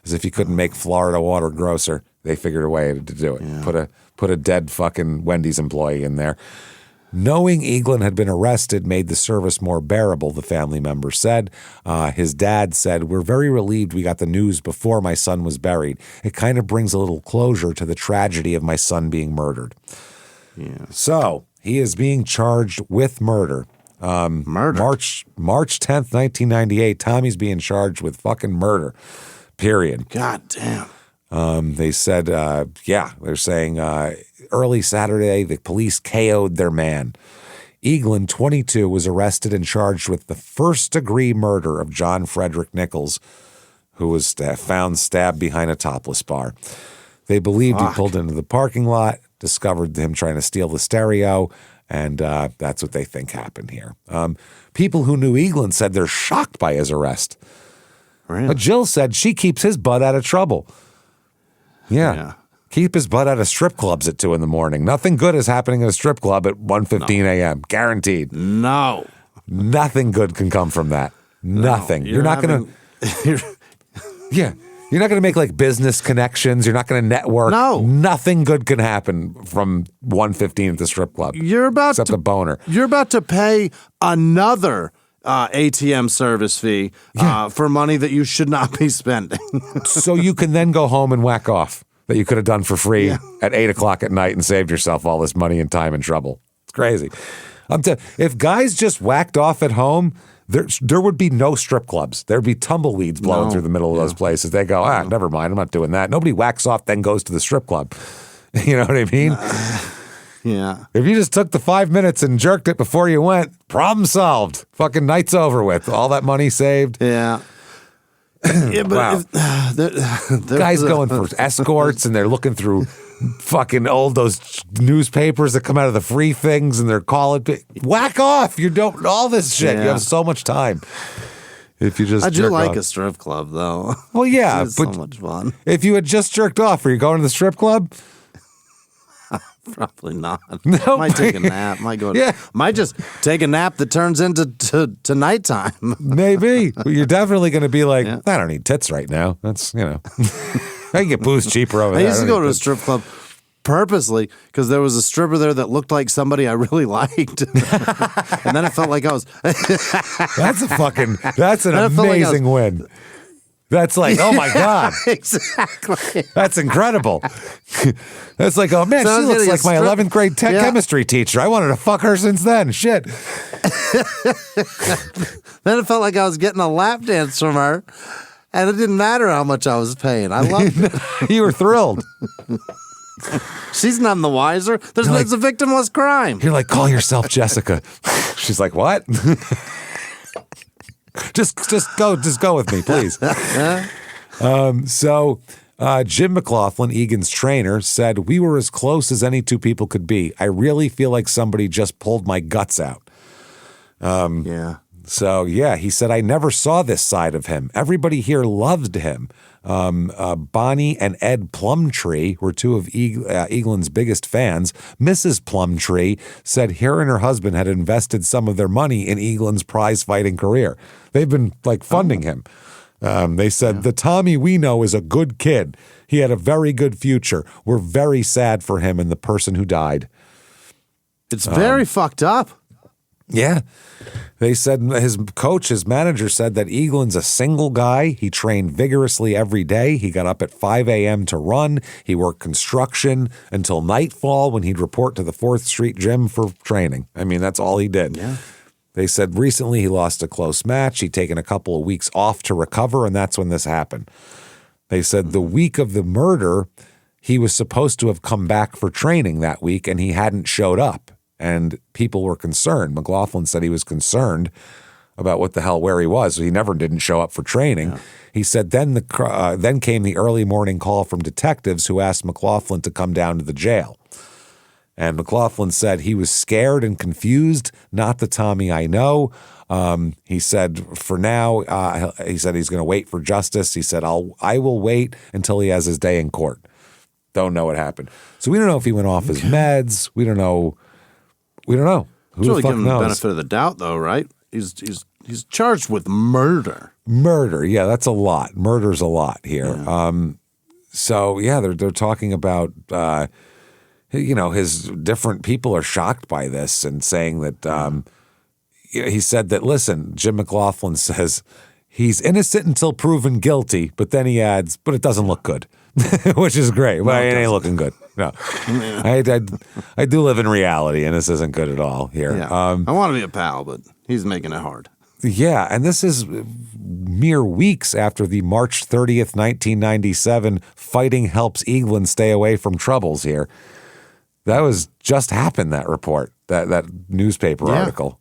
As if you couldn't make Florida water grosser, they figured a way to do it. Yeah. Put a dead fucking Wendy's employee in there. Knowing Eaglin had been arrested made the service more bearable, the family member said. His dad said, "We're very relieved we got the news before my son was buried. It kind of brings a little closure to the tragedy of my son being murdered." Yeah. So he is being charged with murder. March 10th, 1998, Tommy's being charged with fucking murder, period. God damn. They said, they're saying early Saturday, the police KO'd their man. Eaglin, 22, was arrested and charged with the first-degree murder of John Frederick Nichols, who was found stabbed behind a topless bar. They believed he pulled into the parking lot, discovered him trying to steal the stereo, and that's what they think happened here. People who knew Eaglin said they're shocked by his arrest. Really? But Jill said she keeps his butt out of trouble. Yeah. Keep his butt out of strip clubs at 2 a.m. Nothing good is happening at a strip club at 1:15 a.m. Guaranteed. No. Nothing good can come from that. Nothing. You're not going to... Yeah. You're not going to make like business connections. You're not going to network. No. Nothing good can happen from 1:15 at the strip club. Except a boner. You're about to pay another ATM service fee for money that you should not be spending. So you can then go home and whack off that you could have done for free at 8 o'clock at night and saved yourself all this money and time and trouble. It's crazy. If guys just whacked off at home, there would be no strip clubs. There'd be tumbleweeds blowing through the middle of those places. They go, never mind, I'm not doing that. Nobody whacks off, then goes to the strip club. You know what I mean? Yeah. If you just took the 5 minutes and jerked it before you went, problem solved. Fucking night's over with. All that money saved. Yeah. But wow. Guys going for escorts and they're looking through fucking those newspapers that come out of the free things and they're calling, whack off. You don't, all this shit. You have so much time. If you just I do like off. a strip club, though. Well, yeah, it's but so much fun. If you had just jerked off, are you going to the strip club? Probably not. No, Might take a nap. Might go. Yeah. Might just take a nap that turns into to nighttime. Maybe. But you're definitely going to be like, I don't need tits right now. That's, I can get booze cheaper over there. I used to go to a strip club purposely because there was a stripper there that looked like somebody I really liked. And then I felt like I was. That's an amazing win. That's like, oh my God. Exactly. That's incredible. That's like, oh man, So she looks like my 11th grade chemistry teacher. I wanted to fuck her since then. Shit. Then it felt like I was getting a lap dance from her. And it didn't matter how much I was paying. I loved it. You were thrilled. She's none the wiser. It's a victimless crime. You're like, call yourself Jessica. She's like, what? Just go with me, please. So Jim McLaughlin, Egan's trainer, said, we were as close as any two people could be. I really feel like somebody just pulled my guts out. So, he said, I never saw this side of him. Everybody here loved him. Bonnie and Ed Plumtree were two of Eaglin's biggest fans. Mrs. Plumtree said her and her husband had invested some of their money in Eaglin's prize-fighting career. They've been, funding him. They said, the Tommy we know is a good kid. He had a very good future. We're very sad for him and the person who died. It's very fucked up. Yeah. They said his manager said that Eaglin's a single guy. He trained vigorously every day. He got up at 5 a.m. to run. He worked construction until nightfall when he'd report to the 4th Street gym for training. I mean, that's all he did. Yeah. They said recently he lost a close match. He'd taken a couple of weeks off to recover, and that's when this happened. They said the week of the murder, he was supposed to have come back for training that week, and he hadn't showed up. And people were concerned. McLaughlin said he was concerned about where he was. So he didn't show up for training. Yeah. He said then came the early morning call from detectives who asked McLaughlin to come down to the jail. And McLaughlin said he was scared and confused, not the Tommy I know. He said for now, he said he's going to wait for justice. He said, I will wait until he has his day in court. Don't know what happened. So we don't know if he went off his meds. We don't know. Who really the fuck give him knows? the benefit of the doubt, though, right? He's charged with murder. Murder, yeah, that's a lot. Murder's a lot here. Yeah. They're talking about his different people are shocked by this and saying that he said that. Listen, Jim McLaughlin says he's innocent until proven guilty, but then he adds, but it doesn't look good. Which is great, but it ain't looking good. No, I do live in reality, and this isn't good at all here. Yeah. I want to be a pal, but he's making it hard. Yeah, and this is mere weeks after the March 30th, 1997 fighting helps Eaglin stay away from troubles here. That was just happened, that report, that newspaper article.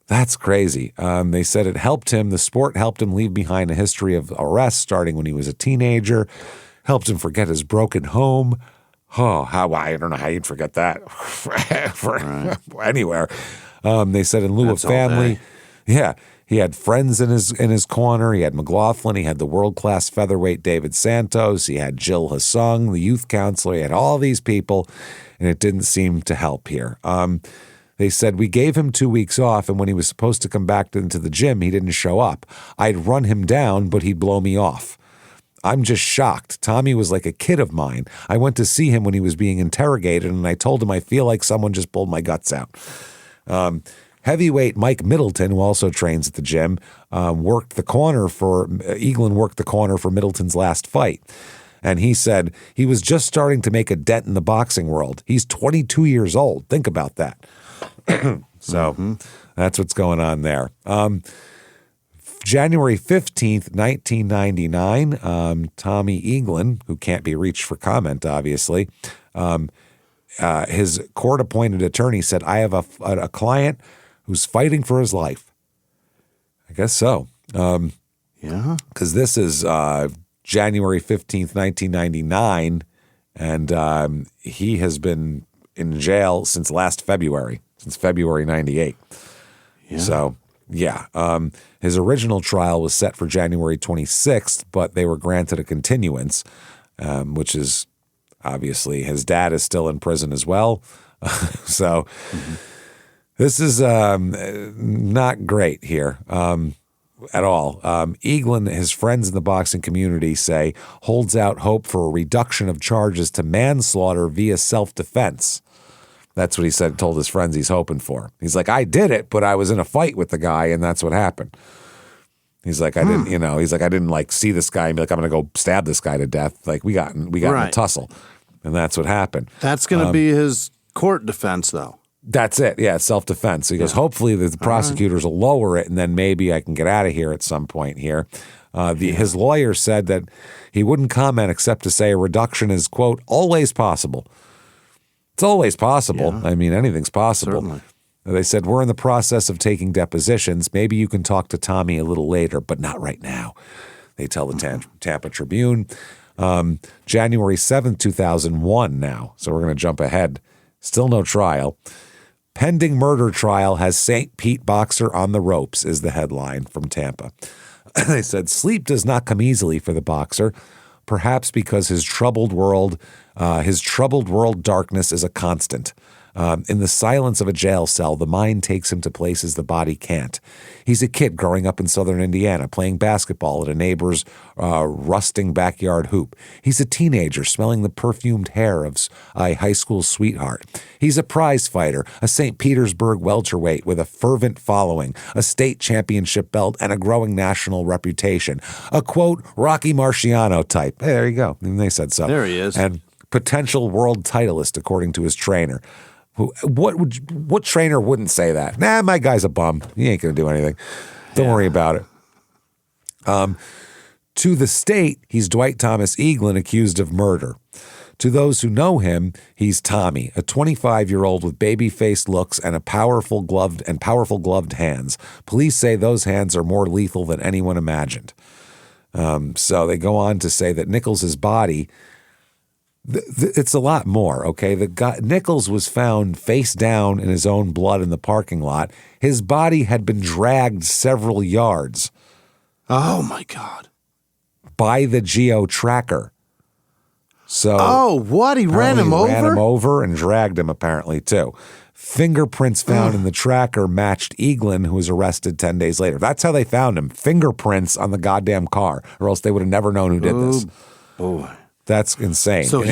That's crazy. They said it helped him. The sport helped him leave behind a history of arrests starting when he was a teenager, helped him forget his broken home. Oh, I don't know how you'd forget that anywhere. They said in lieu of family, he had friends in his corner. He had McLaughlin. He had the world-class featherweight David Santos. He had Jill Hasung, the youth counselor. He had all these people, and it didn't seem to help here. They said, we gave him 2 weeks off, and when he was supposed to come back into the gym, he didn't show up. I'd run him down, but he'd blow me off. I'm just shocked. Tommy was like a kid of mine. I went to see him when he was being interrogated, and I told him I feel like someone just pulled my guts out. Heavyweight Mike Middleton, who also trains at the gym, Eaglin worked the corner for Middleton's last fight. And he said he was just starting to make a dent in the boxing world. He's 22 years old. Think about that. So that's what's going on there. January 15th, 1999, Tommy Eaglin, who can't be reached for comment, obviously, his court-appointed attorney said, I have a client who's fighting for his life. I guess so. Because this is January 15th, 1999, and he has been in jail since last February. Since February 98. Yeah. So Yeah. His original trial was set for January 26th, but they were granted a continuance, which is obviously his dad is still in prison as well. So this is not great here at all. Eaglin, his friends in the boxing community say, holds out hope for a reduction of charges to manslaughter via self-defense. That's what he said, told his friends he's hoping for. He's like, I did it, but I was in a fight with the guy, and that's what happened. He's like, I didn't, he's like, I didn't like see this guy and be like, I'm going to go stab this guy to death. Like we got in a tussle, and that's what happened. That's going to be his court defense, though. That's it. Yeah, self-defense. So he goes, hopefully the prosecutors will lower it, and then maybe I can get out of here at some point here. His lawyer said that he wouldn't comment except to say a reduction is, quote, always possible. It's always possible. Yeah. I mean, anything's possible. Certainly. They said, we're in the process of taking depositions. Maybe you can talk to Tommy a little later, but not right now. They tell the Tampa Tribune. January 7th, 2001 now. So we're going to jump ahead. Still no trial. Pending murder trial has St. Pete boxer on the ropes is the headline from Tampa. They said, sleep does not come easily for the boxer, perhaps because his troubled world darkness is a constant. In the silence of a jail cell, the mind takes him to places the body can't. He's a kid growing up in southern Indiana, playing basketball at a neighbor's rusting backyard hoop. He's a teenager smelling the perfumed hair of a high school sweetheart. He's a prize fighter, a St. Petersburg welterweight with a fervent following, a state championship belt, and a growing national reputation. A, quote, Rocky Marciano type. Hey, there you go. And they said so. There he is. And potential world titleist, according to his trainer. What trainer wouldn't say that? Nah, my guy's a bum. He ain't going to do anything. Don't worry about it. To the state, he's Dwight Thomas Eaglin accused of murder. To those who know him, he's Tommy, a 25-year-old with baby-faced looks and powerful gloved hands. Police say those hands are more lethal than anyone imagined. So they go on to say that Nichols' body. It's a lot more, okay? The guy Nichols was found face down in his own blood in the parking lot. His body had been dragged several yards. Oh my God! By the geo tracker. So, what? He ran him over? Ran him over and dragged him apparently too. Fingerprints found in the tracker matched Eaglin, who was arrested 10 days later. That's how they found him. Fingerprints on the goddamn car, or else they would have never known who did this. Boy. That's insane. So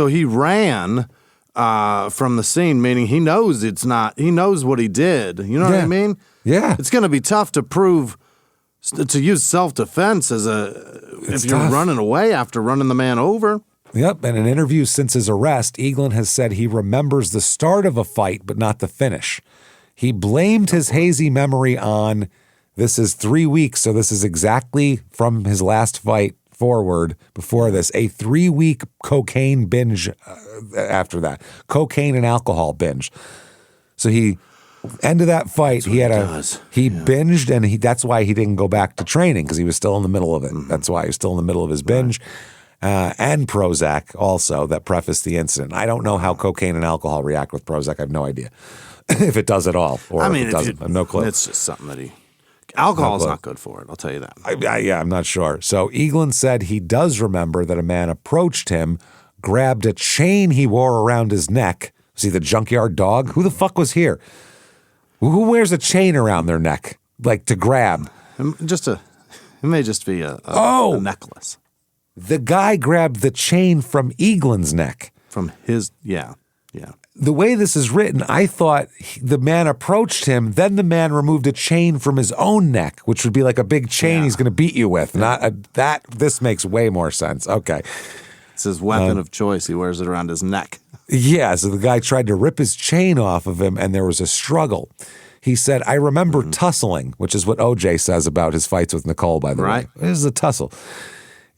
he ran from the scene, meaning he knows he knows what he did. You know what I mean? Yeah. It's going to be tough to prove, to use self-defense if you're running away after running the man over. Yep. In an interview since his arrest, Eaglin has said he remembers the start of a fight, but not the finish. He blamed his hazy memory on, this is 3 weeks, so this is exactly from his last fight forward before this, a 3-week cocaine binge after that. Cocaine and alcohol binge. So he, end of that fight, he binged, and that's why he didn't go back to training, because he was still in the middle of it. Mm-hmm. That's why he was still in the middle of his binge. And Prozac also, that prefaced the incident. I don't know how cocaine and alcohol react with Prozac. I have no idea if it does at all, or if it doesn't. I have no clue. It's just something that alcohol's not good for it, I'll tell you that. I'm not sure. So Eaglin said he does remember that a man approached him, grabbed a chain he wore around his neck. See the junkyard dog? Who the fuck was here? Who wears a chain around their neck, like to grab? It may just be a necklace. The guy grabbed the chain from Eaglin's neck. From his, yeah. The way this is written, I thought the man approached him, then the man removed a chain from his own neck, which would be like a big chain he's going to beat you with. This makes way more sense. Okay. It's his weapon of choice. He wears it around his neck. Yeah, so the guy tried to rip his chain off of him, and there was a struggle. He said, I remember tussling, which is what OJ says about his fights with Nicole, by the way. This is a tussle.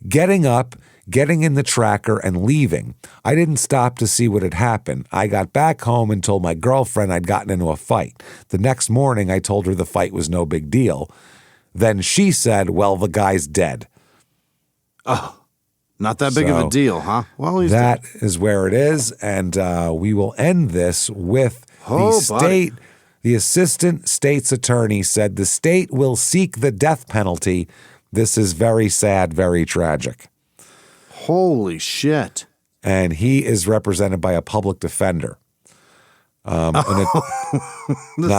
Getting up, getting in the tracker, and leaving. I didn't stop to see what had happened. I got back home and told my girlfriend I'd gotten into a fight. The next morning, I told her the fight was no big deal. Then she said, well, the guy's dead. Oh, not that big of a deal, huh? Well, he's dead. That is where it is, and we will end this with the state The assistant state's attorney said the state will seek the death penalty. This is very sad, very tragic. Holy shit. And he is represented by a public defender. This not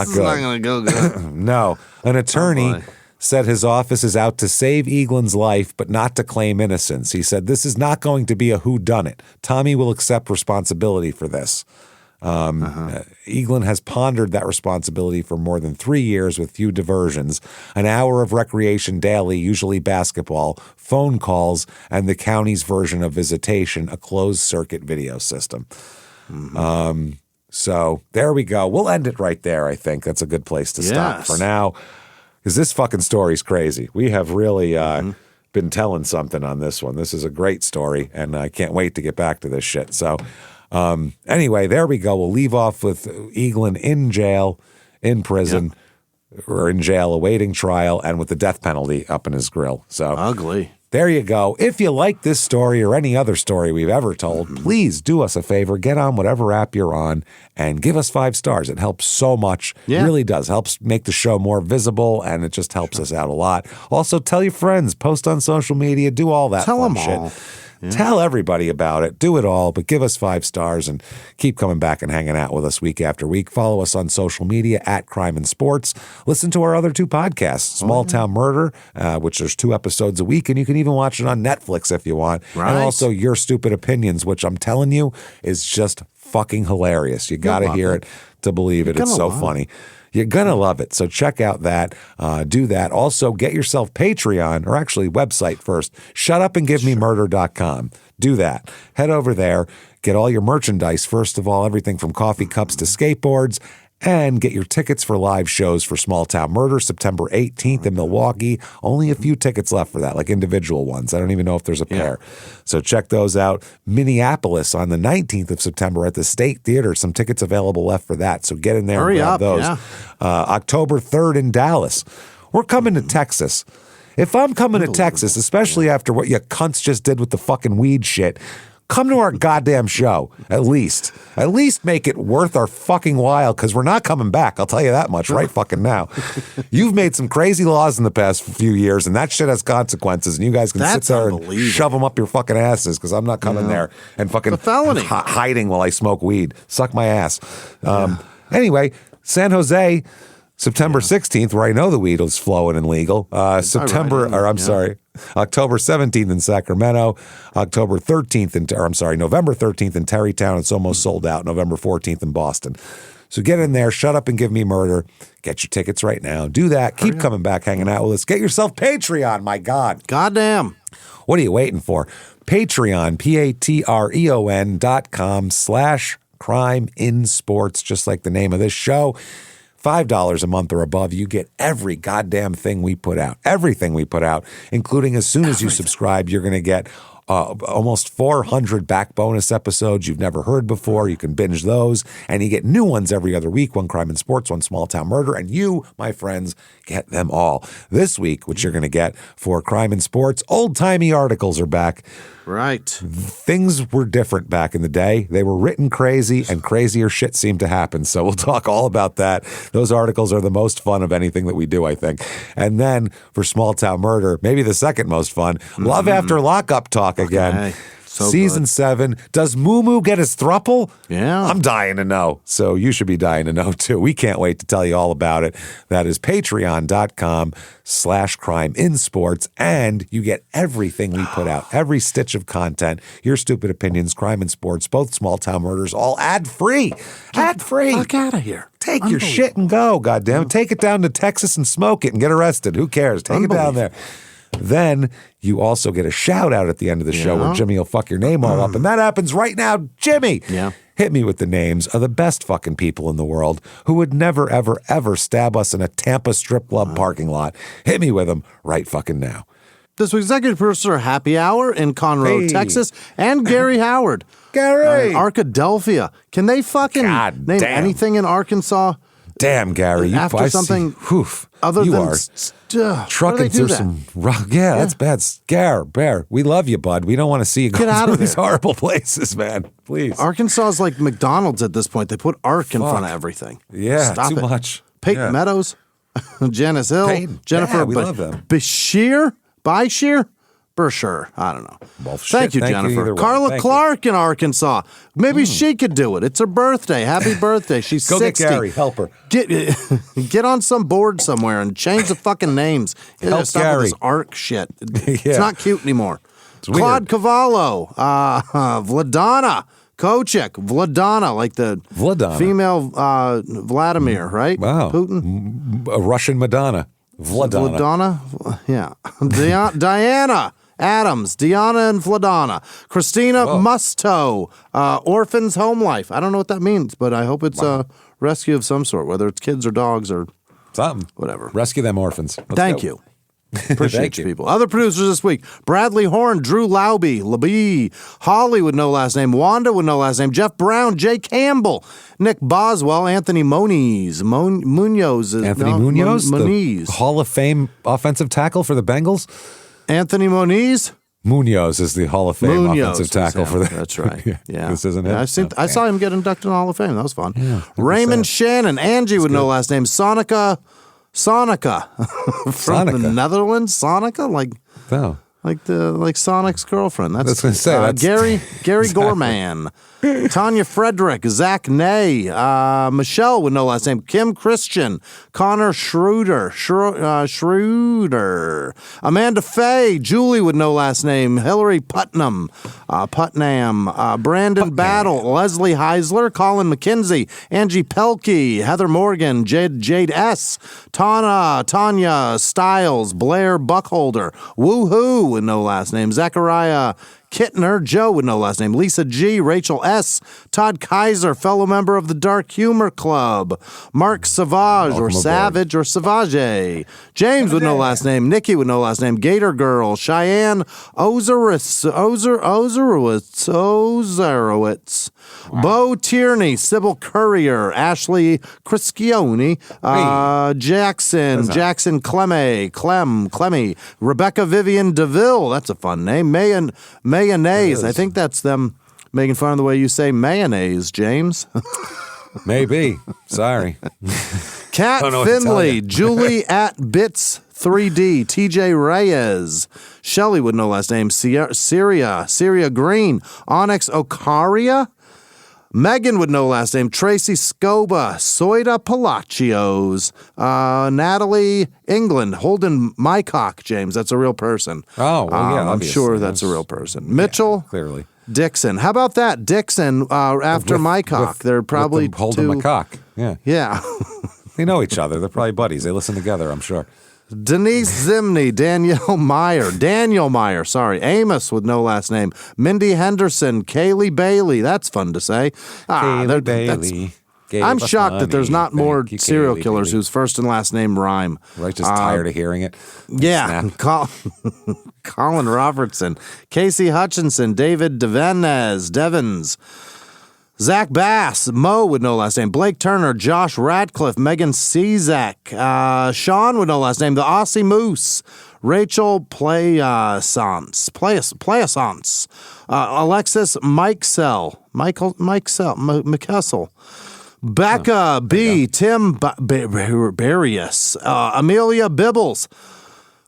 is good. not going to go good. No. An attorney said his office is out to save Eaglin's life, but not to claim innocence. He said, this is not going to be a whodunit. Tommy will accept responsibility for this. Eaglin has pondered that responsibility for more than 3 years with few diversions, an hour of recreation daily, usually basketball, phone calls, and the county's version of visitation, a closed-circuit video system. So there we go. We'll end it right there, I think. That's a good place to stop for now, because this fucking story's crazy. We have really been telling something on this one. This is a great story, and I can't wait to get back to this shit. So anyway, there we go. We'll leave off with Eaglin in jail, in prison, or in jail awaiting trial, and with the death penalty up in his grill. So ugly. There you go. If you like this story or any other story we've ever told, please do us a favor. Get on whatever app you're on and give us 5 stars. It helps so much. It really does. Helps make the show more visible, and it just helps us out a lot. Also, tell your friends. Post on social media. Do all that fun shit. All. Yeah. Tell everybody about it. Do it all, but give us 5 stars and keep coming back and hanging out with us week after week. Follow us on social media at Crime and Sports. Listen to our other 2 podcasts, Small Town Murder, which there's 2 episodes a week, and you can even watch it on Netflix if you want. Right. And also Your Stupid Opinions, which I'm telling you is just fucking hilarious. You got to hear it to believe it. It's so funny. You're going to love it. So check out that. Do that. Also, get yourself Patreon, or actually website first, shutupandgivememurder.com. Do that. Head over there. Get all your merchandise. First of all, everything from coffee cups to skateboards. And get your tickets for live shows for Small Town Murder, September 18th in Milwaukee. Only a few tickets left for that, like individual ones. I don't even know if there's a pair. So check those out. Minneapolis on the 19th of September at the State Theater. Some tickets available left for that. So get in there and grab those. October 3rd in Dallas. We're coming to Texas. If I'm coming to Texas, especially after what you cunts just did with the fucking weed shit, come to our goddamn show, at least. At least make it worth our fucking while, because we're not coming back. I'll tell you that much right fucking now. You've made some crazy laws in the past few years, and that shit has consequences, and you guys can sit there and shove them up your fucking asses, because I'm not coming there and fucking hiding while I smoke weed. Suck my ass. Anyway, San Jose, September 16th, where I know the weed was flowing and legal. October 17th in Sacramento, November 13th in Terrytown. It's almost sold out. November 14th in Boston. So get in there, Shut Up and Give Me Murder. Get your tickets right now. Do that. Keep coming back, hanging out with us. Get yourself Patreon, my God. Goddamn. What are you waiting for? Patreon, patreon.com/crime in sports, just like the name of this show. $5 a month or above, you get every goddamn thing we put out. Everything we put out, including as soon as you subscribe, you're going to get almost 400 back bonus episodes you've never heard before. You can binge those, and you get new ones every other week, one Crime and Sports, one Small Town Murder, and you, my friends, get them all. This week, what you're going to get for Crime and Sports, old-timey articles are back. Right. Things were different back in the day. They were written crazy, and crazier shit seemed to happen. So we'll talk all about that. Those articles are the most fun of anything that we do, I think. And then for Small Town Murder, maybe the second most fun, Love After Lockup talk again. So Season 7. Does Moo Moo get his thruple? Yeah. I'm dying to know. So you should be dying to know too. We can't wait to tell you all about it. That is patreon.com/crime in sports. And you get everything we put out, every stitch of content, Your Stupid Opinions, Crime and Sports, both Small Town Murders, all ad-free. Ad-free. Fuck out of here. Take your shit and go, goddamn. Take it down to Texas and smoke it and get arrested. Who cares? Take it down there. Then you also get a shout out at the end of the show where Jimmy will fuck your name all up. And that happens right now. Jimmy, hit me with the names of the best fucking people in the world who would never, ever, ever stab us in a Tampa strip club parking lot. Hit me with them right fucking now. This week's executive producer, Happy Hour in Conroe, Texas, and Gary Howard. Gary! Arkadelphia. Can they fucking name anything in Arkansas? Damn, Gary. After something other than trucking through some rock. Yeah, that's bad. Bear, we love you, bud. We don't want to see you go through these horrible places, man. Please. Arkansas is like McDonald's at this point. They put Ark in front of everything. Yeah, Stop too it. much. Peyton Meadows, Janice Hill, Peyton. Jennifer we love them. Bashir, Bersher. I don't know. Well, Thank you, Jennifer. Carla Clark in Arkansas. Maybe she could do it. It's her birthday. Happy birthday. She's Go 60. get Gary. Help her. Get on some board somewhere and change the fucking names. Help Stop Gary. with this ARC shit. It's not cute anymore. It's weird. Claude Cavallo, Vladana Kochek, Vladana, like the female Vladimir, right? Wow. Putin. A Russian Madonna. Vladana. Yeah. Diana Adams, Deanna and Vladana. Christina Musto, Orphans Home Life. I don't know what that means, but I hope it's a rescue of some sort, whether it's kids or dogs or something. Whatever. Rescue them orphans. Thank you. Appreciate you people. Other producers this week: Bradley Horn, Drew Labie, Holly with no last name, Wanda with no last name, Jeff Brown, Jay Campbell, Nick Boswell, Anthony Moniz, Munoz, the Hall of Fame offensive tackle for the Bengals. Anthony Moniz. Munoz is the Hall of Fame offensive tackle for the. That's right. Yeah, this isn't it. I saw him get inducted in the Hall of Fame. That was fun. Yeah, Raymond Shannon, Angie with no last name, Sonica from the Netherlands. Sonica, like Sonic's girlfriend. That's going to say Gary Gorman, Tanya Frederick, Zach Ney, Michelle with no last name, Kim Christian, Connor Schroeder, Amanda Faye, Julie with no last name, Hillary Putnam, Brandon Battle, Leslie Heisler, Colin McKenzie, Angie Pelkey, Heather Morgan, Jade S, Tanya Stiles, Blair Buckholder, Woohoo with no last name, Zachariah Kittner, Joe with no last name, Lisa G, Rachel S, Todd Kaiser, fellow member of the Dark Humor Club, Mark Savage or Savage or Savage, James with no last name, Nikki with no last name, Gator Girl, Cheyenne Ozerowitz, Bo Tierney, Sybil Courier, Ashley Criscione, Jackson Clemmy, Rebecca Vivian DeVille, that's a fun name, Mayonnaise. I think that's them making fun of the way you say mayonnaise, James. Maybe. Sorry. Kat Finley, Julie at Bits 3D, TJ Reyes, Shelly with no last name, Syria Green, Onyx Ocaria, Megan with no last name, Tracy Scoba, Soida Palacios, Natalie England, Holden Mycock, James. That's a real person. Oh, well, yeah, I'm sure that's a real person. Mitchell, clearly. Dixon. How about that? Dixon after Mycock. They're probably Holden Mycock. Yeah. Yeah. They know each other. They're probably buddies. They listen together, I'm sure. Denise Zimney, Daniel Meyer, Amos with no last name, Mindy Henderson, Kaylee Bailey, that's fun to say. Kaylee Bailey. I'm shocked that there's not more serial killers whose first and last name rhyme. Right, just tired of hearing it. Yeah, Colin Robertson, Casey Hutchinson, David Devens, Zach Bass, Mo with no last name, Blake Turner, Josh Radcliffe, Megan Cezak, Sean with no last name, the Aussie Moose, Rachel Playasance, Alexis McKessel, Becca B, Tim Barrius, Amelia Bibbles.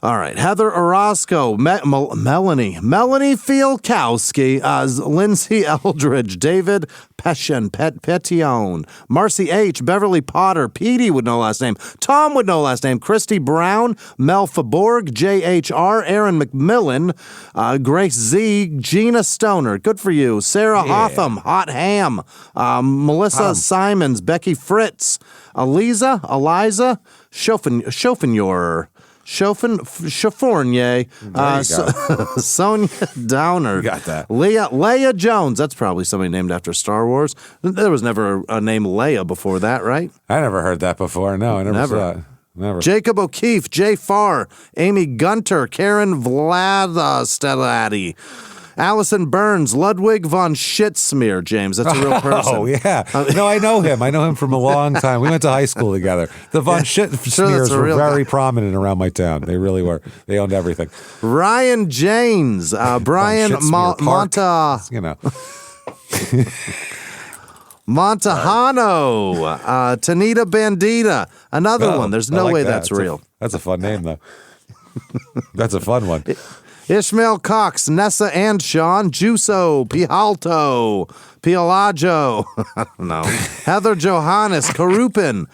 All right, Heather Orozco, Melanie Fielkowski, Lindsay Eldridge, David Petione, Marcy H, Beverly Potter, Petey with no last name, Tom with no last name, Christy Brown, Mel Faborg, JHR, Aaron McMillan, Grace Z, Gina Stoner, good for you, Sarah Hotham, Hot Ham, Melissa Simons, Becky Fritz, Eliza, Chauffournier, Sonia Downer. You got that. Leia Jones. That's probably somebody named after Star Wars. There was never a name Leia before that, right? I never heard that before. No, I never saw it. Never. Jacob O'Keefe, Jay Farr, Amy Gunter, Karen Vladastelati, Allison Burns, Ludwig von Schittsmeer, James. That's a real person. Oh, yeah. No, I know him. I know him from a long time. We went to high school together. The von Schittsmeers were very prominent around my town. They really were. They owned everything. Ryan Janes, Brian Monta. You know. Montahano, Tanita Bandita, another one. There's no way that's real. That's a fun name, though. That's a fun one. Ishmael Cox, Nessa and Sean, Juso, Pialto, Pialajo, I don't know. Heather Johannes, Karupin,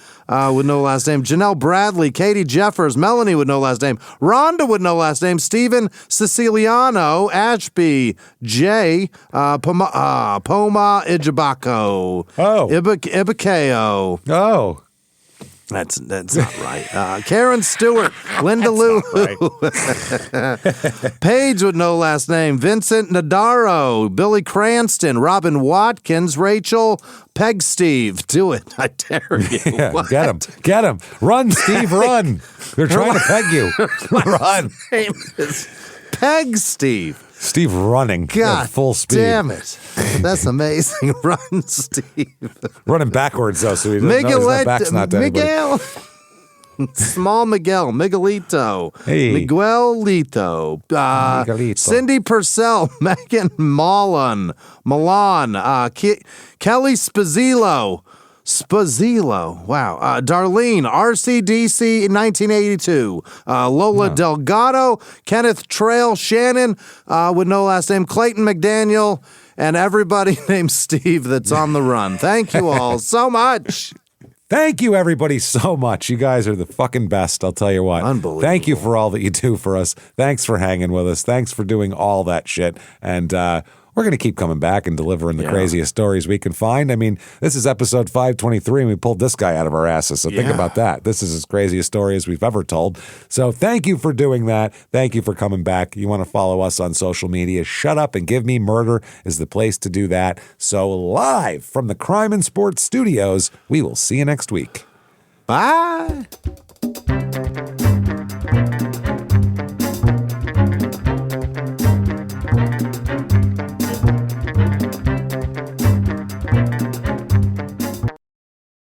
with no last name. Janelle Bradley, Katie Jeffers, Melanie with no last name. Rhonda with no last name. Stephen Siciliano, Ashby, Jay, Poma Ijabako. Oh. Ibakeo. Oh. That's not right. Karen Stewart, Linda Lou, Paige with no last name, Vincent Nadaro, Billy Cranston, Robin Watkins, Rachel Peg Steve. Do it, I dare you. Yeah, get him, run, Steve, run. They're trying to peg you. Run. Name is Peg Steve. Steve running God at full speed. Damn it. That's amazing. Run, Steve. Running backwards, though, so he doesn't know his back's not to Miguel. Small Miguel. Miguelito. Hey. Miguelito. Miguelito. Cindy Purcell. Megan Milan. Kelly Spazzillo. Wow. Darlene, RCDC in 1982. Lola Delgado, Kenneth Trail, Shannon, with no last name, Clayton McDaniel, and everybody named Steve that's on the run. Thank you all so much. Thank you, everybody, so much. You guys are the fucking best, I'll tell you what. Unbelievable. Thank you for all that you do for us. Thanks for hanging with us. Thanks for doing all that shit. And, we're going to keep coming back and delivering the craziest stories we can find. I mean, this is episode 523, and we pulled this guy out of our asses. So think about that. This is as crazy a story as we've ever told. So thank you for doing that. Thank you for coming back. You want to follow us on social media, Shut Up and Give Me Murder is the place to do that. So live from the Crime and Sports Studios, we will see you next week. Bye.